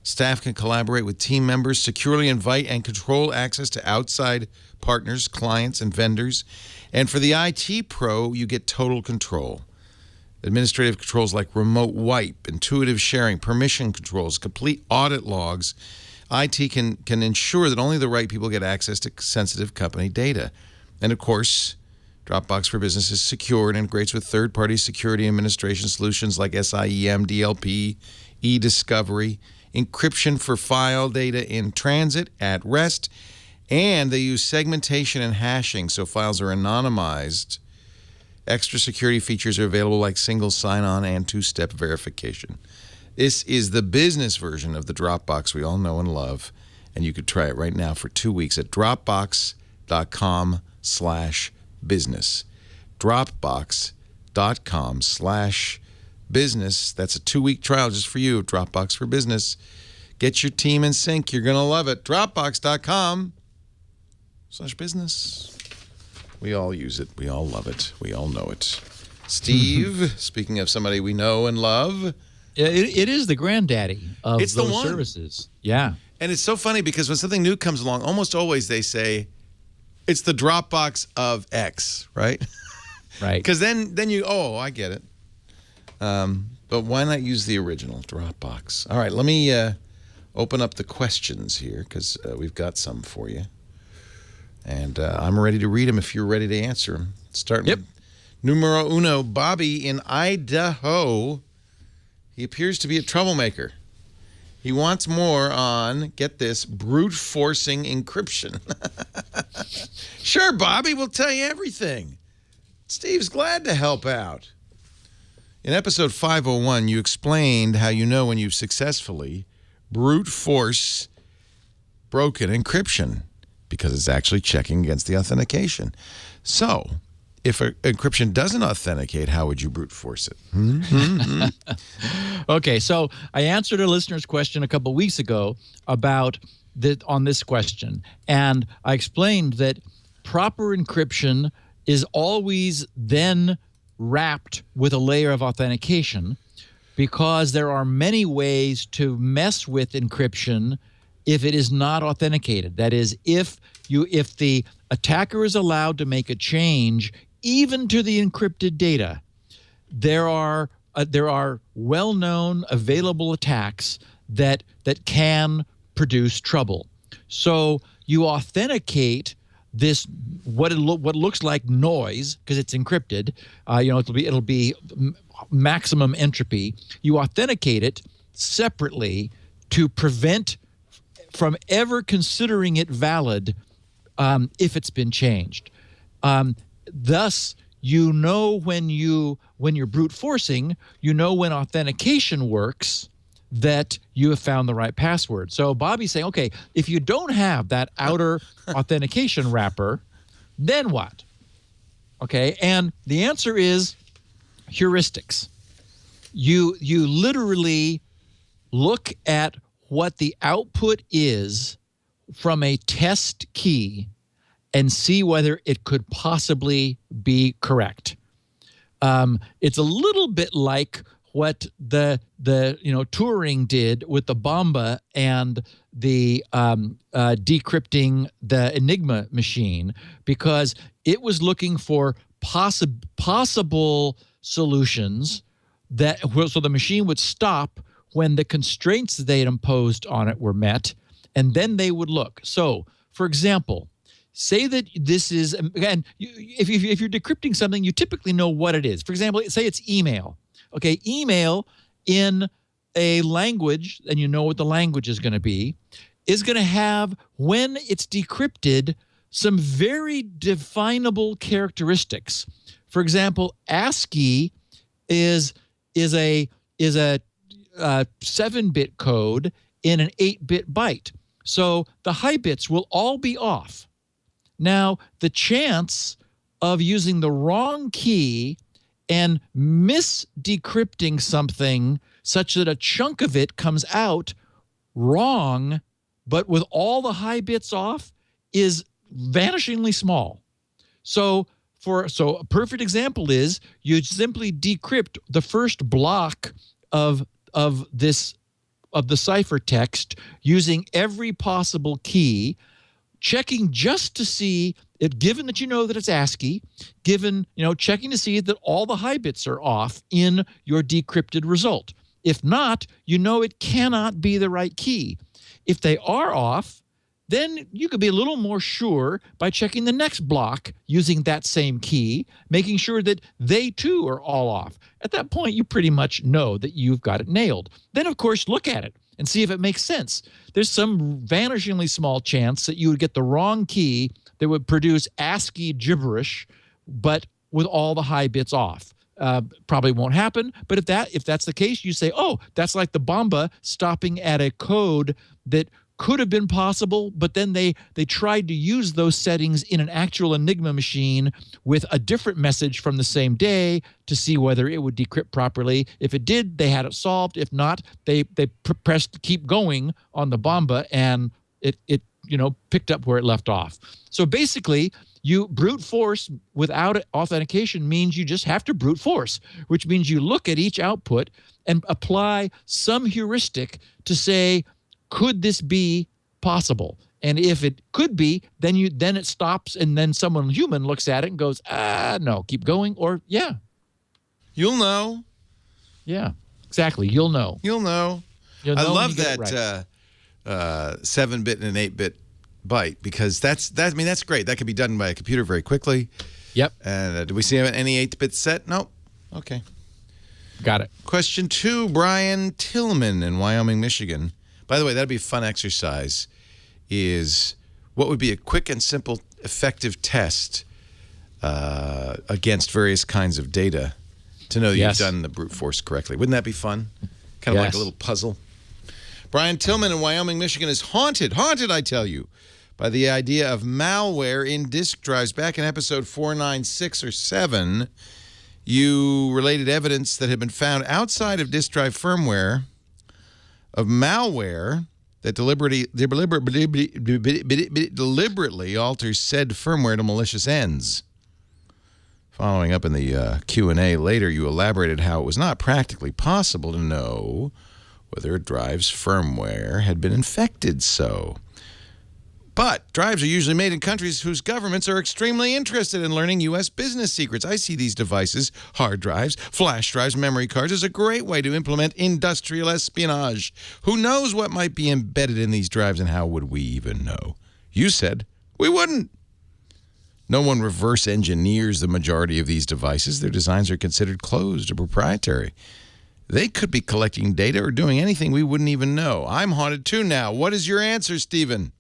[SPEAKER 1] Staff can collaborate with team members, securely invite and control access to outside partners, clients, and vendors. And for the IT pro, you get total control. Administrative controls like remote wipe, intuitive sharing, permission controls, complete audit logs. IT can ensure that only the right people get access to sensitive company data. And of course, Dropbox for Business is secure and integrates with third-party security administration solutions like SIEM, DLP, e-discovery, encryption for file data in transit, at rest, and they use segmentation and hashing so files are anonymized. Extra security features are available like single sign-on and two-step verification. This is the business version of the Dropbox we all know and love, and you could try it right now for 2 weeks at dropbox.com/business. Dropbox.com/business. That's a 2-week trial just for you. Dropbox for Business. Get your team in sync. You're going to love it. Dropbox.com/business. We all use it. We all love it. We all know it. Steve, speaking of somebody we know and love.
[SPEAKER 4] It is the granddaddy of
[SPEAKER 1] It's
[SPEAKER 4] those
[SPEAKER 1] the one.
[SPEAKER 4] services. Yeah.
[SPEAKER 1] And it's so funny because when something new comes along, almost always they say, it's the Dropbox of X, right?
[SPEAKER 4] Right.
[SPEAKER 1] Because then you, I get it. But why not use the original Dropbox? All right, let me open up the questions here because we've got some for you. And I'm ready to read them if you're ready to answer them. Starting with numero uno, Bobby in Idaho. He appears to be a troublemaker. He wants more on, get this, brute forcing encryption. Sure, Bobby, we'll tell you everything. Steve's glad to help out. In episode 501, you explained how you know when you've successfully brute force broken encryption because it's actually checking against the authentication. So, if encryption doesn't authenticate, how would you brute force it?
[SPEAKER 4] Okay, so I answered a listener's question a couple weeks ago about on this question, and I explained that proper encryption is always then wrapped with a layer of authentication because there are many ways to mess with encryption if it is not authenticated. That is, if the attacker is allowed to make a change even to the encrypted data, there are well-known available attacks that can produce trouble. So you authenticate this what looks like noise because it's encrypted. It'll be maximum entropy. You authenticate it separately to prevent from ever considering it valid if it's been changed. Thus, when you're brute forcing, when authentication works, that you have found the right password. So Bobby's saying, okay, if you don't have that outer authentication wrapper, then what? Okay, and the answer is heuristics. You literally look at what the output is from a test key and see whether it could possibly be correct. It's a little bit like what the Turing did with the Bomba and the decrypting the Enigma machine, because it was looking for possible solutions so the machine would stop when the constraints they had imposed on it were met, and then they would look. So, for example, say that this is, again, if you're decrypting something, you typically know what it is. For example, say it's email. Okay, email in a language, and you know what the language is going to be, is going to have, when it's decrypted, some very definable characteristics. For example, ASCII is a 7-bit code in an 8-bit byte. So the high bits will all be off. Now, the chance of using the wrong key and mis-decrypting something such that a chunk of it comes out wrong, but with all the high bits off, is vanishingly small. So a perfect example is you simply decrypt the first block of the ciphertext using every possible key, checking just to see it, given that you know that it's ASCII, checking to see that all the high bits are off in your decrypted result. If not, it cannot be the right key. If they are off, then you could be a little more sure by checking the next block using that same key, making sure that they too are all off. At that point, you pretty much know that you've got it nailed. Then, of course, look at it and see if it makes sense. There's some vanishingly small chance that you would get the wrong key that would produce ASCII gibberish, but with all the high bits off. Probably won't happen, but if that's the case, you say, oh, that's like the Bomba stopping at a code that could have been possible, but then they tried to use those settings in an actual Enigma machine with a different message from the same day to see whether it would decrypt properly. If it did, they had it solved. If not, they pressed keep going on the Bomba, and it picked up where it left off. So basically, you brute force without authentication means you just have to brute force, which means you look at each output and apply some heuristic to say, could this be possible? And if it could be, then it stops, and then someone human looks at it and goes, no, keep going, or yeah.
[SPEAKER 1] You'll know.
[SPEAKER 4] Yeah, exactly. You'll know.
[SPEAKER 1] You'll know. I love that 7-bit and an 8-bit byte, because that's great. That can be done by a computer very quickly.
[SPEAKER 4] Yep.
[SPEAKER 1] And do we see any 8-bit set? Nope. Okay.
[SPEAKER 4] Got it.
[SPEAKER 1] Question 2, Brian Tillman in Wyoming, Michigan. By the way, that'd be a fun exercise, is what would be a quick and simple, effective test against various kinds of data to know you've done the brute force correctly. Wouldn't that be fun? Kind of like a little puzzle. Brian Tillman in Wyoming, Michigan is haunted, I tell you, by the idea of malware in disk drives. Back in episode 496 or 7, you related evidence that had been found outside of disk drive firmware of malware that deliberately alters said firmware to malicious ends. Following up in the Q&A later, you elaborated how it was not practically possible to know whether a drive's firmware had been infected But drives are usually made in countries whose governments are extremely interested in learning U.S. business secrets. I see these devices, hard drives, flash drives, memory cards, as a great way to implement industrial espionage. Who knows what might be embedded in these drives, and how would we even know? You said we wouldn't. No one reverse engineers the majority of these devices. Their designs are considered closed or proprietary. They could be collecting data or doing anything we wouldn't even know. I'm haunted too now. What is your answer, Stephen?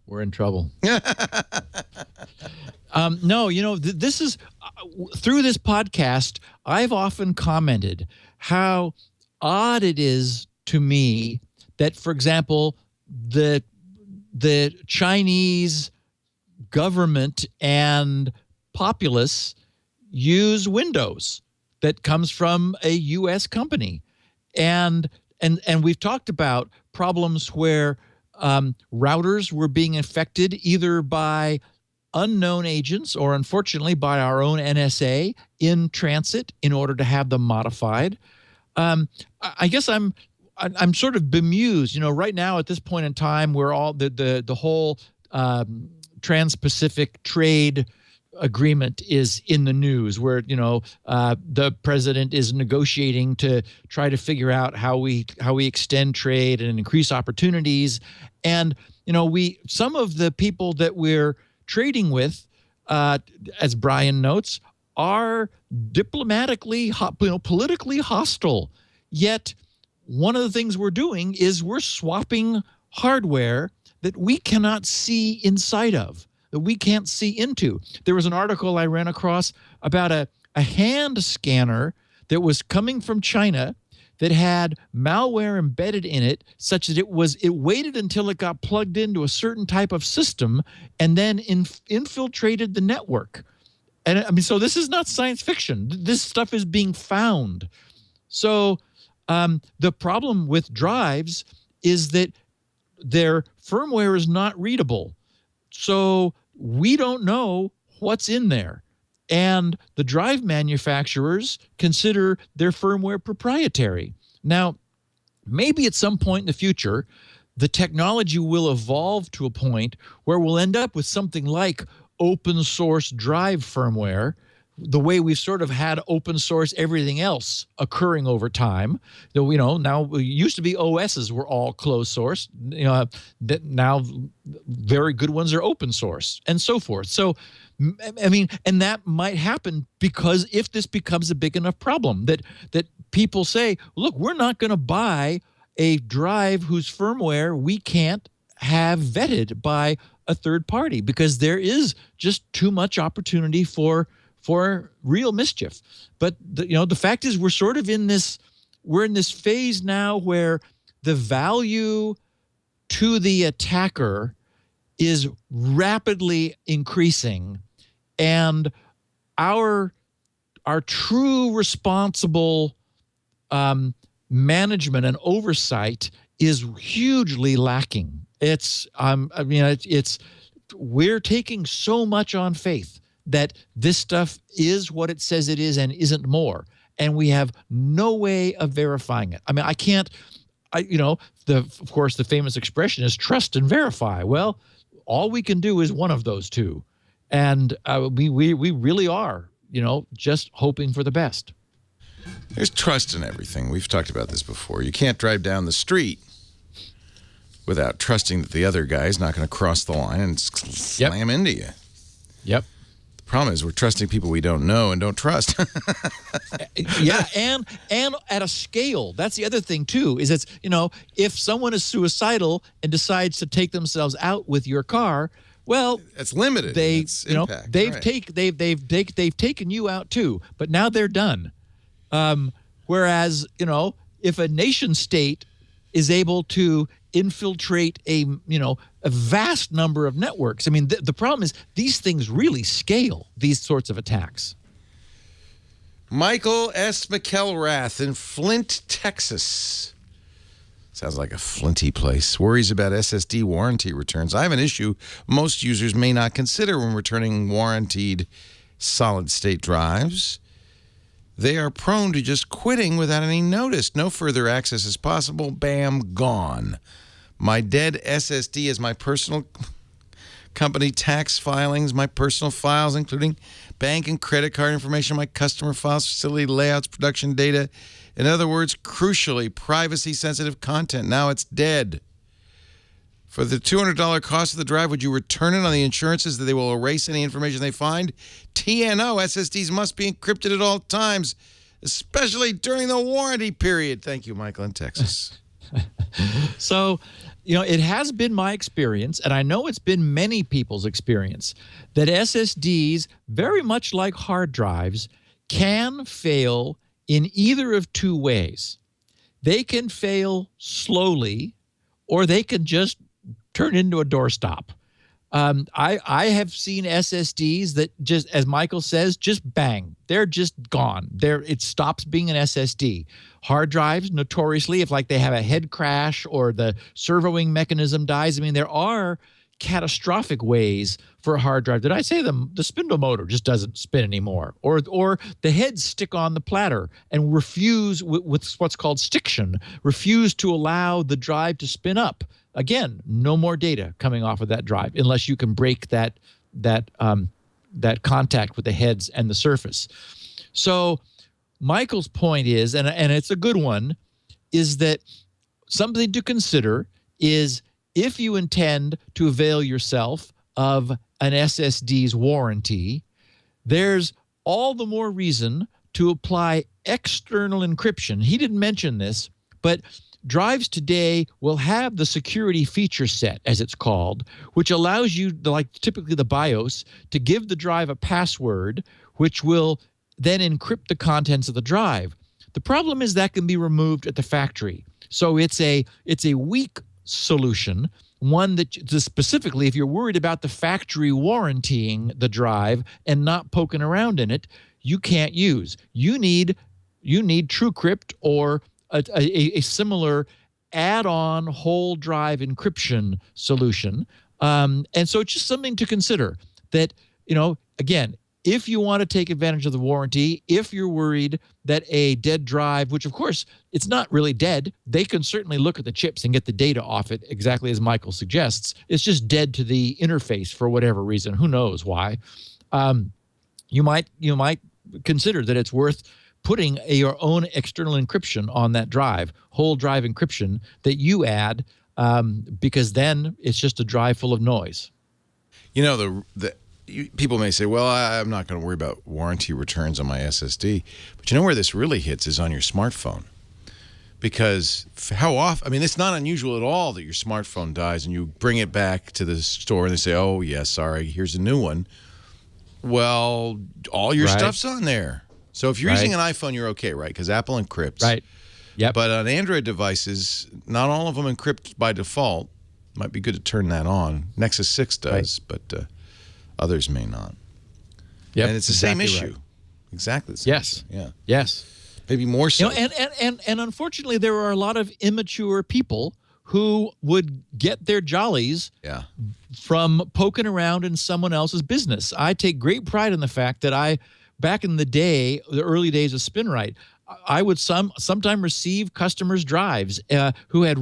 [SPEAKER 4] We're in trouble. No, this is through this podcast, I've often commented how odd it is to me that, for example, the Chinese government and populace use Windows that comes from a U.S. company. And we've talked about problems where routers were being infected either by unknown agents or, unfortunately, by our own NSA in transit in order to have them modified. I guess I'm sort of bemused. Right now at this point in time, we're all the whole Trans-Pacific trade agreement is in the news, where the president is negotiating to try to figure out how we extend trade and increase opportunities. And some of the people that we're trading with, as Brian notes, are diplomatically, politically hostile. Yet one of the things we're doing is we're swapping hardware that we cannot see inside of, that we can't see into. There was an article I ran across about a hand scanner that was coming from China that had malware embedded in it, such that it waited until it got plugged into a certain type of system and then infiltrated the network. And I mean, so this is not science fiction. This stuff is being found. So the problem with drives is that their firmware is not readable. So we don't know what's in there. And the drive manufacturers consider their firmware proprietary. Now, maybe at some point in the future, the technology will evolve to a point where we'll end up with something like open source drive firmware, the way we've sort of had open source everything else occurring over time. Though, now it used to be OSs were all closed source. That now very good ones are open source and so forth. So, I mean, and that might happen because if this becomes a big enough problem that people say, look, we're not going to buy a drive whose firmware we can't have vetted by a third party because there is just too much opportunity for real mischief. But the fact is, we're sort of in this phase now where the value to the attacker is rapidly increasing, and our true responsible management and oversight is hugely lacking. We're taking so much on faith that this stuff is what it says it is and isn't more. And we have no way of verifying it. I mean, of course, the famous expression is trust and verify. Well, all we can do is one of those two. And we really are, just hoping for the best.
[SPEAKER 1] There's trust in everything. We've talked about this before. You can't drive down the street without trusting that the other guy is not going to cross the line and slam into you.
[SPEAKER 4] Yep.
[SPEAKER 1] Problem is, we're trusting people we don't know and don't trust.
[SPEAKER 4] Yeah, and at a scale. That's the other thing too. Is it's if someone is suicidal and decides to take themselves out with your car, well,
[SPEAKER 1] it's limited.
[SPEAKER 4] They've taken you out too, but now they're done. Whereas if a nation state is able to infiltrate a vast number of networks. I mean, the problem is these things really scale, these sorts of attacks.
[SPEAKER 1] Michael S. McElrath in Flint, Texas. Sounds like a flinty place. Worries about SSD warranty returns. I have an issue most users may not consider when returning warranted solid-state drives. They are prone to just quitting without any notice. No further access is possible. Bam, gone. My dead SSD is my personal company tax filings, my personal files, including bank and credit card information, my customer files, facility layouts, production data. In other words, crucially, privacy-sensitive content. Now it's dead. For the $200 cost of the drive, would you return it on the insurances that they will erase any information they find? TNO, SSDs must be encrypted at all times, especially during the warranty period. Thank you, Michael in Texas.
[SPEAKER 4] So, it has been my experience, and I know it's been many people's experience, that SSDs, very much like hard drives, can fail in either of two ways. They can fail slowly, or they can just turn into a doorstop. I have seen SSDs that just, as Michael says, just bang. They're just gone. It stops being an SSD. Hard drives, notoriously, if like they have a head crash or the servoing mechanism dies, I mean, there are catastrophic ways for a hard drive. Did I say the spindle motor just doesn't spin anymore? Or the heads stick on the platter and refuse, with what's called stiction, refuse to allow the drive to spin up. Again, no more data coming off of that drive unless you can break that contact with the heads and the surface. So Michael's point is, and it's a good one, is that something to consider is if you intend to avail yourself of an SSD's warranty, there's all the more reason to apply external encryption. He didn't mention this, but drives today will have the security feature set, as it's called, which allows you, like typically the BIOS, to give the drive a password, which will then encrypt the contents of the drive. The problem is that can be removed at the factory. So it's a weak solution, one that specifically, if you're worried about the factory warrantying the drive and not poking around in it, you can't use. You need TrueCrypt or a similar add-on whole drive encryption solution. And so it's just something to consider that, again, if you want to take advantage of the warranty, if you're worried that a dead drive, which of course it's not really dead, they can certainly look at the chips and get the data off it exactly as Michael suggests. It's just dead to the interface for whatever reason. Who knows why? You might consider that it's worth putting your own external encryption on that drive, whole drive encryption that you add, because then it's just a drive full of noise.
[SPEAKER 1] People may say, well, I'm not going to worry about warranty returns on my SSD. But you know where this really hits is on your smartphone. Because how often, it's not unusual at all that your smartphone dies and you bring it back to the store and they say, oh, yeah, sorry, here's a new one. Well, all your stuff's on there. So if you're using an iPhone, you're okay, right? Because Apple encrypts.
[SPEAKER 4] Right. Yep.
[SPEAKER 1] But on Android devices, not all of them encrypt by default. Might be good to turn that on. Nexus 6 does, but others may not.
[SPEAKER 4] Yep,
[SPEAKER 1] and it's the same issue. Right. Exactly the same issue. Yeah.
[SPEAKER 4] Yes.
[SPEAKER 1] Maybe more so.
[SPEAKER 4] And unfortunately, there are a lot of immature people who would get their jollies from poking around in someone else's business. I take great pride in the fact that back in the day, the early days of SpinRite, I would sometime receive customers' drives who had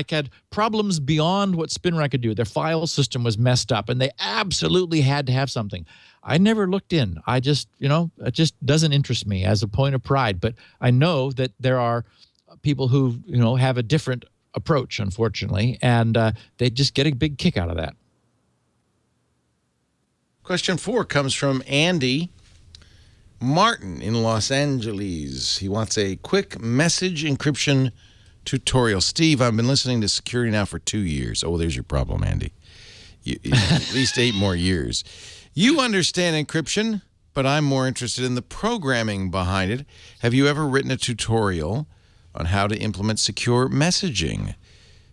[SPEAKER 4] had problems beyond what SpinRite could do. Their file system was messed up, and they absolutely had to have something. I never looked in. I just, it just doesn't interest me as a point of pride. But I know that there are people who, have a different approach, unfortunately, and they just get a big kick out of that.
[SPEAKER 1] Question 4 comes from Andy Martin in Los Angeles. He wants a quick message encryption tutorial. Steve, I've been listening to security now for 2 years. Oh, there's your problem, Andy. At least 8 more years. You understand encryption, but I'm more interested in the programming behind it. Have you ever written a tutorial on how to implement secure messaging?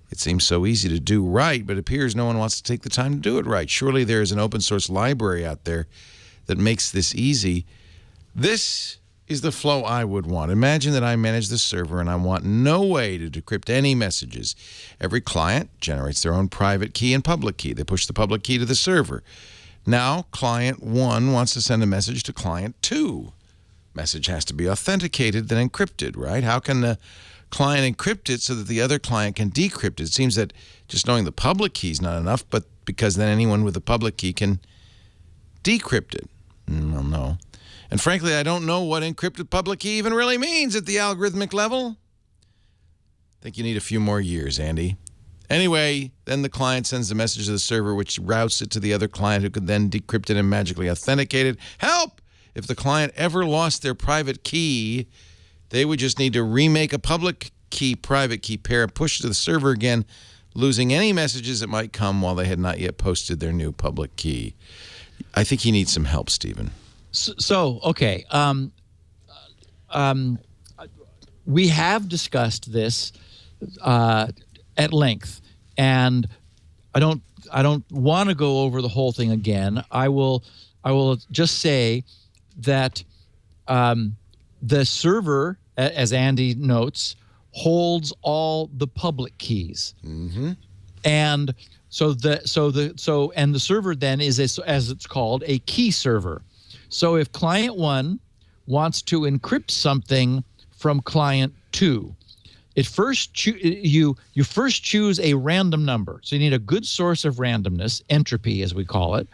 [SPEAKER 1] It seems so easy to do right, but it appears no one wants to take the time to do it right. Surely there is an open source library out there that makes this easy. This is the flow I would want. Imagine that I manage the server and I want no way to decrypt any messages. Every client generates their own private key and public key. They push the public key to the server. Now, client 1 wants to send a message to client 2. Message has to be authenticated, then encrypted, right? How can the client encrypt it so that the other client can decrypt it? It seems that just knowing the public key is not enough, but because then anyone with the public key can decrypt it. Well, no. And frankly, I don't know what encrypted public key even really means at the algorithmic level. I think you need a few more years, Andy. Anyway, then the client sends the message to the server, which routes it to the other client who could then decrypt it and magically authenticate it. Help! If the client ever lost their private key, they would just need to remake a public key, private key pair and push it to the server again, losing any messages that might come while they had not yet posted their new public key. I think he needs some help, Stephen.
[SPEAKER 4] Okay. We have discussed this at length, and I don't want to go over the whole thing again. I will just say that the server, as Andy notes, holds all the public keys, and the server then is as it's called a key server. So if client 1 wants to encrypt something from client 2, you first choose a random number. So you need a good source of randomness, entropy as we call it,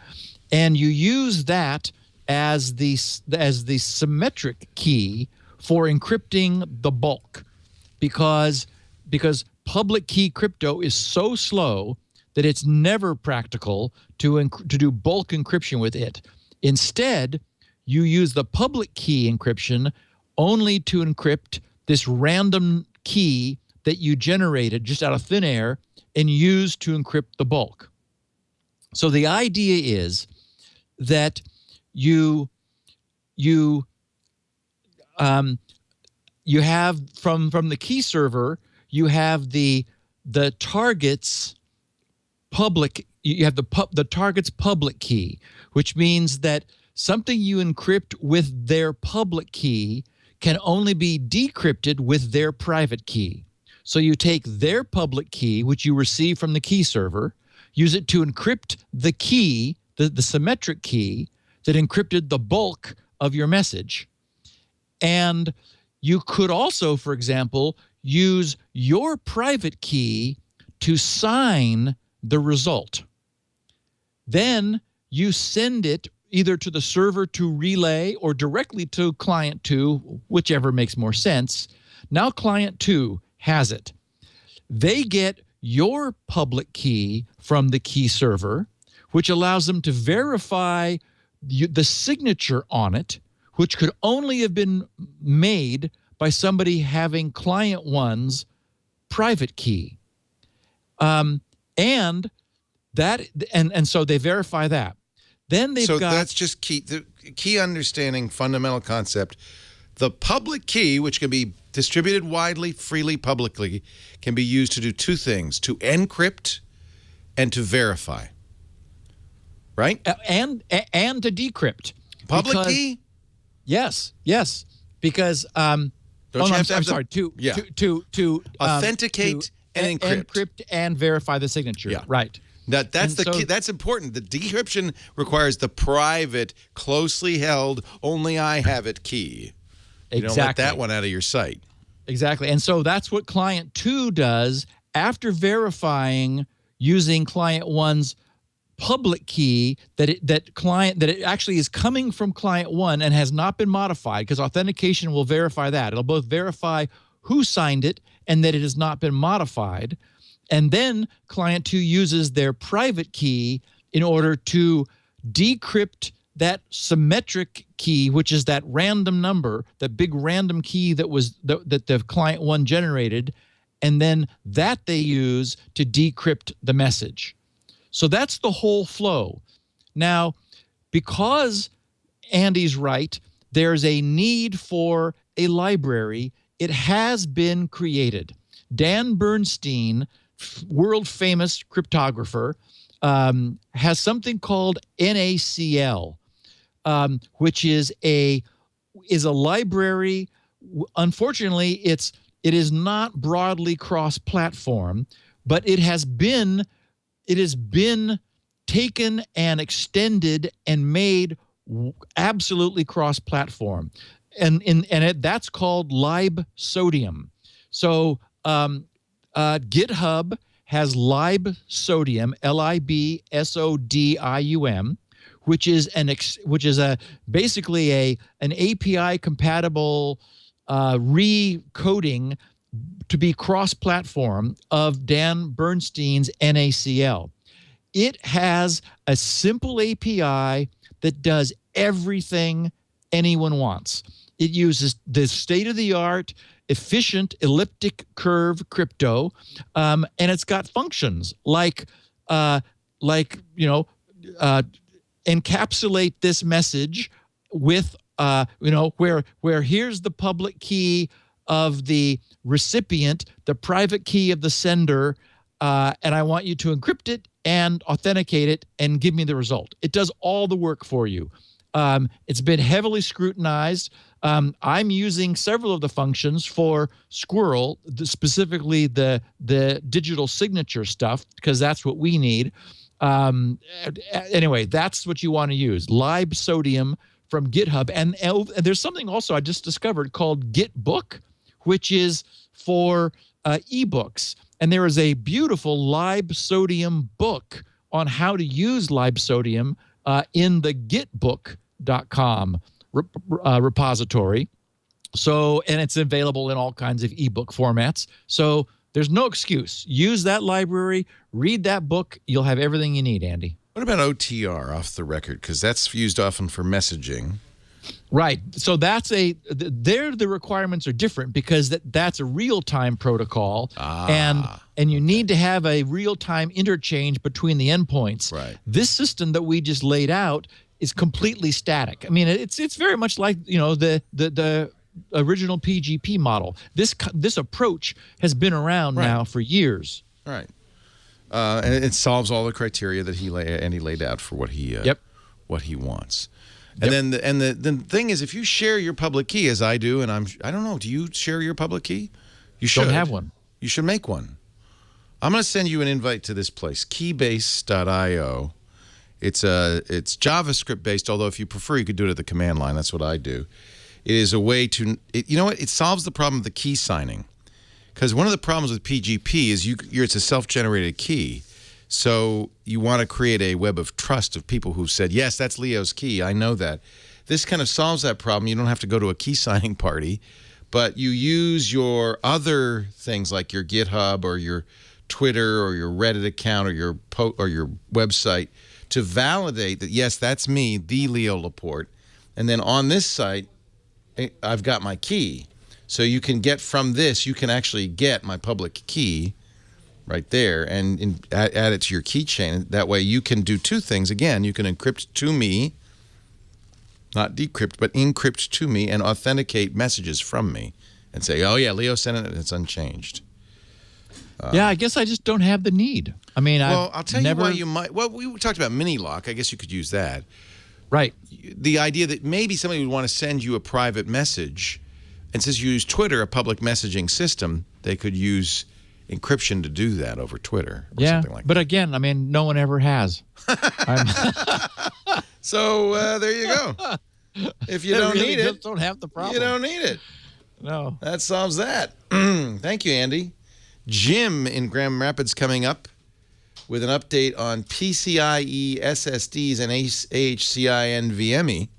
[SPEAKER 4] and you use that as the symmetric key for encrypting the bulk, because public key crypto is so slow that it's never practical to do bulk encryption with it. Instead, you use the public key encryption only to encrypt this random key that you generated just out of thin air and use to encrypt the bulk. So the idea is that you have from the key server, you have the target's public, you have the target's public key, which means that something you encrypt with their public key can only be decrypted with their private key. So you take their public key, which you receive from the key server, use it to encrypt the key, the symmetric key that encrypted the bulk of your message. And you could also, for example, use your private key to sign the result. Then you send it either to the server to relay or directly to client 2, whichever makes more sense. Now client 2 has it. They get your public key from the key server, which allows them to verify the signature on it, which could only have been made by somebody having client 1's private key. And so they verify that. Then they've got... So
[SPEAKER 1] that's just key. The key understanding, fundamental concept. The public key, which can be distributed widely, freely, publicly, can be used to do two things: to encrypt and to verify. Right?
[SPEAKER 4] And to decrypt.
[SPEAKER 1] Public key?
[SPEAKER 4] Yes. Because to
[SPEAKER 1] authenticate and encrypt.
[SPEAKER 4] Encrypt and verify the signature.
[SPEAKER 1] Yeah.
[SPEAKER 4] Right.
[SPEAKER 1] That's the key. That's important. The decryption requires the private, closely held, only I have it key. You don't let that one out of your sight.
[SPEAKER 4] Exactly. And so that's what client 2 does after verifying using client 1's public key that it actually is coming from client 1 and has not been modified, because authentication will verify that. It'll both verify who signed it and that it has not been modified. And then client 2 uses their private key in order to decrypt that symmetric key, which is that random number, that big random key that the client 1 generated, and then that they use to decrypt the message. So that's the whole flow. Now, because Andy's right, there's a need for a library. It has been created. Dan Bernstein, world famous cryptographer, has something called NaCl, which is a library. Unfortunately, it is not broadly cross-platform, but it has been taken and extended and made absolutely cross-platform, and that's called libsodium. So GitHub has libsodium, libsodium, which is basically an API compatible recoding to be cross-platform of Dan Bernstein's NaCl. It has a simple API that does everything anyone wants. It uses the state-of-the-art, efficient elliptic curve crypto, and it's got functions like encapsulate this message with where here's the public key of the recipient, the private key of the sender, and I want you to encrypt it and authenticate it and give me the result. It does all the work for you. It's been heavily scrutinized. I'm using several of the functions for Squirrel, specifically the digital signature stuff, because that's what we need. Anyway, that's what you want to use. LibSodium from GitHub. And there's something also I just discovered called GitBook, which is for ebooks. And there is a beautiful LibSodium book on how to use LibSodium in the gitbook.com repository. So, and it's available in all kinds of ebook formats. So there's no excuse. Use that library, read that book. You'll have everything you need, Andy.
[SPEAKER 1] What about OTR, off the record? Because that's used often for messaging.
[SPEAKER 4] Right. So that's the requirements are different because that's a real-time protocol, and you need to have a real-time interchange between the endpoints.
[SPEAKER 1] Right.
[SPEAKER 4] This system that we just laid out is completely static. I mean, it's very much like the original PGP model. This approach has been around now for years.
[SPEAKER 1] Right. And it solves all the criteria that he laid out for what he wants. And then the thing is, if you share your public key, as I do, and I don't know, do you share your public key? You should.
[SPEAKER 4] Don't have one.
[SPEAKER 1] You should make one. I'm going to send you an invite to this place, keybase.io. It's JavaScript based, although if you prefer, you could do it at the command line. That's what I do. It is a way to, you know what? It solves the problem of the key signing. Because one of the problems with PGP is it's a self-generated key. So you want to create a web of trust of people who've said, yes, that's Leo's key. I know that. This kind of solves that problem. You don't have to go to a key signing party, but you use your other things like your GitHub or your Twitter or your Reddit account or your website to validate that, yes, that's me, the Leo Laporte. And then on this site, I've got my key. So you can get from this, you can actually get my public key right there and add it to your keychain. That way you can do two things. Again, you can encrypt to me, not decrypt, but encrypt to me and authenticate messages from me and say, oh, yeah, Leo sent it and it's unchanged.
[SPEAKER 4] Yeah, I guess I just don't have the need. I mean,
[SPEAKER 1] I'll tell you why you might. Well, we talked about mini lock. I guess you could use that.
[SPEAKER 4] Right.
[SPEAKER 1] The idea that maybe somebody would want to send you a private message, and since you use Twitter, a public messaging system, they could use encryption to do that over Twitter or something like that.
[SPEAKER 4] But again, I mean, no one ever has.
[SPEAKER 1] So there you go. If you don't need it,
[SPEAKER 4] don't have the problem.
[SPEAKER 1] You don't need it.
[SPEAKER 4] No.
[SPEAKER 1] That solves that. Thank you, Andy. Jim in Grand Rapids coming up with an update on PCIe SSDs and AHCI NVMe.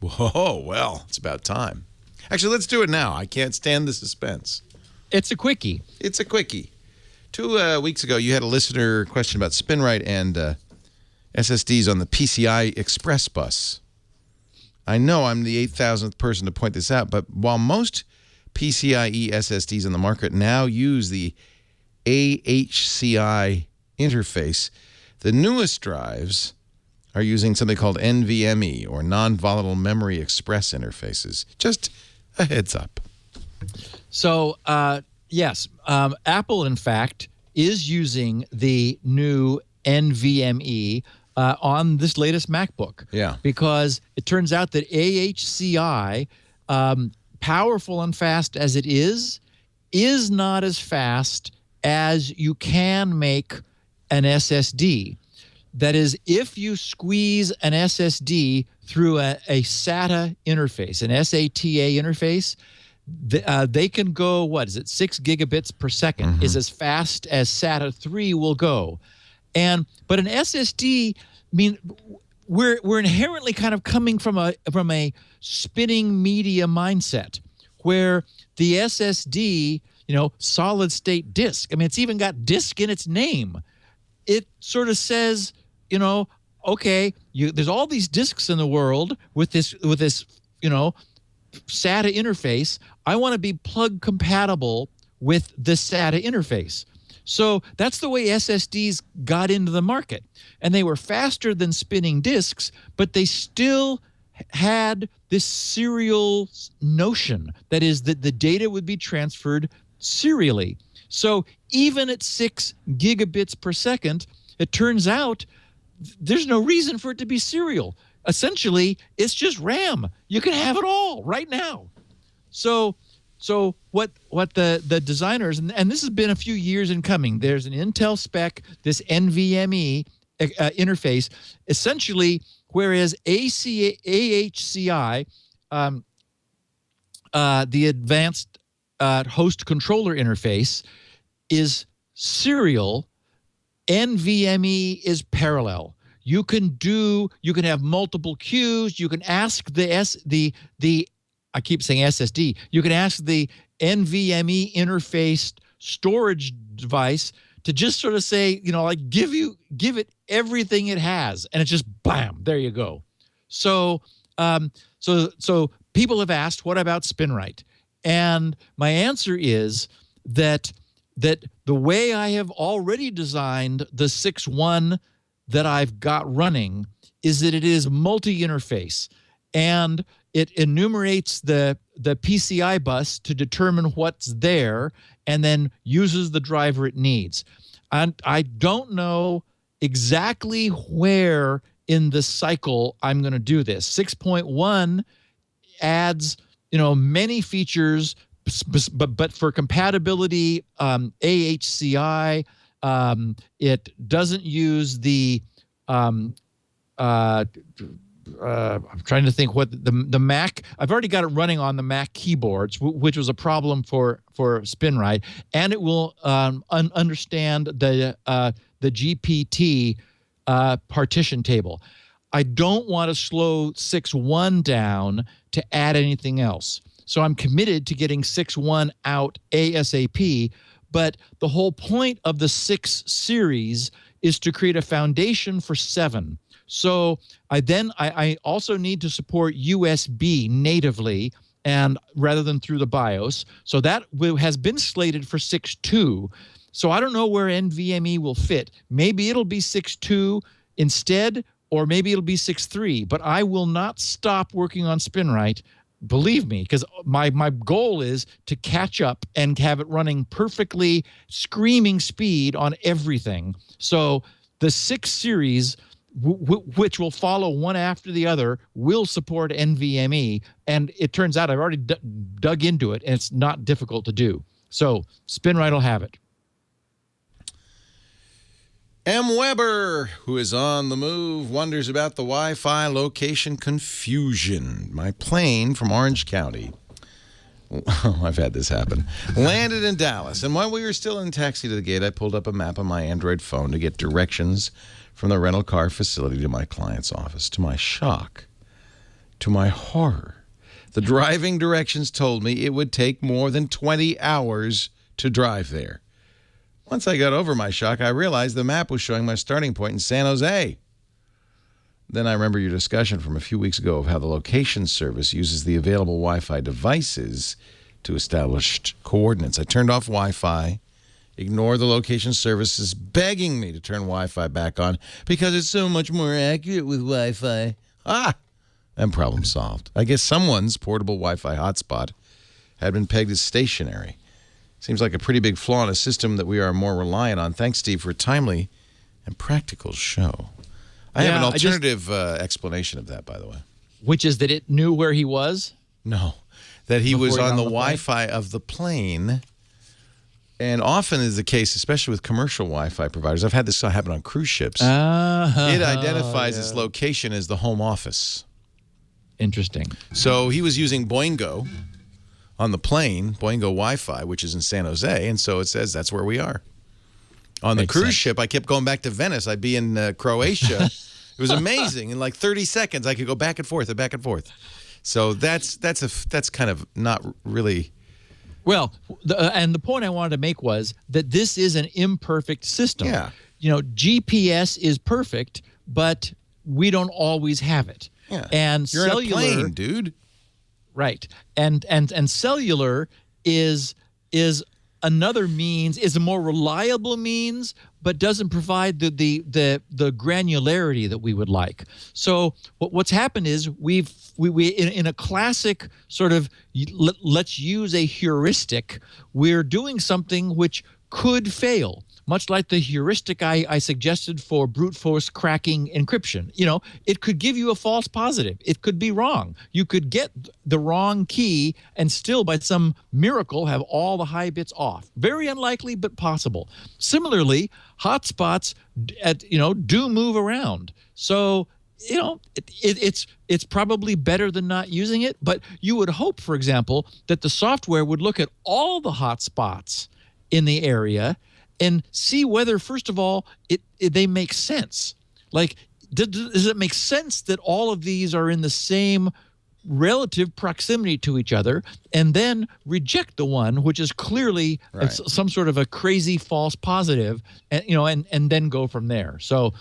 [SPEAKER 1] Whoa, well, it's about time. Actually, let's do it now. I can't stand the suspense.
[SPEAKER 4] It's a quickie.
[SPEAKER 1] It's a quickie. 2 weeks ago, you had a listener question about SpinRite and SSDs on the PCI Express bus. I know I'm the 8,000th person to point this out, but while most PCIe SSDs on the market now use the AHCI interface, the newest drives are using something called NVMe, or non-volatile memory express interfaces. Just a heads up.
[SPEAKER 4] So, yes, Apple, in fact, is using the new NVMe on this latest MacBook.
[SPEAKER 1] Yeah.
[SPEAKER 4] Because it turns out that AHCI, powerful and fast as it is not as fast as you can make an SSD. That is, if you squeeze an SSD through a SATA interface, an SATA interface, they can go, 6 gigabits per second is as fast as SATA 3 will go. But an SSD, I mean, we're inherently kind of coming from a spinning media mindset where the SSD solid state disk. I mean, it's even got disk in its name. It sort of says, okay, there's all these disks in the world with this SATA interface. I want to be plug compatible with the SATA interface. So that's the way SSDs got into the market. And they were faster than spinning disks, but they still had this serial notion. That is, that the data would be transferred serially. So even at 6 gigabits per second, it turns out there's no reason for it to be serial. Essentially, it's just RAM. You can have it all right now. So what the designers, and this has been a few years in coming, there's an Intel spec, this NVMe interface, essentially, whereas AHCI, the advanced host controller interface, is serial, NVMe is parallel. You can have multiple queues. You can ask I keep saying SSD. You can ask the NVMe interfaced storage device to just sort of say, give it everything it has, and it's just bam, there you go. So people have asked, what about SpinRite? And my answer is that the way I have already designed the 6.1 that I've got running is that it is multi-interface, and it enumerates the PCI bus to determine what's there and then uses the driver it needs. And I don't know exactly where in the cycle I'm going to do this. 6.1 adds, many features, but for compatibility, AHCI, it doesn't use the I'm trying to think what the Mac. I've already got it running on the Mac keyboards, which was a problem for SpinRite, and it will understand the GPT partition table. I don't want to slow 6.1 down to add anything else, so I'm committed to getting 6.1 out ASAP. But the whole point of the 6 series is to create a foundation for 7. So I also need to support USB natively, and rather than through the BIOS. So that has been slated for 6.2. So I don't know where NVMe will fit. Maybe it'll be 6.2 instead, or maybe it'll be 6.3. But I will not stop working on SpinRite, believe me, because my goal is to catch up and have it running perfectly, screaming speed on everything. So the 6 series, which will follow one after the other, will support NVMe. And it turns out I've already dug into it, and it's not difficult to do. So SpinRite will have it.
[SPEAKER 1] M. Weber, who is on the move, wonders about the Wi-Fi location confusion. My plane from Orange County, I've had this happen, landed in Dallas. And while we were still in taxi to the gate, I pulled up a map on my Android phone to get directions from the rental car facility to my client's office. To my shock, to my horror, the driving directions told me it would take more than 20 hours to drive there. Once I got over my shock, I realized the map was showing my starting point in San Jose. Then I remember your discussion from a few weeks ago of how the location service uses the available Wi-Fi devices to establish coordinates. I turned off Wi-Fi, ignored the location services begging me to turn Wi-Fi back on because it's so much more accurate with Wi-Fi. And problem solved. I guess someone's portable Wi-Fi hotspot had been pegged as stationary. Seems like a pretty big flaw in a system that we are more reliant on. Thanks, Steve, for a timely and practical show. I have an alternative explanation of that, by the way.
[SPEAKER 4] Which is that it knew where he was?
[SPEAKER 1] No, that he was on the Wi-Fi of the plane. And often is the case, especially with commercial Wi-Fi providers. I've had this happen on cruise ships. It identifies its location as the home office.
[SPEAKER 4] Interesting.
[SPEAKER 1] So he was using Boingo on the plane, Boingo Wi-Fi, which is in San Jose, and so it says that's where we are. On the cruise ship, I kept going back to Venice. I'd be in Croatia. It was amazing. In like 30 seconds, I could go back and forth and back and forth. So that's kind of not really
[SPEAKER 4] Well, and the point I wanted to make was that this is an imperfect system.
[SPEAKER 1] Yeah.
[SPEAKER 4] GPS is perfect, but we don't always have it.
[SPEAKER 1] Yeah.
[SPEAKER 4] And
[SPEAKER 1] You're
[SPEAKER 4] cellular,
[SPEAKER 1] in a plane, dude.
[SPEAKER 4] right? And cellular is another means, is a more reliable means, but doesn't provide the granularity that we would like. So what's happened is we in a classic sort of let's use a heuristic, we're doing something which could fail, much like the heuristic I suggested for brute force cracking encryption. It could give you a false positive. It could be wrong. You could get the wrong key and still, by some miracle, have all the high bits off. Very unlikely, but possible. Similarly, hotspots, do move around. So, it's probably better than not using it. But you would hope, for example, that the software would look at all the hotspots in the area and see whether, first of all, they make sense. Like, does it make sense that all of these are in the same relative proximity to each other, and then reject the one which is clearly some sort of a crazy false positive, and then go from there. So,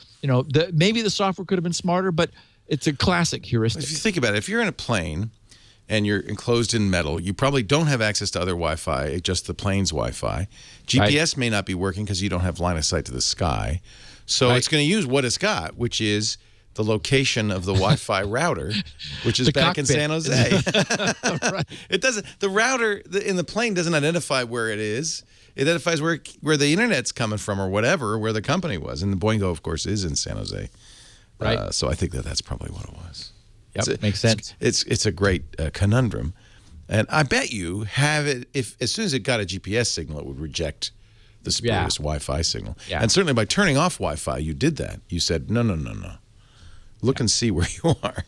[SPEAKER 4] maybe the software could have been smarter, but it's a classic heuristic.
[SPEAKER 1] If you think about it, if you're in a plane and you're enclosed in metal, you probably don't have access to other Wi-Fi, just the plane's Wi-Fi. GPS may not be working because you don't have line of sight to the sky. So it's going to use what it's got, which is the location of the Wi-Fi router, which is back in San Jose. It doesn't. The router in the plane doesn't identify where it is. It identifies where the internet's coming from or whatever, where the company was. And the Boingo, of course, is in San Jose.
[SPEAKER 4] Right.
[SPEAKER 1] So I think that's probably what it was.
[SPEAKER 4] Yep, makes sense.
[SPEAKER 1] It's a great conundrum, and I bet you have it. If as soon as it got a GPS signal, it would reject the spurious Wi-Fi signal. Yeah. And certainly by turning off Wi-Fi, you did that. You said no. Look and see where you are.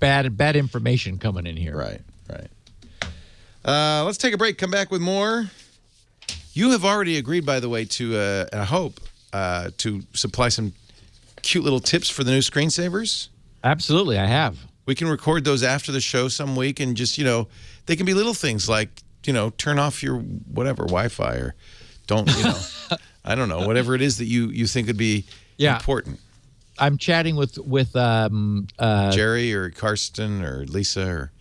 [SPEAKER 4] Bad information coming in here.
[SPEAKER 1] Right. Let's take a break. Come back with more. You have already agreed, by the way, to I hope to supply some cute little tips for the new screensavers.
[SPEAKER 4] Absolutely, I have.
[SPEAKER 1] We can record those after the show some week, and just, they can be little things like, turn off your whatever Wi-Fi, or don't, I don't know, whatever it is that you think would be important.
[SPEAKER 4] I'm chatting with
[SPEAKER 1] Jerry or Karsten or Lisa or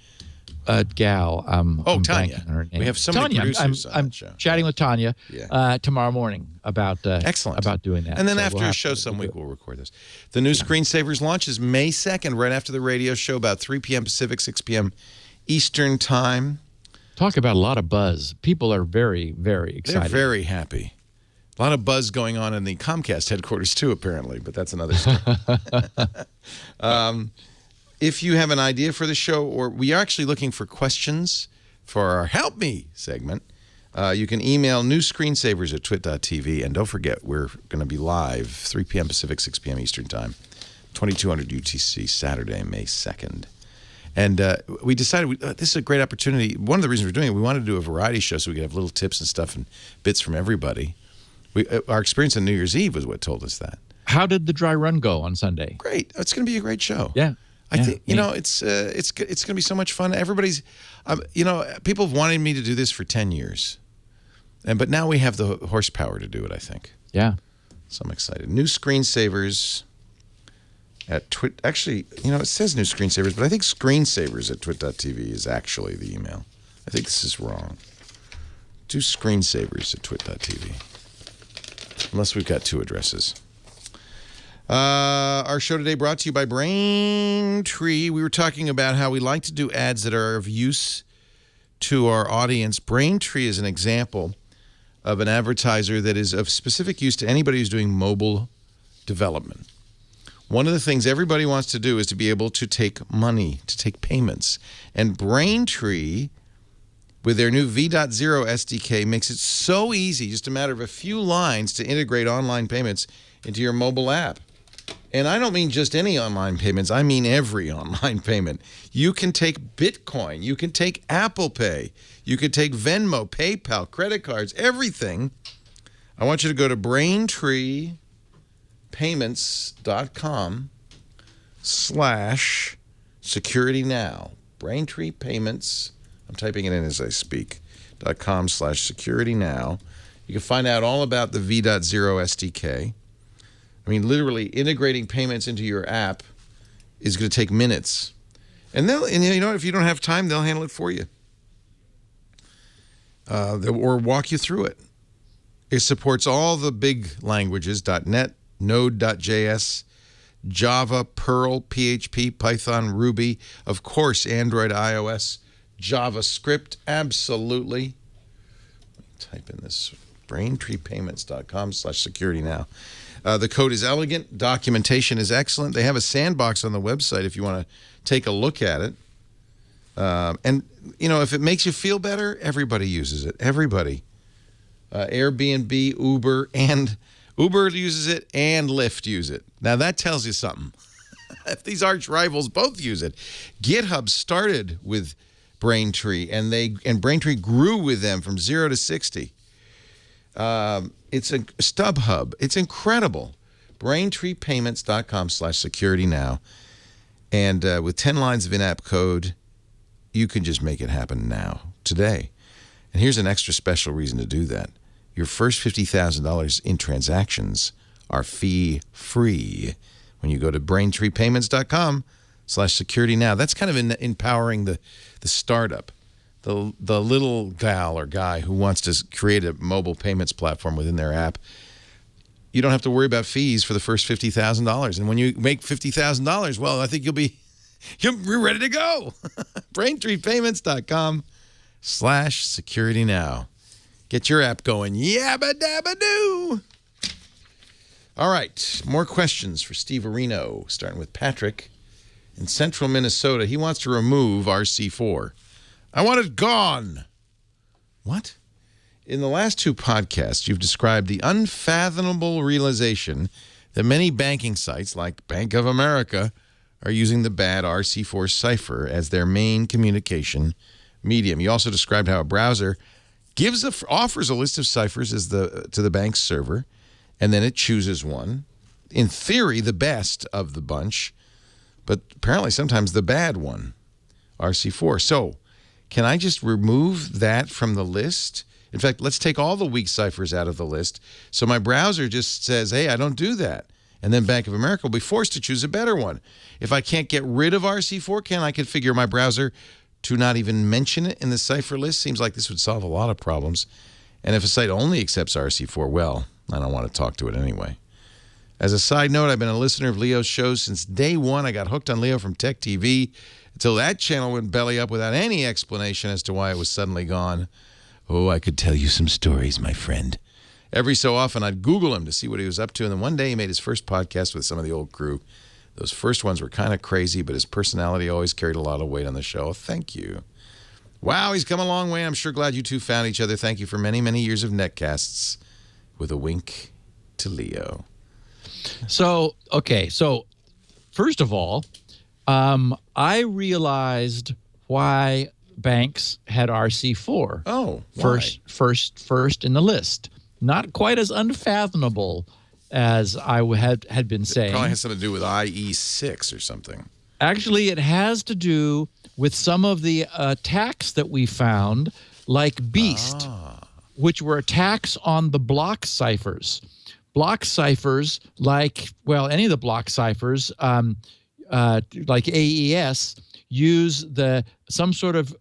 [SPEAKER 4] gal.
[SPEAKER 1] Tanya.
[SPEAKER 4] Her name.
[SPEAKER 1] We have so many producers
[SPEAKER 4] I'm
[SPEAKER 1] on the show.
[SPEAKER 4] chatting with Tanya tomorrow morning about
[SPEAKER 1] excellent
[SPEAKER 4] about doing that.
[SPEAKER 1] And then after a show some week, we'll record this. The new Screensavers launch is May 2nd, right after the radio show, about 3 p.m. Pacific, 6 p.m. Eastern Time.
[SPEAKER 4] Talk about a lot of buzz. People are very, very excited.
[SPEAKER 1] They're very happy. A lot of buzz going on in the Comcast headquarters, too, apparently, but that's another story. If you have an idea for the show, or we are actually looking for questions for our Help Me segment, you can email newscreensavers@twit.tv. And don't forget, we're going to be live 3 p.m. Pacific, 6 p.m. Eastern Time, 2200 UTC, Saturday, May 2nd. And we decided this is a great opportunity. One of the reasons we're doing it, we wanted to do a variety show so we could have little tips and stuff and bits from everybody. Our experience on New Year's Eve was what told us that.
[SPEAKER 4] How did the dry run go on Sunday?
[SPEAKER 1] Great. It's going to be a great show.
[SPEAKER 4] Yeah.
[SPEAKER 1] I think, it's going to be so much fun. Everybody's, people have wanted me to do this for 10 years. But now we have the horsepower to do it, I think.
[SPEAKER 4] Yeah.
[SPEAKER 1] So I'm excited. New screensavers at Twit. Actually, it says new screensavers, but I think screensavers@twit.tv is actually the email. I think this is wrong. Do screensavers@twit.tv. Unless we've got two addresses. Our show today brought to you by Braintree. We were talking about how we like to do ads that are of use to our audience. Braintree is an example of an advertiser that is of specific use to anybody who's doing mobile development. One of the things everybody wants to do is to be able to take money, to take payments. And Braintree, with their new V.0 SDK, makes it so easy, just a matter of a few lines, to integrate online payments into your mobile app. And I don't mean just any online payments. I mean every online payment. You can take Bitcoin. You can take Apple Pay. You can take Venmo, PayPal, credit cards, everything. I want you to go to BraintreePayments.com/securitynow. Braintree Payments. I'm typing it in as I speak. braintree.com/security now. You can find out all about the V.0 SDK. I mean, literally integrating payments into your app is going to take minutes. And you know, if you don't have time, they'll handle it for you. Or walk you through it. It supports all the big languages, .NET, Node.js, Java, Perl, PHP, Python, Ruby, of course, Android, iOS, JavaScript, absolutely. Let me type in this, braintreepayments.com/security now. The code is elegant. Documentation is excellent. They have a sandbox on the website if you want to take a look at it. And, you know, if it makes you feel better, everybody uses it. Everybody. Airbnb, Uber uses it, and Lyft use it. Now, that tells you something. If these arch rivals both use it. GitHub started with Braintree, and Braintree grew with them from 0 to 60. It's a StubHub. It's incredible. BraintreePayments.com/security now. And with 10 lines of in-app code, you can just make it happen now, today. And here's an extra special reason to do that. Your first $50,000 in transactions are fee-free when you go to BraintreePayments.com/security now. That's kind of empowering the startup. The little gal or guy who wants to create a mobile payments platform within their app. You don't have to worry about fees for the first $50,000. And when you make $50,000, well, I think you're ready to go. BraintreePayments.com/security now. Get your app going. Yabba dabba doo. All right, more questions for Steve Areno, starting with Patrick in central Minnesota. He wants to remove RC4. I want it gone. What? In the last two podcasts, you've described the unfathomable realization that many banking sites, like Bank of America, are using the bad RC4 cipher as their main communication medium. You also described how a browser offers a list of ciphers to the bank's server, and then it chooses one. In theory, the best of the bunch, but apparently sometimes the bad one, RC4. So, can I just remove that from the list? In fact, let's take all the weak ciphers out of the list. So my browser just says, hey, I don't do that. And then Bank of America will be forced to choose a better one. If I can't get rid of RC4, I configure my browser to not even mention it in the cipher list? Seems like this would solve a lot of problems. And if a site only accepts RC4, well, I don't want to talk to it anyway. As a side note, I've been a listener of Leo's shows since day one. I got hooked on Leo from Tech TV until that channel went belly up without any explanation as to why it was suddenly gone. Oh, I could tell you some stories, my friend. Every so often, I'd Google him to see what he was up to, and then one day he made his first podcast with some of the old crew. Those first ones were kind of crazy, but his personality always carried a lot of weight on the show. Thank you. Wow, he's come a long way. I'm sure glad you two found each other. Thank you for many, many years of netcasts. With a wink to Leo.
[SPEAKER 4] So, okay. So, first of all, I realized why banks had RC4.
[SPEAKER 1] Oh, why?
[SPEAKER 4] First in the list. Not quite as unfathomable as I had been saying.
[SPEAKER 1] It probably has something to do with IE6 or something.
[SPEAKER 4] Actually, it has to do with some of the attacks that we found, like Beast, which were attacks on the block ciphers. Block ciphers, like, well, any of the block ciphers, like AES, use some sort of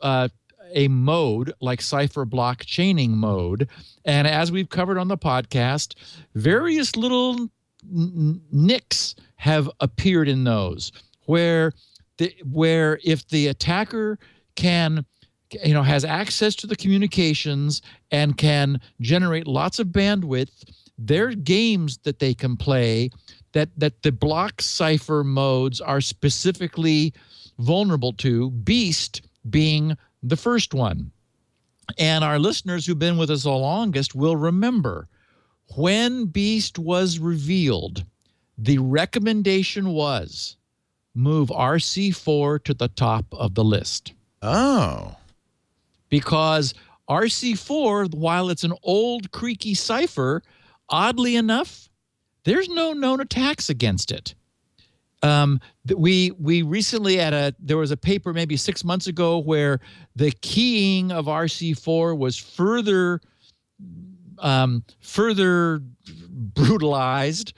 [SPEAKER 4] a mode like cipher block chaining mode. And as we've covered on the podcast, various little nicks have appeared in those where if the attacker has access to the communications and can generate lots of bandwidth, there are games that they can play that the block cipher modes are specifically vulnerable to, Beast being the first one. And our listeners who've been with us the longest will remember when Beast was revealed, the recommendation was move RC4 to the top of the list.
[SPEAKER 1] Oh.
[SPEAKER 4] Because RC4, while it's an old creaky cipher, oddly enough, there's no known attacks against it. We recently there was a paper maybe 6 months ago where the keying of RC4 was further brutalized.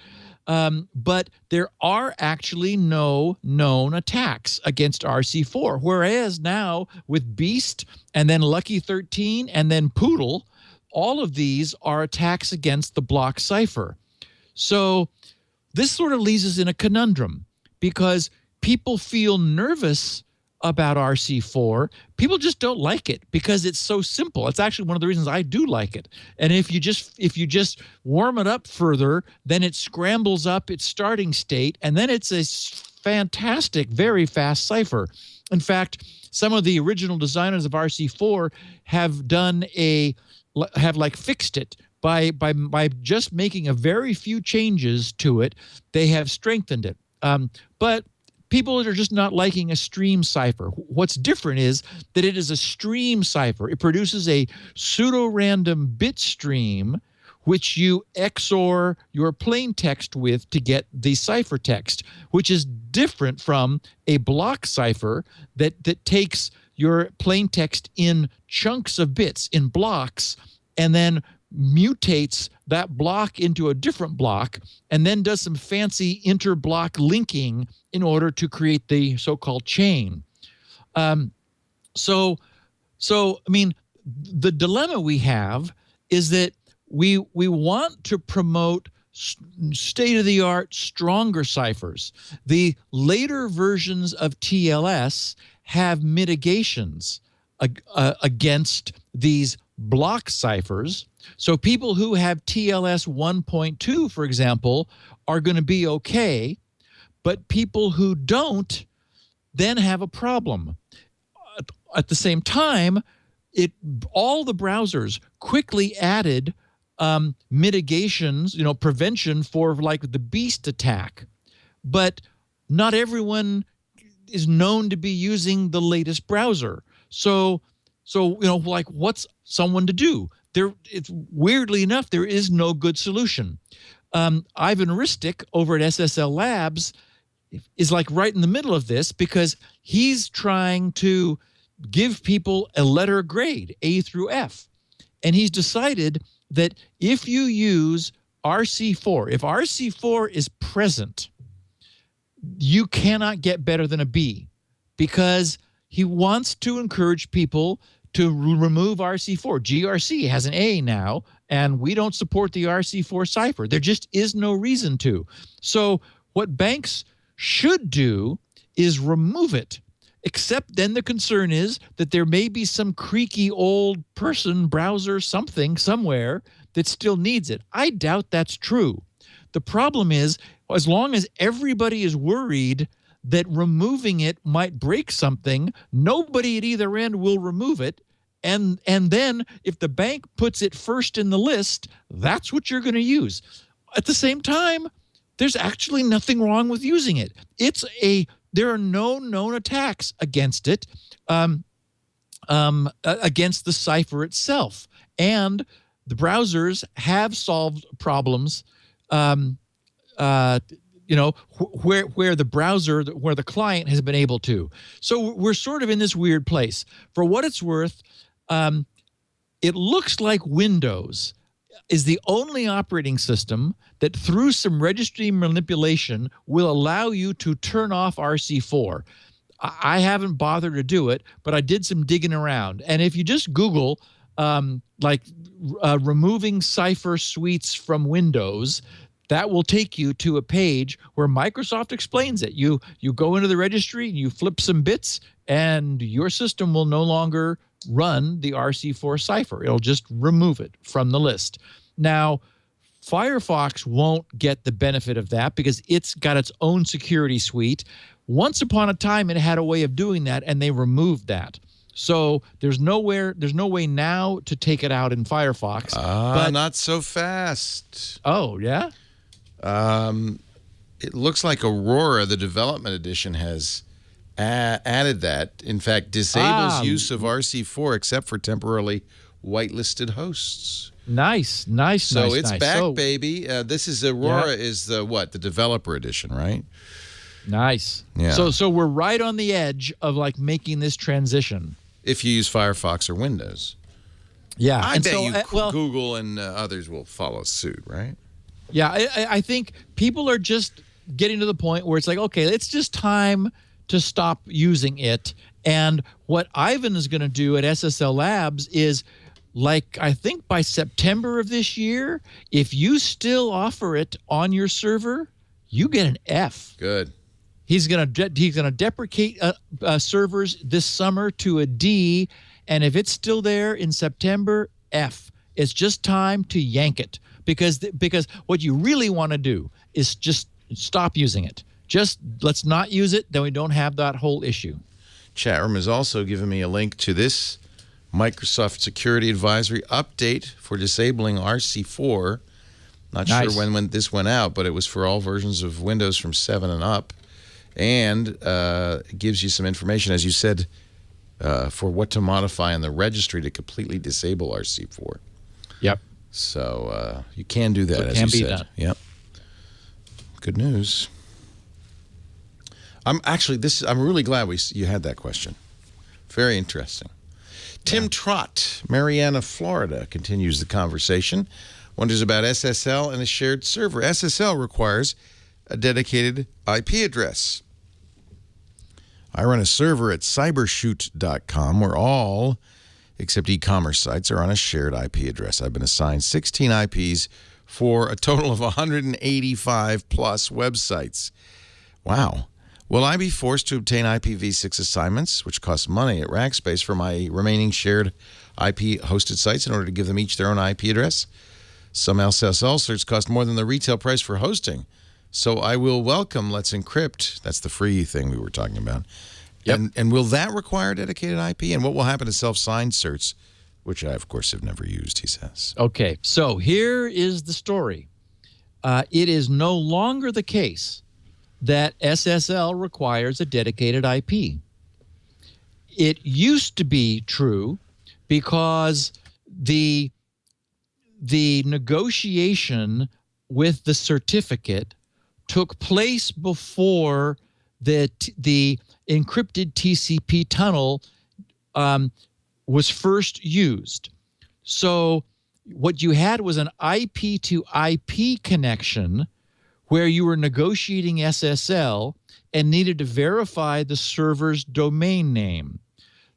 [SPEAKER 4] But there are actually no known attacks against RC4, whereas now with Beast and then Lucky 13 and then Poodle, all of these are attacks against the block cipher. So this sort of leaves us in a conundrum because people feel nervous about RC4. People just don't like it because it's so simple. It's actually one of the reasons I do like it. And if you just warm it up further, then it scrambles up its starting state, and then it's a fantastic, very fast cipher. In fact, some of the original designers of RC4 have fixed it by just making a very few changes to it. They have strengthened it. But people are just not liking a stream cipher. What's different is that it is a stream cipher. It produces a pseudo-random bit stream which you XOR your plain text with to get the ciphertext, which is different from a block cipher that takes your plain text in chunks of bits, in blocks, and then mutates that block into a different block and then does some fancy interblock linking in order to create the so-called chain. So I mean, the dilemma we have is that we want to promote state-of-the-art, stronger ciphers. The later versions of TLS have mitigations against these block ciphers. So people who have TLS 1.2, for example, are going to be okay, but people who don't then have a problem. At the same time, all the browsers quickly added mitigations, prevention for like the Beast attack. But not everyone is known to be using the latest browser. So like what's someone to do? It's weirdly enough, there is no good solution. Ivan Ristic over at SSL Labs is like right in the middle of this because he's trying to give people a letter grade, A through F. And he's decided that if you use RC4, if RC4 is present, you cannot get better than a B because he wants to encourage people to remove RC4. GRC has an A now, and we don't support the RC4 cipher. There just is no reason to. So what banks should do is remove it, except then the concern is that there may be some creaky old person, browser, something, somewhere that still needs it. I doubt that's true. The problem is, as long as everybody is worried that removing it might break something, nobody at either end will remove it. And then if the bank puts it first in the list, that's what you're going to use. At the same time, there's actually nothing wrong with using it. There are no known attacks against it, against the cipher itself. And the browsers have solved problems, where the client has been able to. So we're sort of in this weird place. For what it's worth, it looks like Windows is the only operating system that through some registry manipulation will allow you to turn off RC4. I haven't bothered to do it, but I did some digging around. And if you just Google removing cipher suites from Windows, that will take you to a page where Microsoft explains it. You go into the registry, you flip some bits, and your system will no longer run the RC4 cipher. It'll just remove it from the list. Now, Firefox won't get the benefit of that because it's got its own security suite. Once upon a time, it had a way of doing that, and they removed that. So there's no way now to take it out in Firefox.
[SPEAKER 1] But not so fast.
[SPEAKER 4] Oh, yeah?
[SPEAKER 1] It looks like Aurora, the development edition, has added that. In fact, disables use of RC4 except for temporarily whitelisted hosts.
[SPEAKER 4] Nice.
[SPEAKER 1] So it's back, baby. This is Aurora is the developer edition, right?
[SPEAKER 4] Nice.
[SPEAKER 1] Yeah.
[SPEAKER 4] So we're right on the edge of like making this transition.
[SPEAKER 1] If you use Firefox or Windows.
[SPEAKER 4] Yeah.
[SPEAKER 1] I
[SPEAKER 4] and
[SPEAKER 1] bet
[SPEAKER 4] so,
[SPEAKER 1] you
[SPEAKER 4] well,
[SPEAKER 1] Google and others will follow suit, right?
[SPEAKER 4] yeah, I think people are just getting to the point where it's like, okay, it's just time to stop using it. And what Ivan is going to do at SSL Labs is, like, I think by September of this year, if you still offer it on your server, you get an F.
[SPEAKER 1] Good.
[SPEAKER 4] He's gonna deprecate servers this summer to a D, and if it's still there in September, F. It's just time to yank it, because what you really want to do is just stop using it. Just let's not use it, then we don't have that whole issue.
[SPEAKER 1] Chat room has also given me a link to this Microsoft Security Advisory update for disabling RC4. Not
[SPEAKER 4] Nice.
[SPEAKER 1] sure when this went out, but it was for all versions of Windows from 7 and up. And it gives you some information, as you said, for what to modify in the registry to completely disable RC4.
[SPEAKER 4] Yep.
[SPEAKER 1] So you can do that,
[SPEAKER 4] So it
[SPEAKER 1] as
[SPEAKER 4] can
[SPEAKER 1] you
[SPEAKER 4] be
[SPEAKER 1] said.
[SPEAKER 4] done.
[SPEAKER 1] Yep. Good news. I'm really glad you had that question. Very interesting. Tim Trott, Mariana, Florida, continues the conversation. Wonders about SSL and a shared server. SSL requires a dedicated IP address. I run a server at cybershoot.com where all, except e-commerce sites, are on a shared IP address. I've been assigned 16 IPs for a total of 185 plus websites. Wow. Will I be forced to obtain IPv6 assignments, which cost money at Rackspace, for my remaining shared IP hosted sites in order to give them each their own IP address? Some SSL certs cost more than the retail price for hosting. So I will welcome Let's Encrypt. That's the free thing we were talking about.
[SPEAKER 4] Yep.
[SPEAKER 1] And will that require dedicated IP? And what will happen to self-signed certs, which I, of course, have never used, he says.
[SPEAKER 4] Okay, so here is the story. It is no longer the case that SSL requires a dedicated IP. It used to be true because the negotiation with the certificate took place before the encrypted TCP tunnel was first used. So what you had was an IP to IP connection where you were negotiating SSL and needed to verify the server's domain name.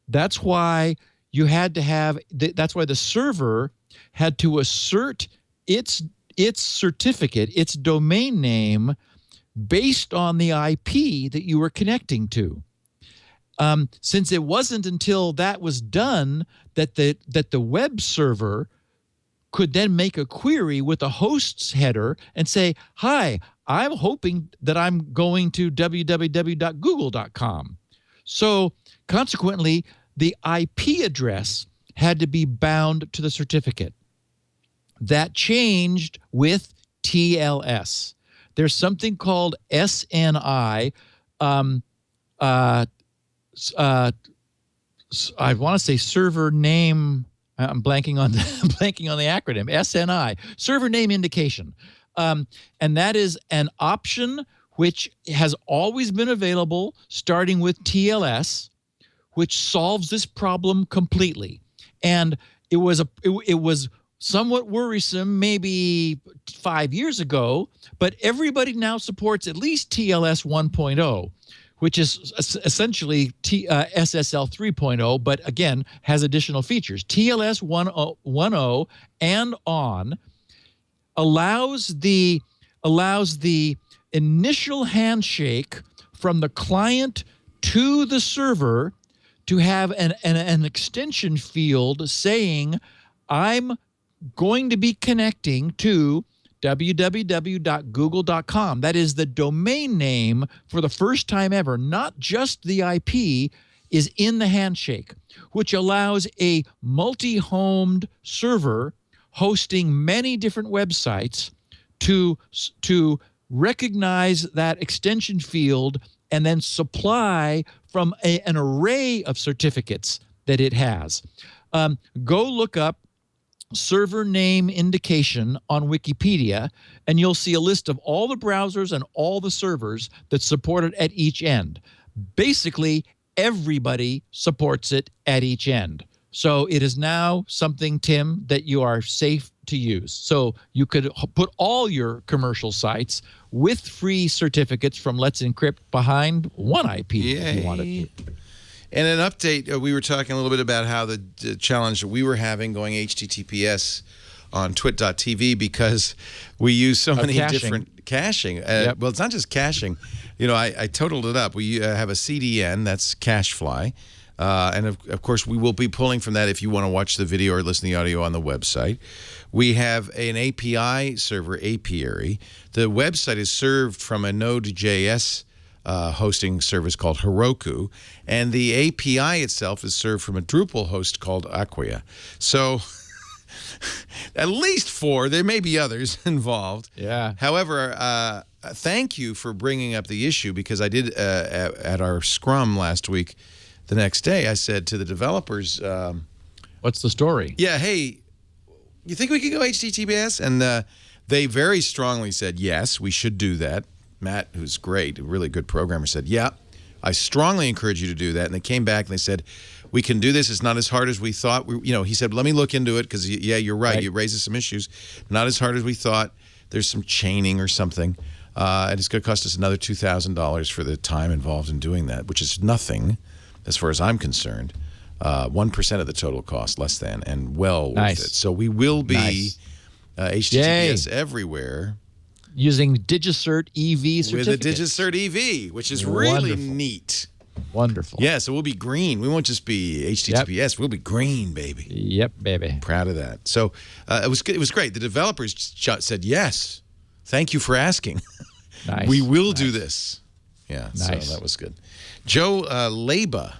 [SPEAKER 4] That's why you had to have, that's why the server had to assert its certificate, its domain name, based on the IP that you were connecting to. Since it wasn't until that was done that the web server could then make a query with the host's header and say, hi, I'm hoping that I'm going to www.google.com. So consequently, the IP address had to be bound to the certificate. That changed with TLS. There's something called SNI. I want to say server name. I'm blanking on the acronym SNI, server name indication, and that is an option which has always been available, starting with TLS, which solves this problem completely. And it was somewhat worrisome maybe 5 years ago, but everybody now supports at least TLS 1.0. Which is essentially SSL 3.0, but again, has additional features. TLS 1.0 and on allows the initial handshake from the client to the server to have an extension field saying, I'm going to be connecting to www.google.com. That is the domain name for the first time ever, not just the IP, is in the handshake, which allows a multi-homed server hosting many different websites to recognize that extension field and then supply from an array of certificates that it has. Go look up server name indication on Wikipedia, and you'll see a list of all the browsers and all the servers that support it at each end. Basically, everybody supports it at each end. So it is now something, Tim, that you are safe to use. So you could put all your commercial sites with free certificates from Let's Encrypt behind one IP if you wanted to.
[SPEAKER 1] And an update, we were talking a little bit about how the challenge that we were having going HTTPS on twit.tv because we use so many different caching. Well, it's not just caching. You know, I totaled it up. We have a CDN, that's CacheFly. And of course, we will be pulling from that if you want to watch the video or listen to the audio on the website. We have an API server, apiary. The website is served from a Node.js hosting service called Heroku, and the API itself is served from a Drupal host called Acquia. So at least 4. There may be others involved.
[SPEAKER 4] Yeah.
[SPEAKER 1] However, thank you for bringing up the issue because I did at our Scrum last week. The next day, I said to the developers,
[SPEAKER 4] what's the story?
[SPEAKER 1] Yeah, hey, you think we could go HTTPS? And they very strongly said, yes, we should do that. Matt, who's great, a really good programmer, said, yeah, I strongly encourage you to do that. And they came back and they said, we can do this. It's not as hard as we thought. He said, let me look into it because, yeah, you're right. It raises some issues. Not as hard as we thought. There's some chaining or something. And it's going to cost us another $2,000 for the time involved in doing that, which is nothing. As far as I'm concerned, 1% of the total cost, less than, and well worth it. So we will be HTTPS everywhere.
[SPEAKER 4] Using DigiCert EV certificates.
[SPEAKER 1] With a DigiCert EV, which is really neat.
[SPEAKER 4] Wonderful.
[SPEAKER 1] Yeah, so we'll be green. We won't just be HTTPS. Yep. We'll be green, baby.
[SPEAKER 4] Yep, baby.
[SPEAKER 1] Proud of that. So it was great. The developers said, yes, thank you for asking.
[SPEAKER 4] Nice.
[SPEAKER 1] We will do this. Yeah,
[SPEAKER 4] nice.
[SPEAKER 1] So that was good. Joe Leba,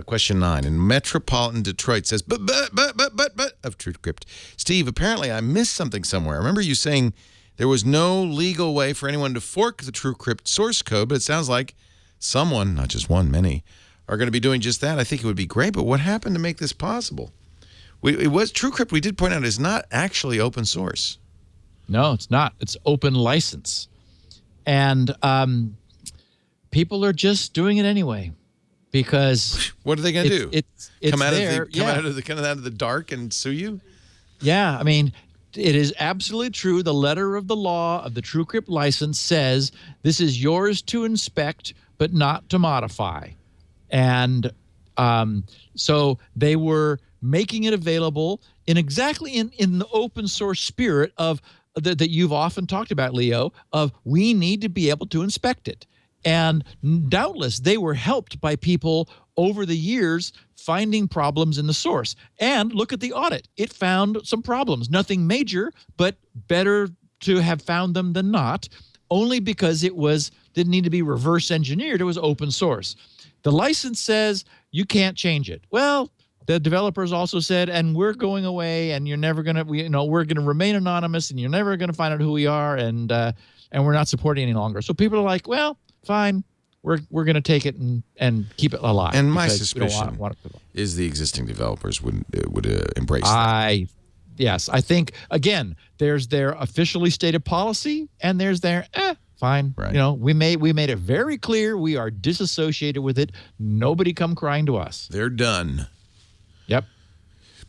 [SPEAKER 1] question 9, in metropolitan Detroit says, but of TrueCrypt. Steve, apparently I missed something somewhere. I remember you saying there was no legal way for anyone to fork the TrueCrypt source code, but it sounds like someone, not just one, many, are going to be doing just that. I think it would be great, but what happened to make this possible? TrueCrypt, we did point out, is not actually open source.
[SPEAKER 4] No, it's not. It's open license. And people are just doing it anyway because
[SPEAKER 1] what are they going to do?
[SPEAKER 4] It's
[SPEAKER 1] come out
[SPEAKER 4] there.
[SPEAKER 1] Out of the dark and sue you?
[SPEAKER 4] Yeah, I mean, it is absolutely true. The letter of the law of the TrueCrypt license says this is yours to inspect, but not to modify. And so they were making it available in exactly in the open source spirit of that you've often talked about, Leo, of we need to be able to inspect it. And doubtless they were helped by people over the years finding problems in the source. And look at the audit. It found some problems. Nothing major, but better to have found them than not, only because it didn't need to be reverse engineered. It was open source. The license says you can't change it. Well, the developers also said, and we're going away, and you're never going to, we're going to remain anonymous, and you're never going to find out who we are, and we're not supporting any longer. So people are like, well, fine, we're going to take it and keep it alive.
[SPEAKER 1] And my suspicion is the existing developers would embrace that.
[SPEAKER 4] Yes, I think again, there's their officially stated policy, and there's their fine.
[SPEAKER 1] Right.
[SPEAKER 4] We made it very clear we are disassociated with it. Nobody come crying to us.
[SPEAKER 1] They're done.
[SPEAKER 4] Yep.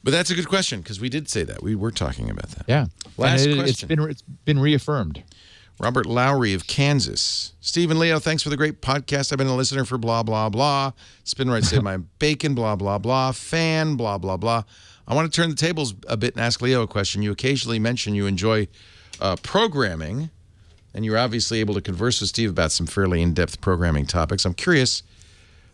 [SPEAKER 1] But that's a good question because we did say that. We were talking about that.
[SPEAKER 4] Yeah.
[SPEAKER 1] Last question.
[SPEAKER 4] It's been reaffirmed.
[SPEAKER 1] Robert Lowry of Kansas. Steve and Leo, thanks for the great podcast. I've been a listener for blah, blah, blah. Spin right, save my bacon, blah, blah, blah. Fan, blah, blah, blah. I want to turn the tables a bit and ask Leo a question. You occasionally mention you enjoy programming, and you're obviously able to converse with Steve about some fairly in-depth programming topics. I'm curious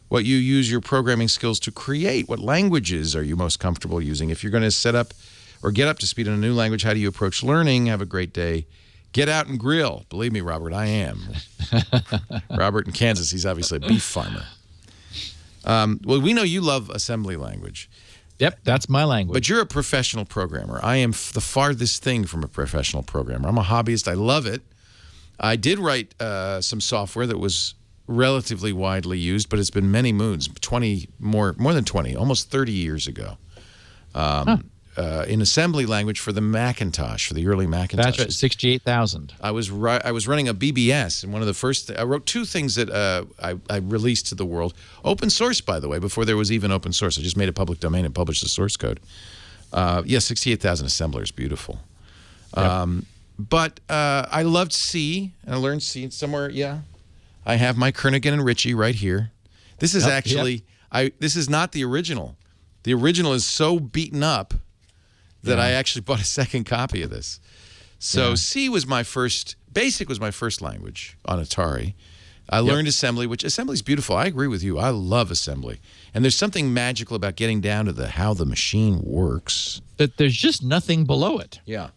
[SPEAKER 1] what you use your programming skills to create. What languages are you most comfortable using? If you're going to set up or get up to speed in a new language, how do you approach learning? Have a great day. Get out and grill. Believe me, Robert, I am. Robert in Kansas, he's obviously a beef farmer. Well, we know you love assembly language.
[SPEAKER 4] Yep, that's my language.
[SPEAKER 1] But you're a professional programmer. I am the farthest thing from a professional programmer. I'm a hobbyist. I love it. I did write some software that was relatively widely used, but it's been many moons, more than 20, almost 30 years ago. in assembly language for the Macintosh, for the early Macintosh.
[SPEAKER 4] That's right, 68,000.
[SPEAKER 1] I was running a BBS, and one of the first I wrote two things that I released to the world. Open source, by the way, before there was even open source. I just made a public domain and published the source code. 68,000 assemblers, beautiful.
[SPEAKER 4] Yep.
[SPEAKER 1] But I loved C, and I learned C somewhere. Yeah, I have my Kernighan and Ritchie right here. This is actually this is not the original. The original is so beaten up that I actually bought a second copy of this. So C was my first. Basic was my first language on Atari. I learned assembly, which assembly is beautiful. I agree with you. I love assembly, and there's something magical about getting down to how the machine works.
[SPEAKER 4] That there's just nothing below it.
[SPEAKER 1] Yeah.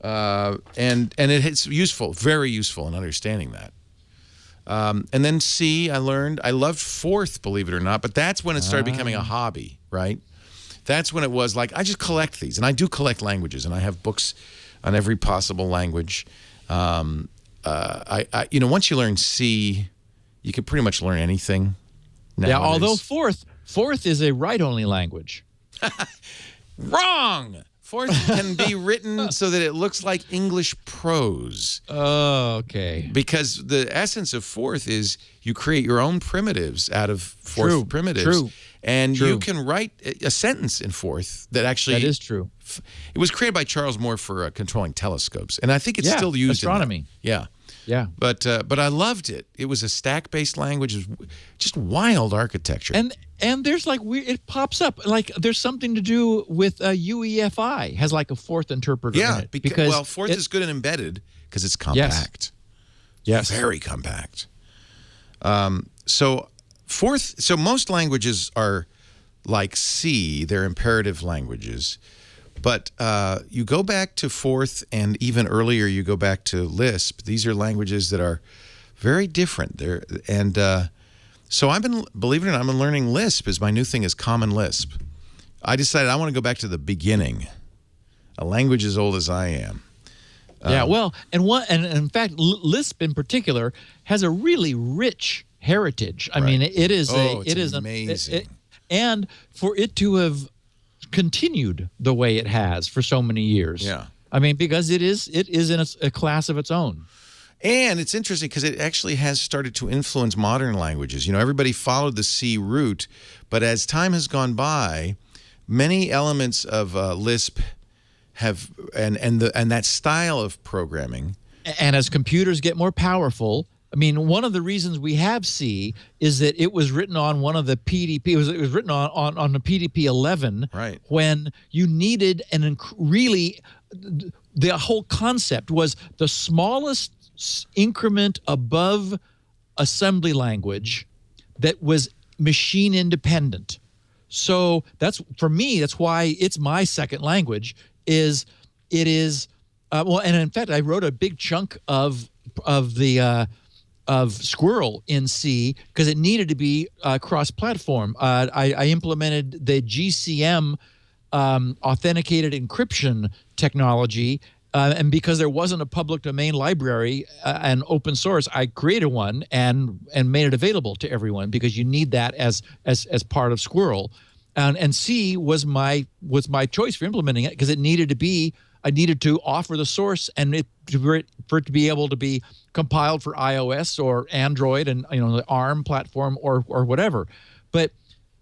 [SPEAKER 1] And it's useful, very useful in understanding that. And then C, I loved fourth, believe it or not, but that's when it started becoming a hobby, right? That's when it was like, I just collect these, and I do collect languages, and I have books on every possible language. Once you learn C, you can pretty much learn anything nowadays.
[SPEAKER 4] Yeah, although fourth is a write-only language.
[SPEAKER 1] Wrong! Fourth can be written so that it looks like English prose.
[SPEAKER 4] Oh, okay.
[SPEAKER 1] Because the essence of fourth is you create your own primitives out of fourth primitives.
[SPEAKER 4] True.
[SPEAKER 1] And you can write a sentence in fourth that actually...
[SPEAKER 4] That is true.
[SPEAKER 1] It was created by Charles Moore for controlling telescopes. And I think it's still used
[SPEAKER 4] astronomy.
[SPEAKER 1] Yeah.
[SPEAKER 4] Yeah.
[SPEAKER 1] But I loved it. It was a stack-based language. It was just wild architecture.
[SPEAKER 4] And there's like it pops up like there's something to do with UEFI has like a fourth interpreter in it.
[SPEAKER 1] Because fourth is good and embedded because it's compact.
[SPEAKER 4] Yes.
[SPEAKER 1] Very compact. So most languages are like C, they're imperative languages. But you go back to fourth, and even earlier you go back to Lisp. These are languages that are very different. So believe it or not, I've been learning Lisp. Is my new thing is Common Lisp. I decided I want to go back to the beginning, a language as old as I am.
[SPEAKER 4] And in fact, Lisp in particular has a really rich heritage. I mean, it is
[SPEAKER 1] amazing.
[SPEAKER 4] And for it to have continued the way it has for so many years.
[SPEAKER 1] Yeah.
[SPEAKER 4] I mean, because it is in a class of its own.
[SPEAKER 1] And it's interesting because it actually has started to influence modern languages. You know, everybody followed the C route, but as time has gone by, many elements of Lisp have and that style of programming.
[SPEAKER 4] And as computers get more powerful, I mean, one of the reasons we have C is that it was written on one of the PDP. It was written on the PDP 11,
[SPEAKER 1] right?
[SPEAKER 4] When you needed really, the whole concept was the smallest increment above assembly language that was machine independent. So that's, for me, that's why it's my second language. And in fact, I wrote a big chunk of Squirrel in C because it needed to be cross-platform. I implemented the GCM authenticated encryption technology, and because there wasn't a public domain library and open source, I created one and made it available to everyone because you need that as part of Squirrel. And C was my choice for implementing it because it needed to be. I needed to offer the source and for it to be able to be compiled for iOS or Android and the ARM platform or whatever. But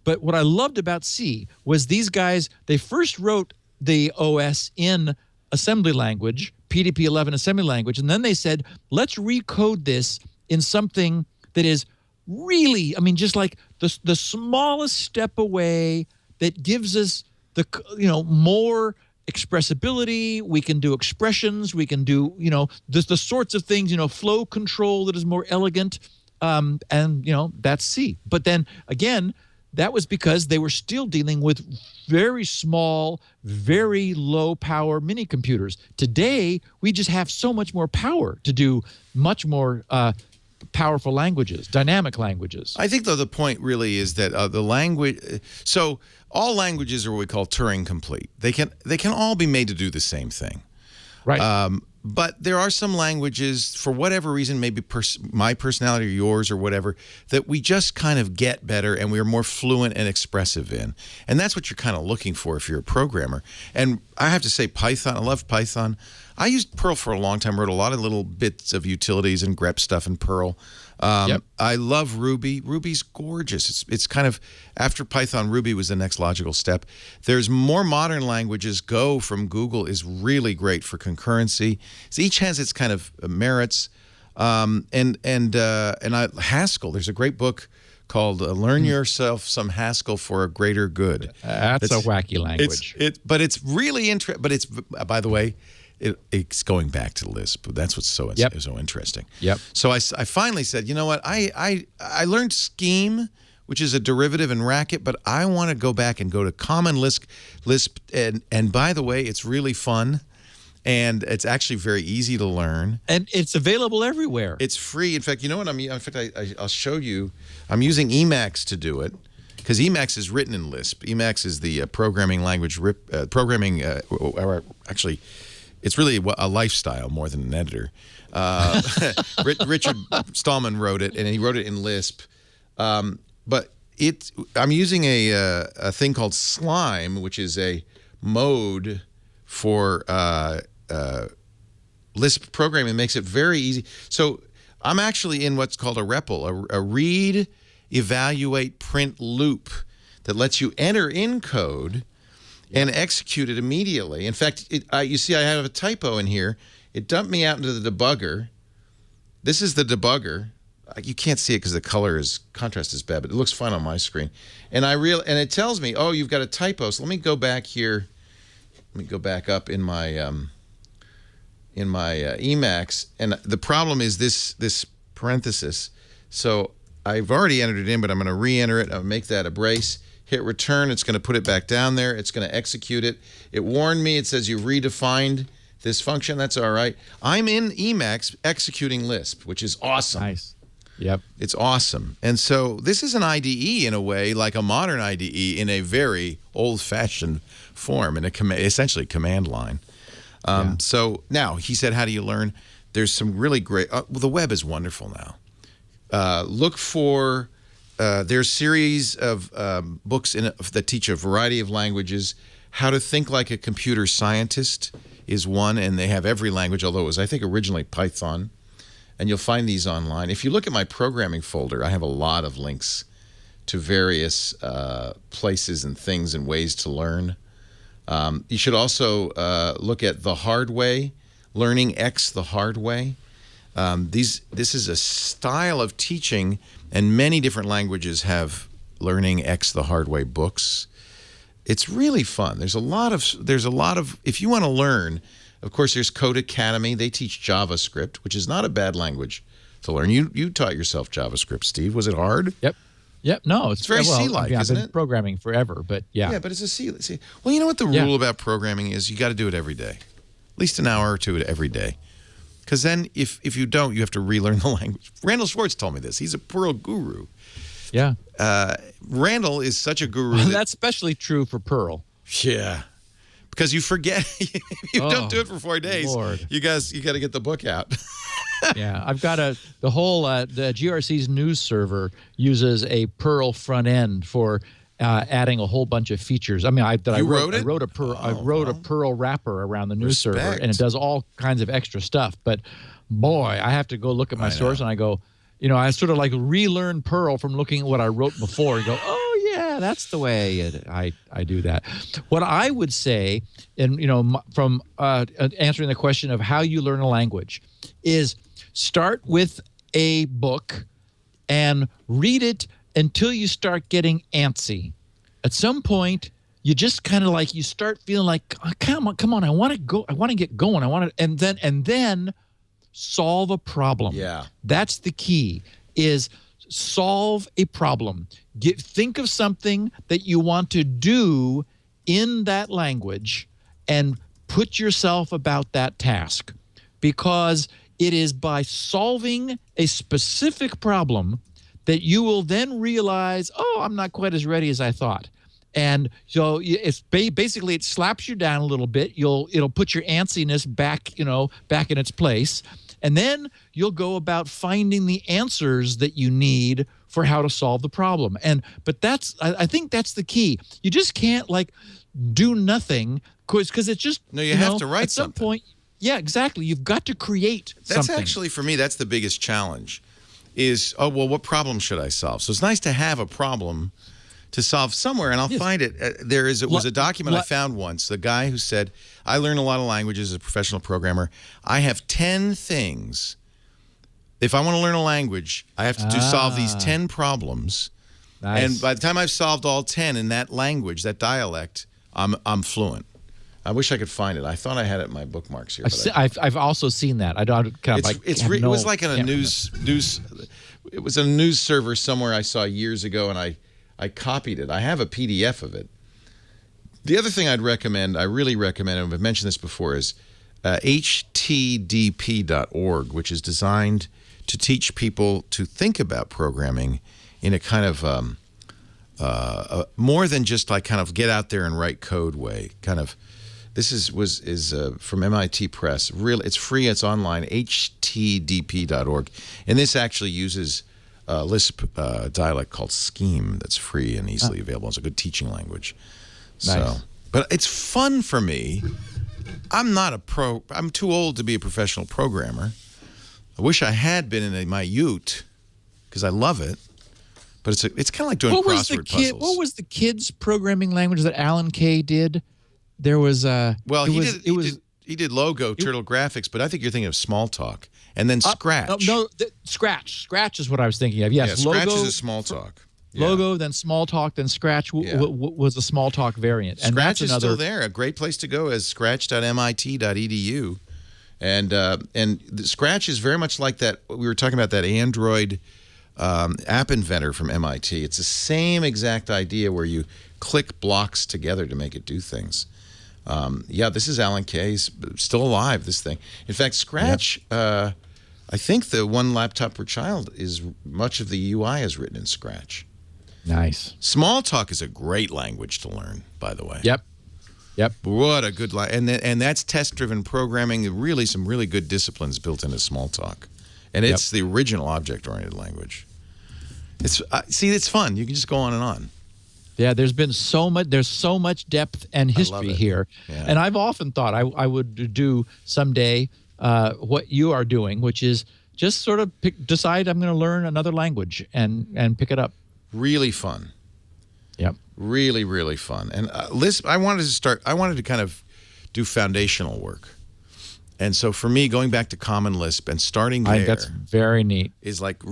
[SPEAKER 4] what I loved about C was these guys, they first wrote the OS in assembly language, PDP 11 assembly language, and then they said, let's recode this in something that is really, I mean, just like the smallest step away that gives us more expressibility. We can do expressions. We can do, the sorts of things, flow control that is more elegant. That's C. But then again, that was because they were still dealing with very small, very low power mini computers. Today, we just have so much more power to do much more powerful languages, dynamic languages.
[SPEAKER 1] I think, though, the point really is that the language. So all languages are what we call Turing complete. They can all be made to do the same thing.
[SPEAKER 4] Right.
[SPEAKER 1] But there are some languages, for whatever reason, maybe my personality or yours or whatever, that we just kind of get better and we're more fluent and expressive in. And that's what you're kind of looking for if you're a programmer. And I have to say, Python, I love Python. I used Perl for a long time, wrote a lot of little bits of utilities and grep stuff in Perl. I love Ruby. Ruby's gorgeous. It's kind of, after Python, Ruby was the next logical step. There's more modern languages. Go from Google is really great for concurrency. So each has its kind of merits. Haskell, there's a great book called Learn Yourself Some Haskell for a Greater Good.
[SPEAKER 4] That's a wacky language.
[SPEAKER 1] But it's really interesting. But it's, by the way, it's going back to Lisp. That's what's so interesting.
[SPEAKER 4] Yep.
[SPEAKER 1] So I finally said, you know what? I learned Scheme, which is a derivative in Racket, but I want to go back and go to Common Lisp. And by the way, it's really fun, and it's actually very easy to learn.
[SPEAKER 4] And it's available everywhere.
[SPEAKER 1] It's free. In fact, you know what? I'll show you. I'm using Emacs to do it, because Emacs is written in Lisp. Emacs is the programming language. Actually, it's really a lifestyle more than an editor. Richard Stallman wrote it, and he wrote it in Lisp. But I'm using a thing called Slime, which is a mode for Lisp programming. It makes it very easy. So I'm actually in what's called a REPL, a read, evaluate, print loop that lets you enter in code and execute it immediately. In fact, you see I have a typo in here. It dumped me out into the debugger. This is the debugger. You can't see it because the contrast is bad, but it looks fine on my screen. And it tells me, oh, you've got a typo. So let me go back here. Let me go back up in my Emacs. And the problem is this parenthesis. So I've already entered it in, but I'm going to re-enter it. I'll make that a brace. Hit return. It's going to put it back down there. It's going to execute it. It warned me. It says you've redefined this function. That's all right. I'm in Emacs executing Lisp, which is awesome.
[SPEAKER 4] Nice. Yep.
[SPEAKER 1] It's awesome. And so this is an IDE in a way, like a modern IDE in a very old-fashioned form, in essentially command line. So now, he said, how do you learn? There's some really great, the web is wonderful now. Look for, there's series of books that teach a variety of languages. How to Think Like a Computer Scientist is one, and they have every language, although it was, I think, originally Python. And you'll find these online. If you look at my programming folder, I have a lot of links to various places and things and ways to learn. You should also look at The Hard Way, Learning X the Hard Way. This is a style of teaching, and many different languages have Learning X the Hard Way books. It's really fun. There's a lot of if you want to learn. Of course, there's Code Academy. They teach JavaScript, which is not a bad language to learn. You taught yourself JavaScript, Steve. Was it hard?
[SPEAKER 4] Yep. No, it's
[SPEAKER 1] very C-like, isn't it?
[SPEAKER 4] I've been programming forever, but yeah.
[SPEAKER 1] Yeah, but it's a C. Well, you know what the rule about programming is? You got to do it every day, at least an hour or two every day. Because then, if you don't, you have to relearn the language. Randall Schwartz told me this. He's a Perl guru.
[SPEAKER 4] Yeah.
[SPEAKER 1] Randall is such a guru.
[SPEAKER 4] That's especially true for Perl.
[SPEAKER 1] Yeah. Because you forget, if you don't do it for 4 days,
[SPEAKER 4] Lord.
[SPEAKER 1] you got to get the book out.
[SPEAKER 4] Yeah, I've got the GRC's news server uses a Perl front end for adding a whole bunch of features. I mean, I wrote a Perl wrapper around the news server, and it does all kinds of extra stuff. But boy, I have to go look at my source, and I go, I sort of like relearn Perl from looking at what I wrote before and go, oh yeah, that's the way I do that. What I would say, and from answering the question of how you learn a language, is start with a book and read it until you start getting antsy. At some point, you just kind of like, you start feeling like, oh, come on, I want to go, I want to get going, and then solve a problem.
[SPEAKER 1] Yeah,
[SPEAKER 4] that's the key. Is solve a problem. Think of something that you want to do in that language and put yourself about that task, because it is by solving a specific problem that you will then realize, oh, I'm not quite as ready as I thought. And so it's basically it slaps you down a little bit. It'll put your antsiness back in its place, and then you'll go about finding the answers that you need for how to solve the problem. But I think that's the key. You just can't do nothing because it's just
[SPEAKER 1] you have to write
[SPEAKER 4] at some
[SPEAKER 1] something.
[SPEAKER 4] point. Yeah, exactly. You've got to create something.
[SPEAKER 1] That's actually, for me, that's the biggest challenge is, what problem should I solve? So it's nice to have a problem to solve somewhere, and I'll find it. It was a document I found once, the guy who said, I learn a lot of languages as a professional programmer. I have 10 things. If I want to learn a language, I have to solve these 10 problems.
[SPEAKER 4] Nice.
[SPEAKER 1] And by the time I've solved all 10 in that language, that dialect, I'm fluent. I wish I could find it. I thought I had it in my bookmarks here.
[SPEAKER 4] I've also seen that. I don't.
[SPEAKER 1] It was like in a news. It was a news server somewhere I saw years ago, and I copied it. I have a PDF of it. The other thing I really recommend, and I've mentioned this before, is htdp.org, which is designed to teach people to think about programming in a kind of more than just kind of get out there and write code way. Kind of, this is from MIT Press. Really, it's free. It's online. htdp.org, and this actually uses Lisp dialect called Scheme that's free and easily available. It's a good teaching language.
[SPEAKER 4] Nice.
[SPEAKER 1] But it's fun for me. I'm too old to be a professional programmer. I wish I had been in my ute because I love it. But it's kind of like doing crossword puzzles.
[SPEAKER 4] What was the kids' programming language that Alan Kay did? There was
[SPEAKER 1] he did Logo, Turtle Graphics, but I think you're thinking of Smalltalk. And then Scratch.
[SPEAKER 4] Scratch. Scratch is what I was thinking of. Yes,
[SPEAKER 1] Scratch is a Smalltalk.
[SPEAKER 4] Logo, then Smalltalk, then Scratch was a Smalltalk variant. And
[SPEAKER 1] Scratch is still there. A great place to go is scratch.mit.edu. And Scratch is very much like that. We were talking about that Android app inventor from MIT. It's the same exact idea where you click blocks together to make it do things. This is Alan Kay. He's still alive, this thing. In fact, Scratch, I think the one laptop per child is much of the UI is written in Scratch.
[SPEAKER 4] Nice.
[SPEAKER 1] Smalltalk is a great language to learn, by the way.
[SPEAKER 4] Yep.
[SPEAKER 1] What a good and that's test-driven programming. Really, some really good disciplines built into Smalltalk, and it's the original object-oriented language. It's fun. You can just go on and on.
[SPEAKER 4] Yeah, there's so much depth and history here, and I've often thought I would do someday what you are doing, which is just sort of decide I'm going to learn another language and pick it up.
[SPEAKER 1] Really fun.
[SPEAKER 4] Yep.
[SPEAKER 1] Really, really fun. And Lisp, I wanted to kind of do foundational work. And so for me, going back to Common Lisp and starting there,
[SPEAKER 4] I think that's very neat.
[SPEAKER 1] Is like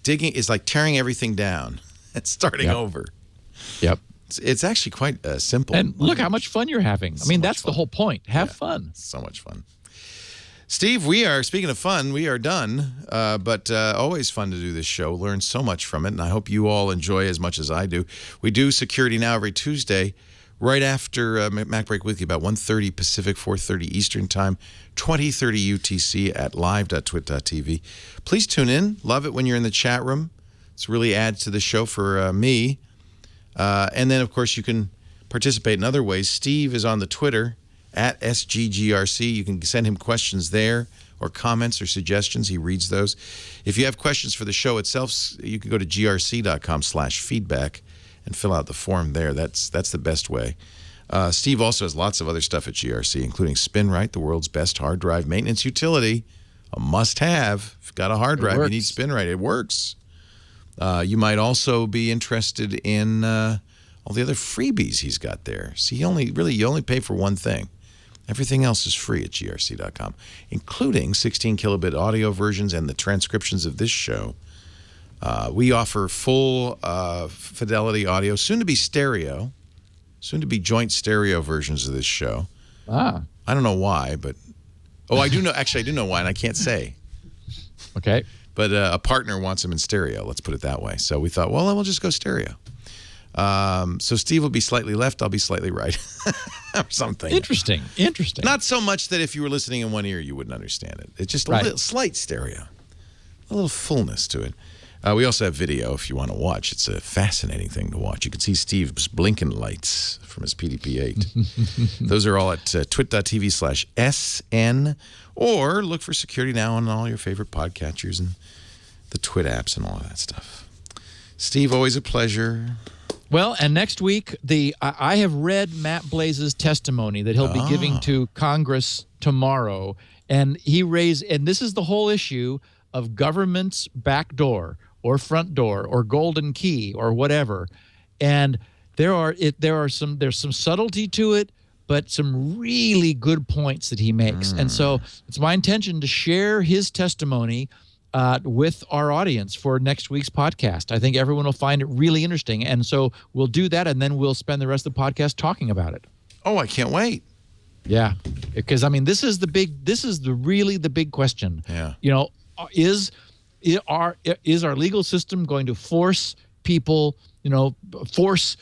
[SPEAKER 1] tearing everything down and starting over.
[SPEAKER 4] Yep.
[SPEAKER 1] It's actually quite simple.
[SPEAKER 4] And look how much fun you're having. That's the whole point. Have fun.
[SPEAKER 1] So much fun. Steve, speaking of fun, we are done, but always fun to do this show. Learn so much from it, and I hope you all enjoy as much as I do. We do Security Now every Tuesday, right after Mac Break Weekly, about 1:30 Pacific, 4:30 Eastern Time, 20:30 UTC at live.twit.tv. Please tune in. Love it when you're in the chat room. It's really adds to the show for me. And then, of course, you can participate in other ways. Steve is on the Twitter, at SGGRC. You can send him questions there or comments or suggestions. He reads those. If you have questions for the show itself, you can go to grc.com/feedback and fill out the form there. That's the best way. Steve also has lots of other stuff at GRC, including SpinRite, the world's best hard drive maintenance utility. A must-have. If you've got a hard drive, you need SpinRite. It works. You might also be interested in all the other freebies he's got there. See, you only pay for one thing. Everything else is free at grc.com, including 16 kilobit audio versions and the transcriptions of this show. We offer full fidelity audio, soon to be stereo, soon to be joint stereo versions of this show. I don't know why, but I do know. Actually, I do know why, and I can't say.
[SPEAKER 4] Okay.
[SPEAKER 1] But a partner wants them in stereo. Let's put it that way. So we thought, well, then we'll just go stereo. So Steve will be slightly left, I'll be slightly right, or something.
[SPEAKER 4] Interesting.
[SPEAKER 1] Not so much that if you were listening in one ear, you wouldn't understand it. It's just a little slight stereo, a little fullness to it. We also have video if you want to watch. It's a fascinating thing to watch. You can see Steve's blinking lights from his PDP-8. Those are all at twit.tv/SN, or look for Security Now on all your favorite podcatchers and the Twit apps and all of that stuff. Steve, always a pleasure.
[SPEAKER 4] Well, and next week, I have read Matt Blaze's testimony that he'll be giving to Congress tomorrow, and this is the whole issue of government's back door or front door or golden key or whatever. And there's some subtlety to it, but some really good points that he makes. And so it's my intention to share his testimony with our audience for next week's podcast. I think everyone will find it really interesting. And so we'll do that, and then we'll spend the rest of the podcast talking about it.
[SPEAKER 1] Oh, I can't wait.
[SPEAKER 4] Yeah. Because, I mean, this is really the big question.
[SPEAKER 1] Yeah.
[SPEAKER 4] You know, is our legal system going to force people, force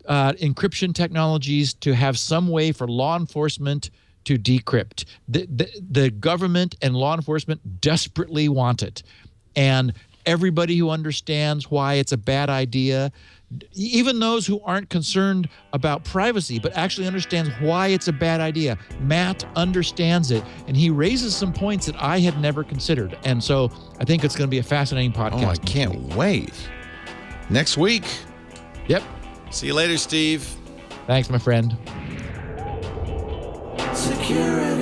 [SPEAKER 4] encryption technologies to have some way for law enforcement to decrypt? The government and law enforcement desperately want it. And everybody who understands why it's a bad idea, even those who aren't concerned about privacy, but actually understands why it's a bad idea. Matt understands it, and he raises some points that I had never considered. And so I think it's going to be a fascinating podcast.
[SPEAKER 1] Oh, I can't wait. Next week.
[SPEAKER 4] Yep.
[SPEAKER 1] See you later, Steve.
[SPEAKER 4] Thanks, my friend.
[SPEAKER 2] Security.